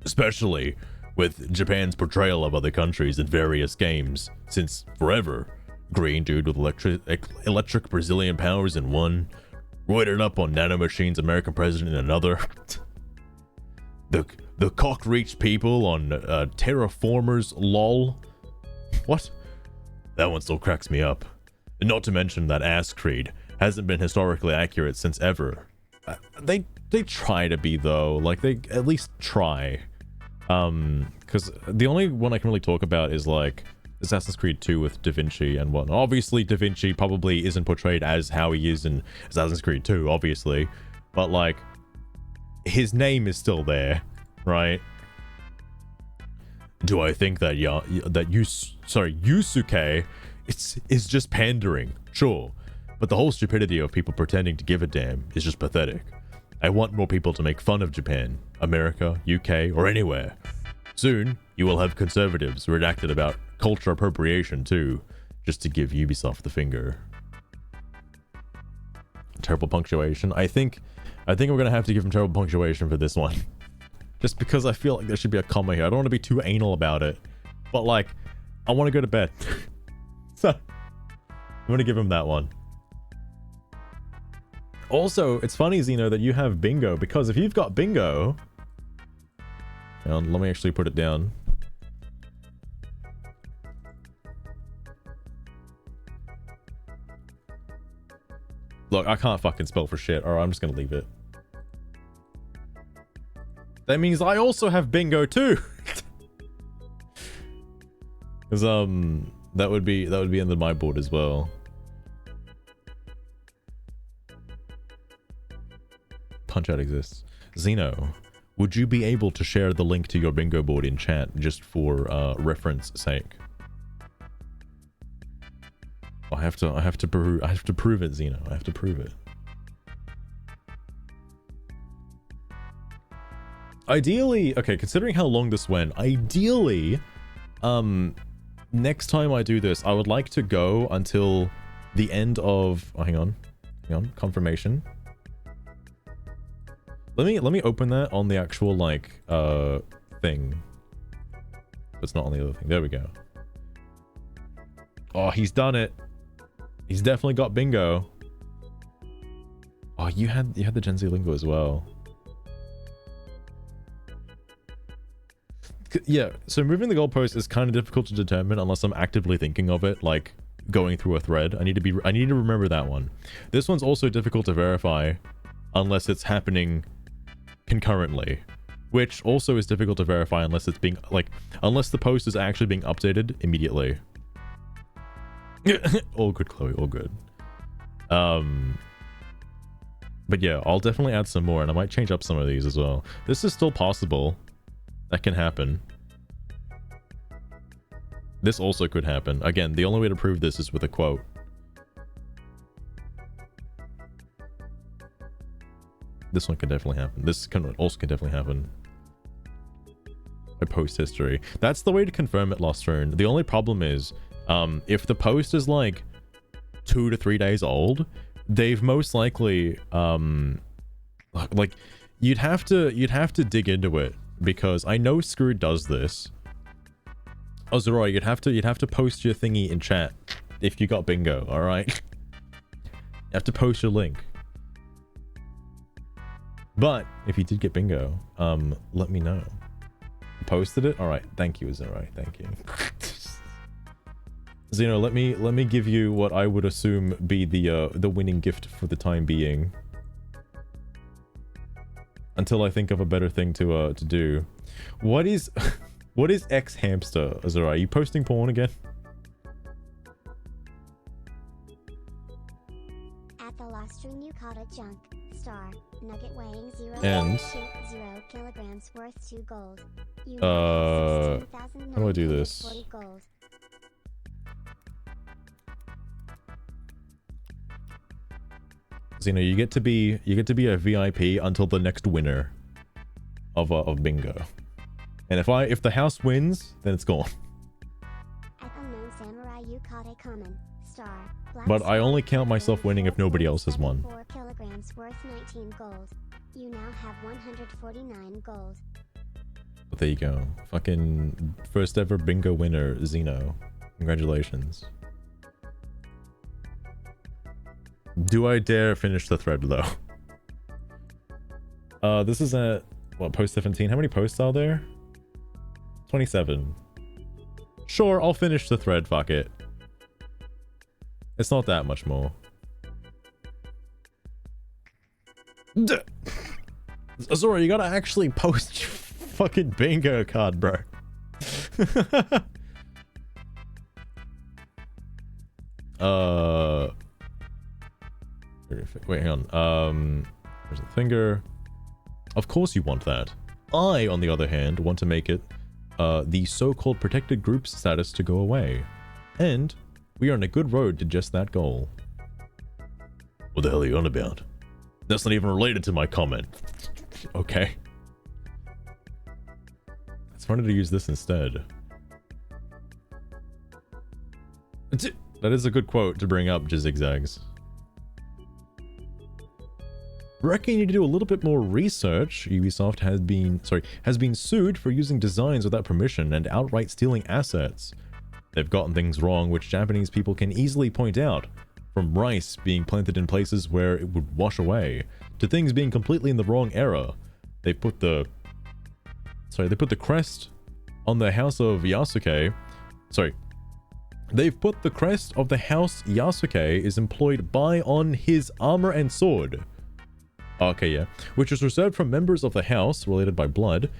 Especially with Japan's portrayal of other countries in various games since forever. Green dude with electric Brazilian powers in one, roided up on nanomachines American president in another. The cock-reached people on terraformers lol. What? That one still cracks me up. And not to mention that ass Creed hasn't been historically accurate since ever. They try to be though, like they at least try. Because the only one I can really talk about is like Assassin's Creed 2 with Da Vinci and whatnot. Obviously, Da Vinci probably isn't portrayed as how he is in Assassin's Creed 2, obviously, but like his name is still there, right? Do I think that Yusuke is just pandering? Sure, but the whole stupidity of people pretending to give a damn is just pathetic. I want more people to make fun of Japan, America, UK, or anywhere. Soon, you will have conservatives redacted about culture appropriation too, just to give Ubisoft the finger. Terrible punctuation. I think we're gonna have to give him terrible punctuation for this one. Just because I feel like there should be a comma here. I don't want to be too anal about it, but like, I want to go to bed. So, I'm gonna give him that one. Also, it's funny, Xeno, that you have bingo, because if you've got bingo... Let me actually put it down. Look, I can't fucking spell for shit. Alright, I'm just gonna leave it. That means I also have bingo too! Because, that would be in my board as well. Punch-Out exists. Xeno, would you be able to share the link to your bingo board in chat just for reference sake? I have to prove it, Xeno. I have to prove it. Ideally, okay, considering how long this went, ideally, next time I do this, I would like to go until the end of, oh, hang on, confirmation. Let me open that on the actual, like, thing. It's not on the other thing. There we go. Oh, he's done it. He's definitely got bingo. Oh, you had the Gen Z lingo as well. Yeah, so moving the goalpost is kind of difficult to determine unless I'm actively thinking of it, like going through a thread. I need to remember that one. This one's also difficult to verify unless it's happening concurrently, which also is difficult to verify unless it's being unless the post is actually being updated immediately. All good, Chloe, all good. But yeah, I'll definitely add some more, and I might change up some of these as well. This is still possible. That can happen. This also could happen. Again, the only way to prove this is with a quote. This one can definitely happen. This also can definitely happen. By post history. That's the way to confirm it, Lost Rune. The only problem is, if the post is like 2 to 3 days old, they've most likely, like, you'd have to dig into it, because I know Screw does this. Oh, Zeroy, you'd have to post your thingy in chat if you got bingo, alright? You have to post your link. But if you did get bingo, let me know. Posted it? Alright, thank you, Zeroy, thank you. Xeno, let me give you what I would assume be the winning gift for the time being. Until I think of a better thing to do. What is X hamster, Azura? Are you posting porn again? At the Lost String you caught a junk star nugget weighing 0 kilograms worth 2 gold. You how do I do this? Gold. Xeno, you get to be a VIP until the next winner of bingo. And if the house wins, then it's gone. At Unknown Samurai you caught a common star. But I only count myself winning if nobody else has won. 4 kilograms worth 19 gold. You now have 149 gold. But there you go. Fucking first ever bingo winner, Xeno. Congratulations. Do I dare finish the thread though? This is at what, post 17? How many posts are there? 27. Sure, I'll finish the thread, fuck it. It's not that much more. Sorry, you gotta actually post your fucking bingo card, bro. Wait, hang on. There's a finger. Of course you want that. I, on the other hand, want to make it the so-called protected groups status to go away. And we are on a good road to just that goal. What the hell are you on about? That's not even related to my comment. Okay. It's funny to use this instead. That is a good quote to bring up, Zigzags. Reckon you need to do a little bit more research. Ubisoft has been sued for using designs without permission and outright stealing assets. They've gotten things wrong which Japanese people can easily point out, from rice being planted in places where it would wash away, to things being completely in the wrong era. They put the crest on the house of Yasuke. They've put the crest of the house Yasuke is employed by on his armor and sword. Okay, yeah. Which is reserved for members of the house related by blood.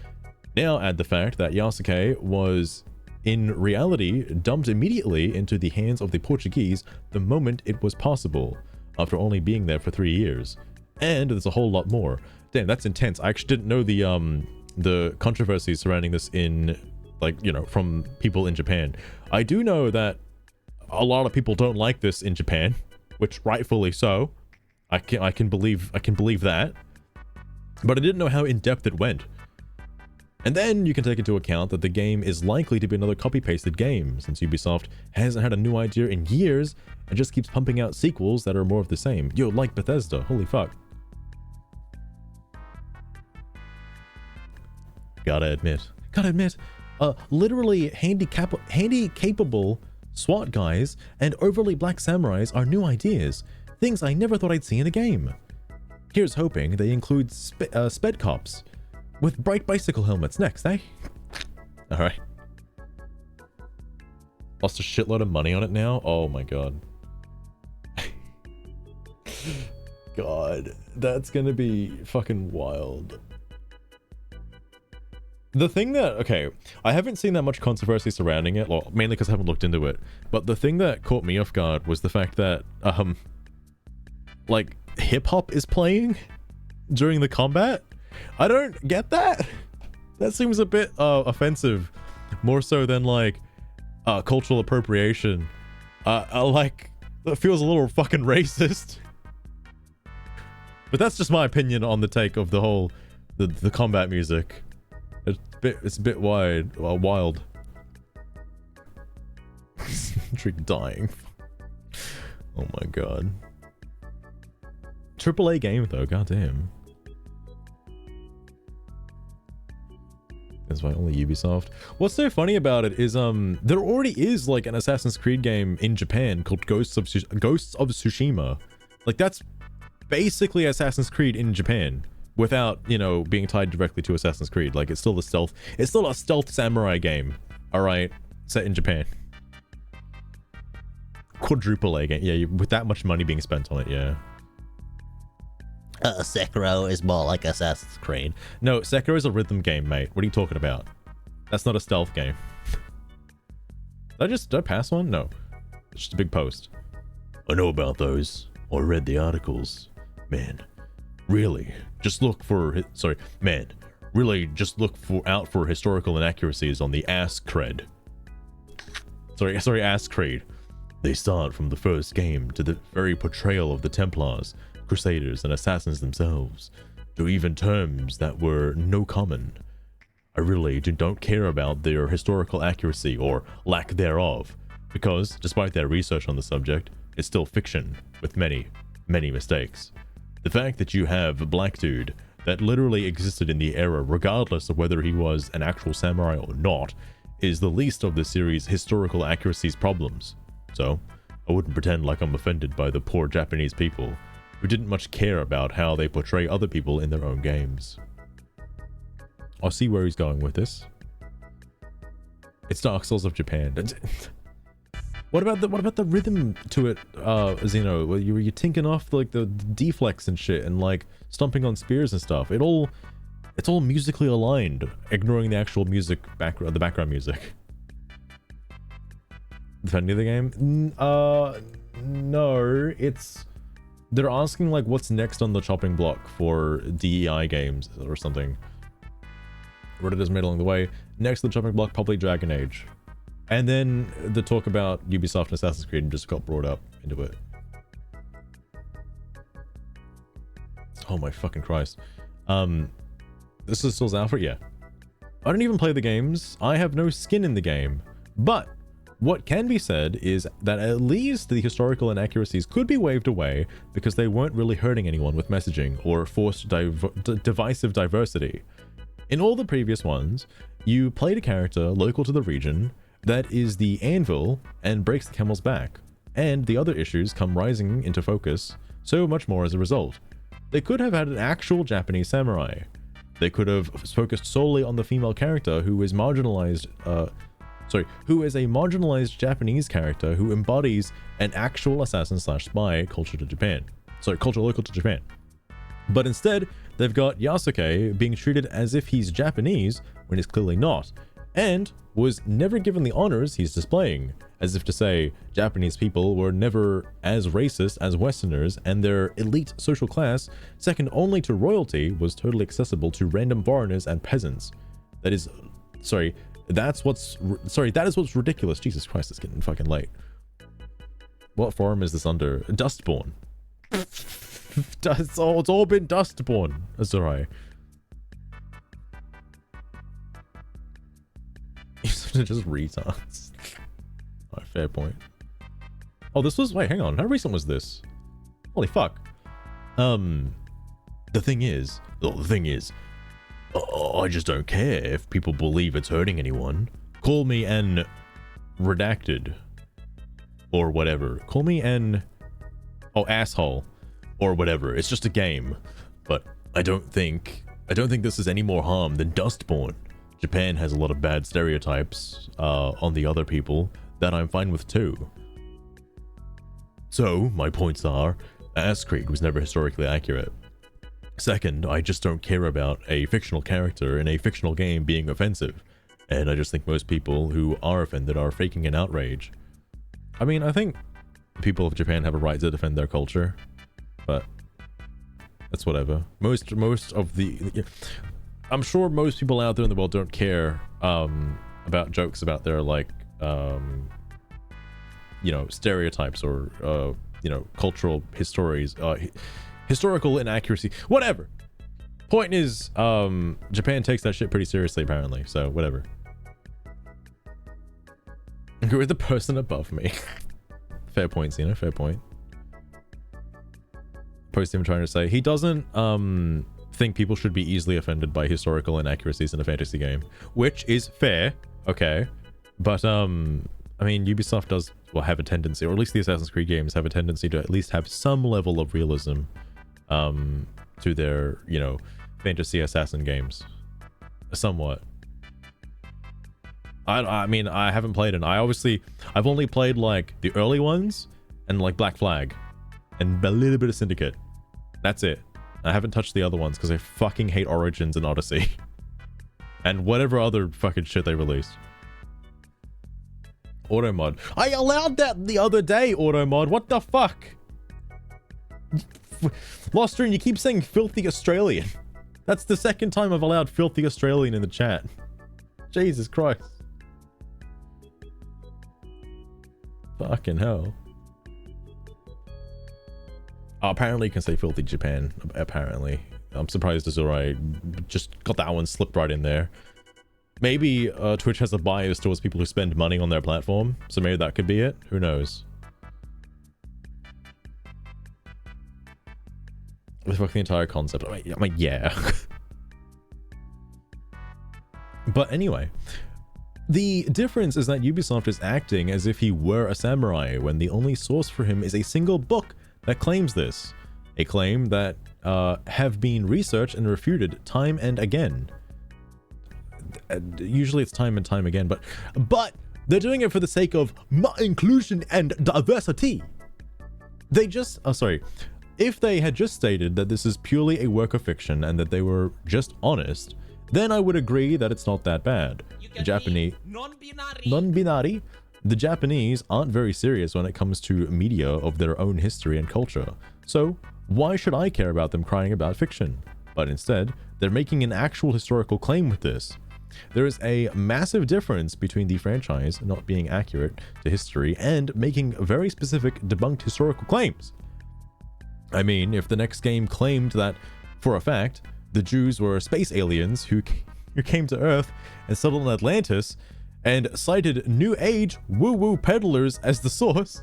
Now add the fact that Yasuke was, in reality, dumped immediately into the hands of the Portuguese the moment it was possible, after only being there for 3 years. And there's a whole lot more. Damn, that's intense. I actually didn't know the controversy surrounding this in, like, you know, from people in Japan. I do know that a lot of people don't like this in Japan, which rightfully so. I can believe that, but I didn't know how in depth it went. And then you can take into account that the game is likely to be another copy-pasted game, since Ubisoft hasn't had a new idea in years and just keeps pumping out sequels that are more of the same. Yo, like Bethesda, holy fuck. Gotta admit, literally handy-capable SWAT guys and overly black samurais are new ideas. Things I never thought I'd see in a game. Here's hoping they include sped cops with bright bicycle helmets next, eh? Alright. Lost a shitload of money on it now? Oh my god. God, that's gonna be fucking wild. The thing that, okay, I haven't seen that much controversy surrounding it, well, mainly because I haven't looked into it, but the thing that caught me off guard was the fact that, like, hip-hop is playing during the combat. I don't get that. That seems a bit offensive, more so than like cultural appropriation. Like, that feels a little fucking racist. But that's just my opinion on the take of the whole the combat music. It's a bit wild. Trick dying. Oh my god. AAA game though, goddamn. That's why only Ubisoft. What's so funny about it is there already is like an Assassin's Creed game in Japan called Ghosts of Tsushima. Like, that's basically Assassin's Creed in Japan without, you know, being tied directly to Assassin's Creed. Like, it's still a stealth samurai game. All right, set in Japan. Quadruple A game. Yeah, with that much money being spent on it, yeah. Sekiro is more like Assassin's Creed. No, Sekiro is a rhythm game, mate. What are you talking about? That's not a stealth game. Did I pass one? No. It's just a big post. I know about those. I read the articles. Man, really, just look for... out for historical inaccuracies on the ass cred. Sorry, ass creed. They start from the first game to the very portrayal of the Templars, Crusaders, and Assassins themselves, to even terms that were no common. I really don't care about their historical accuracy or lack thereof, because, despite their research on the subject, it's still fiction, with many, many mistakes. The fact that you have a black dude that literally existed in the era, regardless of whether he was an actual samurai or not, is the least of the series' historical accuracies problems. So, I wouldn't pretend like I'm offended by the poor Japanese people, who didn't much care about how they portray other people in their own games. I'll see where he's going with this. It's Dark Souls of Japan. What about the rhythm to it, Xeno? Where you're tinking off like the deflex and shit, and like stomping on spears and stuff. It's all musically aligned, ignoring the actual music the background music. Defending the game? No, they're asking like what's next on the chopping block for DEI games or something. Reddit has made along the way. Next to the chopping block, probably Dragon Age. And then the talk about Ubisoft and Assassin's Creed just got brought up into it. Oh my fucking Christ. This is still alpha? Yeah. I don't even play the games. I have no skin in the game. But what can be said is that at least the historical inaccuracies could be waved away because they weren't really hurting anyone with messaging or forced divisive diversity. In all the previous ones, you played a character local to the region that is the anvil and breaks the camel's back, and the other issues come rising into focus so much more as a result. They could have had an actual Japanese samurai. They could have focused solely on the female character who is marginalized, who is a marginalized Japanese character who embodies an actual assassin/spy culture local to Japan. But instead, they've got Yasuke being treated as if he's Japanese when he's clearly not, and was never given the honors he's displaying, as if to say Japanese people were never as racist as Westerners, and their elite social class, second only to royalty, was totally accessible to random foreigners and peasants. That is what's ridiculous. Jesus Christ, it's getting fucking late. What forum is this under? Dustborn. It's all been Dustborn. That's alright. Just retards. Alright, fair point. Oh, this was... Wait, hang on. How recent was this? Holy fuck. The thing is... I just don't care if people believe it's hurting anyone. Call me an... redacted. Or whatever. Call me an... oh, asshole. Or whatever. It's just a game. But I don't think this is any more harm than Dustborn. Japan has a lot of bad stereotypes on the other people that I'm fine with too. So, my points are, Assassin's Creed was never historically accurate. Second, I just don't care about a fictional character in a fictional game being offensive. And I just think most people who are offended are faking an outrage. I mean, I think people of Japan have a right to defend their culture, but that's whatever. Most of the... I'm sure most people out there in the world don't care about jokes about their like stereotypes or cultural historical inaccuracy, whatever. Point is, Japan takes that shit pretty seriously apparently, so whatever. Who is the person above me? Fair point, Xena, fair point. Post him trying to say he doesn't think people should be easily offended by historical inaccuracies in a fantasy game, which is fair, okay, but I mean, Ubisoft does have a tendency, or at least the Assassin's Creed games have a tendency to at least have some level of realism to their fantasy assassin games, somewhat. I mean, I haven't played it. I've only played like the early ones and like Black Flag and a little bit of Syndicate. That's it. I haven't touched the other ones because I fucking hate Origins and Odyssey. And whatever other fucking shit they released. Automod. I allowed that the other day, Automod. What the fuck? Loster, you keep saying filthy Australian. That's the second time I've allowed filthy Australian in the chat. Jesus Christ. Fucking hell. Oh, apparently you can say filthy Japan, apparently. I'm surprised Azurai just got that one slipped right in there. Maybe Twitch has a bias towards people who spend money on their platform, so maybe that could be it. Who knows? The fucking entire concept. I mean, yeah. But anyway, the difference is that Ubisoft is acting as if he were a samurai when the only source for him is a single book that claims this. A claim that have been researched and refuted time and again. Usually it's time and time again, but They're doing it for the sake of inclusion and diversity. They just, oh sorry, if they had just stated that this is purely a work of fiction and that they were just honest, then I would agree that it's not that bad. The Japanese, non-binary, the Japanese aren't very serious when it comes to media of their own history and culture. So why should I care about them crying about fiction? But instead, they're making an actual historical claim with this. There is a massive difference between the franchise not being accurate to history and making very specific debunked historical claims. I mean, if the next game claimed that, for a fact, the Jews were space aliens who came to Earth and settled in Atlantis and cited New Age woo-woo peddlers as the source,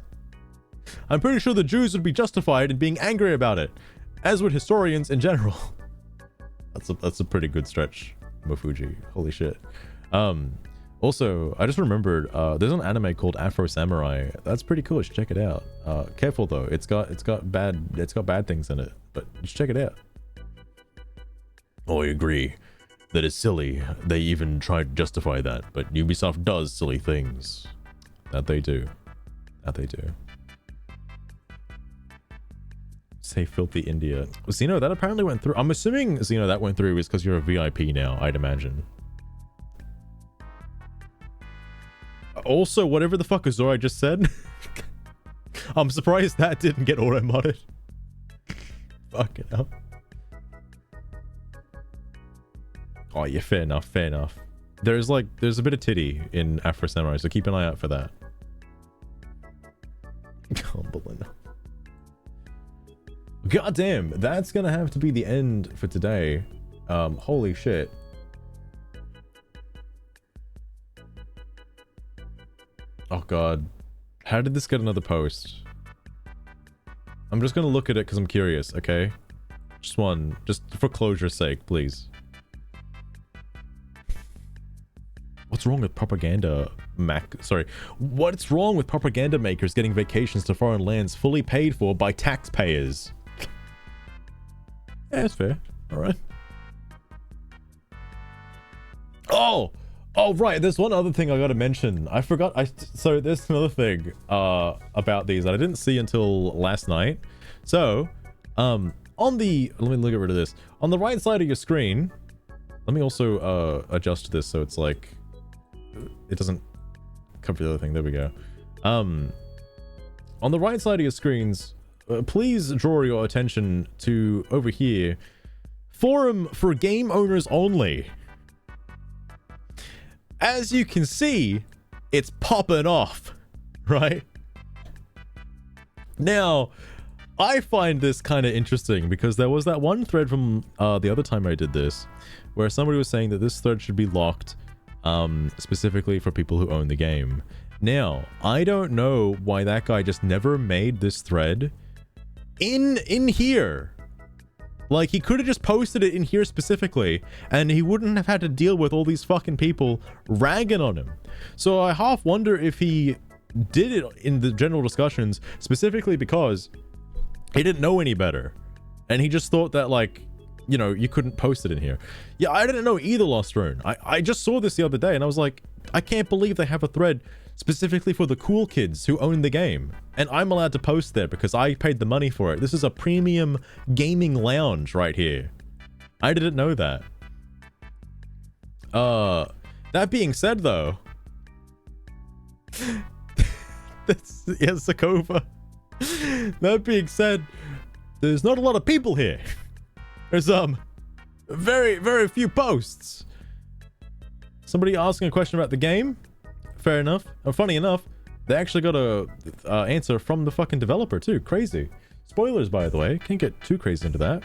I'm pretty sure the Jews would be justified in being angry about it, as would historians in general. That's a pretty good stretch, Mofuji. Holy shit. Also, I just remembered, there's an anime called Afro Samurai. That's pretty cool. You should check it out. Careful though. It's got bad things in it, but you should check it out. Oh, I agree. That is silly. They even tried to justify that, but Ubisoft does silly things. That they do. That they do. Say filthy India. Xeno, that apparently went through. I'm assuming, Xeno, that went through is because you're a VIP now, I'd imagine. Also, whatever the fuck Azora just said, I'm surprised that didn't get auto-modded. Fucking hell. Oh yeah, fair enough, fair enough. There's a bit of titty in Afro Samurai, so keep an eye out for that. God damn, that's gonna have to be the end for today. Holy shit. Oh god. How did this get another post? I'm just gonna look at it because I'm curious, okay? Just one. Just for closure's sake, please. What's wrong with propaganda What's wrong with propaganda makers getting vacations to foreign lands fully paid for by taxpayers? Yeah, that's fair. Alright. Oh, right. There's one other thing I gotta mention. I forgot. So there's another thing about these that I didn't see until last night. So, let me get rid of this. On the right side of your screen, let me also adjust this so it's like it doesn't cover the other thing. There we go. On the right side of your screens, please draw your attention to over here. Forum for game owners only. As you can see, it's popping off, right? Now, I find this kind of interesting because there was that one thread from the other time I did this where somebody was saying that this thread should be locked specifically for people who own the game. Now, I don't know why that guy just never made this thread in here. Like, he could have just posted it in here specifically, and he wouldn't have had to deal with all these fucking people ragging on him. So I half wonder if he did it in the general discussions specifically because he didn't know any better. And he just thought that, like, you know, you couldn't post it in here. Yeah, I didn't know either, Lost Rune. I just saw this the other day, and I was like, I can't believe they have a thread specifically for the cool kids who own the game. And I'm allowed to post there because I paid the money for it. This is a premium gaming lounge right here. I didn't know that. That being said though, that's, yeah, Sakova. That being said, there's not a lot of people here. There's very, very few posts. Somebody asking a question about the game? Fair enough. And funny enough, they actually got a answer from the fucking developer too. Crazy. Spoilers, by the way. Can't get too crazy into that.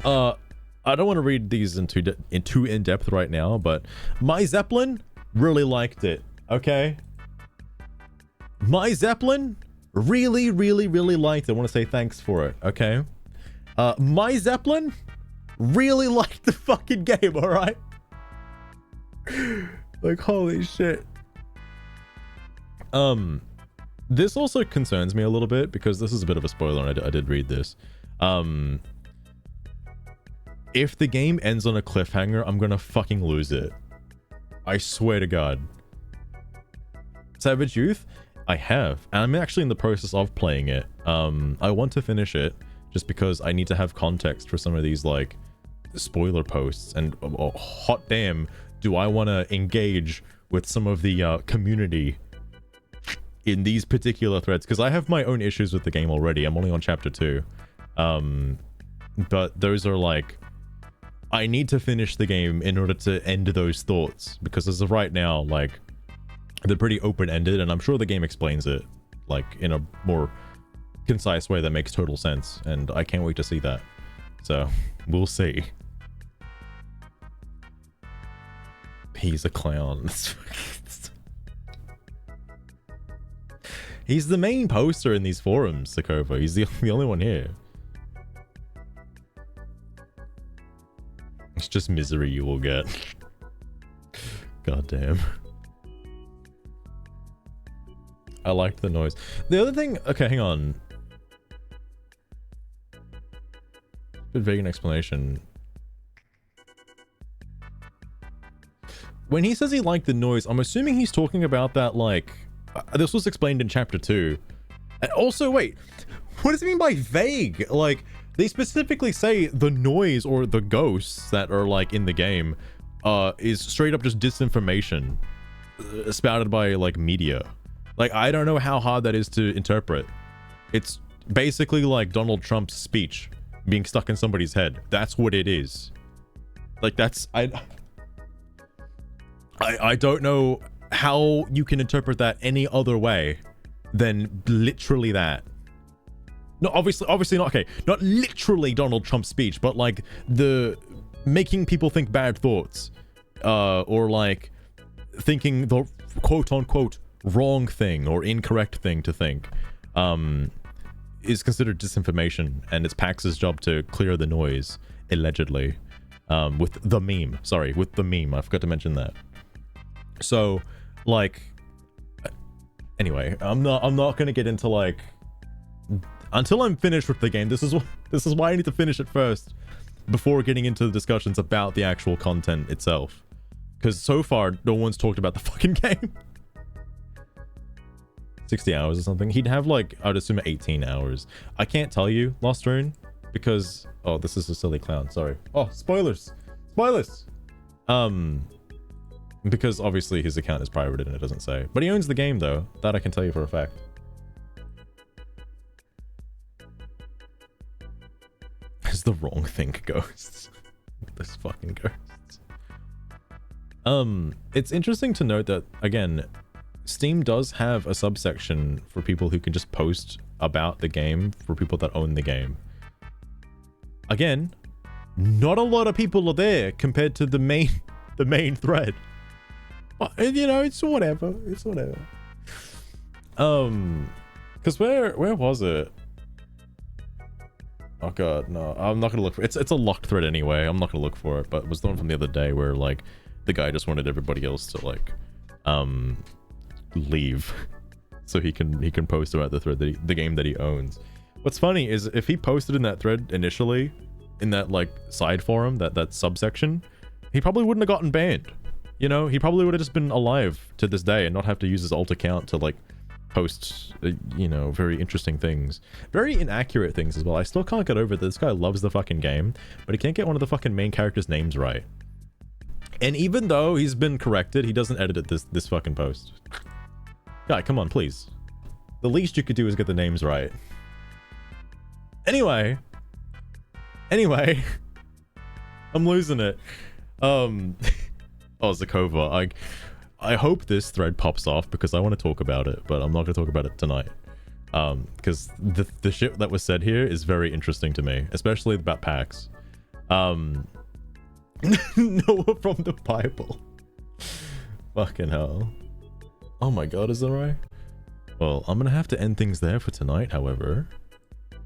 I don't want to read these in too in-depth right now, but My Zeppelin really liked it. Okay? My Zeppelin really, really, really liked it. I want to say thanks for it. Okay? My Zeppelin really liked the fucking game, alright? Like, holy shit. This also concerns me a little bit because this is a bit of a spoiler and I did read this. If the game ends on a cliffhanger, I'm gonna fucking lose it. I swear to God. Savage Youth, I have, and I'm actually in the process of playing it. I want to finish it just because I need to have context for some of these like spoiler posts, and oh, hot damn, do I want to engage with some of the community in these particular threads, because I have my own issues with the game already. I'm only on chapter 2, but those are like, I need to finish the game in order to end those thoughts, because as of right now, like, they're pretty open-ended, and I'm sure the game explains it like in a more concise way that makes total sense, and I can't wait to see that. So we'll see. He's a clown. He's the main poster in these forums, Sakova. He's the only one here. It's just misery you will get. God damn. I liked the noise. The other thing... Okay, hang on. Bit vague an explanation. When he says he liked the noise, I'm assuming he's talking about that, like... this was explained in chapter 2. And also, wait. What does it mean by vague? Like, they specifically say the noise or the ghosts that are, like, in the game is straight up just disinformation spouted by, like, media. Like, I don't know how hard that is to interpret. It's basically like Donald Trump's speech being stuck in somebody's head. That's what it is. Like, that's... I don't know how you can interpret that any other way than literally that. No, obviously not, okay, not literally Donald Trump's speech, but like the making people think bad thoughts, or like thinking the quote-unquote wrong thing or incorrect thing to think, is considered disinformation, and it's PAX's job to clear the noise, allegedly, with the meme. Sorry, with the meme. I forgot to mention that. So, like, anyway, I'm not gonna get into like, until I'm finished with the game. This is why I need to finish it first before getting into the discussions about the actual content itself, because so far no one's talked about the fucking game. 60 hours or something. He'd have like, I'd assume 18 hours. I can't tell you, Lost Rune, because... Oh, this is a silly clown, sorry. Oh, spoilers! Spoilers! Because obviously his account is private and it doesn't say. But he owns the game though. That I can tell you for a fact. It's the wrong thing, ghosts. This fucking ghosts. It's interesting to note that, again, Steam does have a subsection for people who can just post about the game, for people that own the game. Again, not a lot of people are there compared to the main thread. But, you know, it's whatever. It's whatever. Because where was it? Oh god, no. I'm not gonna look for it. It's a locked thread anyway. I'm not gonna look for it, but it was the one from the other day where, like, the guy just wanted everybody else to, like, leave so he can post about the thread that the game that he owns. What's funny is if he posted in that thread initially, in that like side forum, that subsection, he probably wouldn't have gotten banned. You know, he probably would have just been alive to this day and not have to use his alt account to like post, you know, very interesting things, very inaccurate things as well. I still can't get over that this guy loves the fucking game, but he can't get one of the fucking main characters' names right. And even though he's been corrected, he doesn't edit this fucking post. Guy, come on, please. The least you could do is get the names right. Anyway, I'm losing it. Oh, Zakova, I hope this thread pops off because I want to talk about it, but I'm not going to talk about it tonight. Because the shit that was said here is very interesting to me, especially about PAX. Noah from the Bible. Fucking hell. Oh my god, is that right? Well, I'm gonna have to end things there for tonight, however.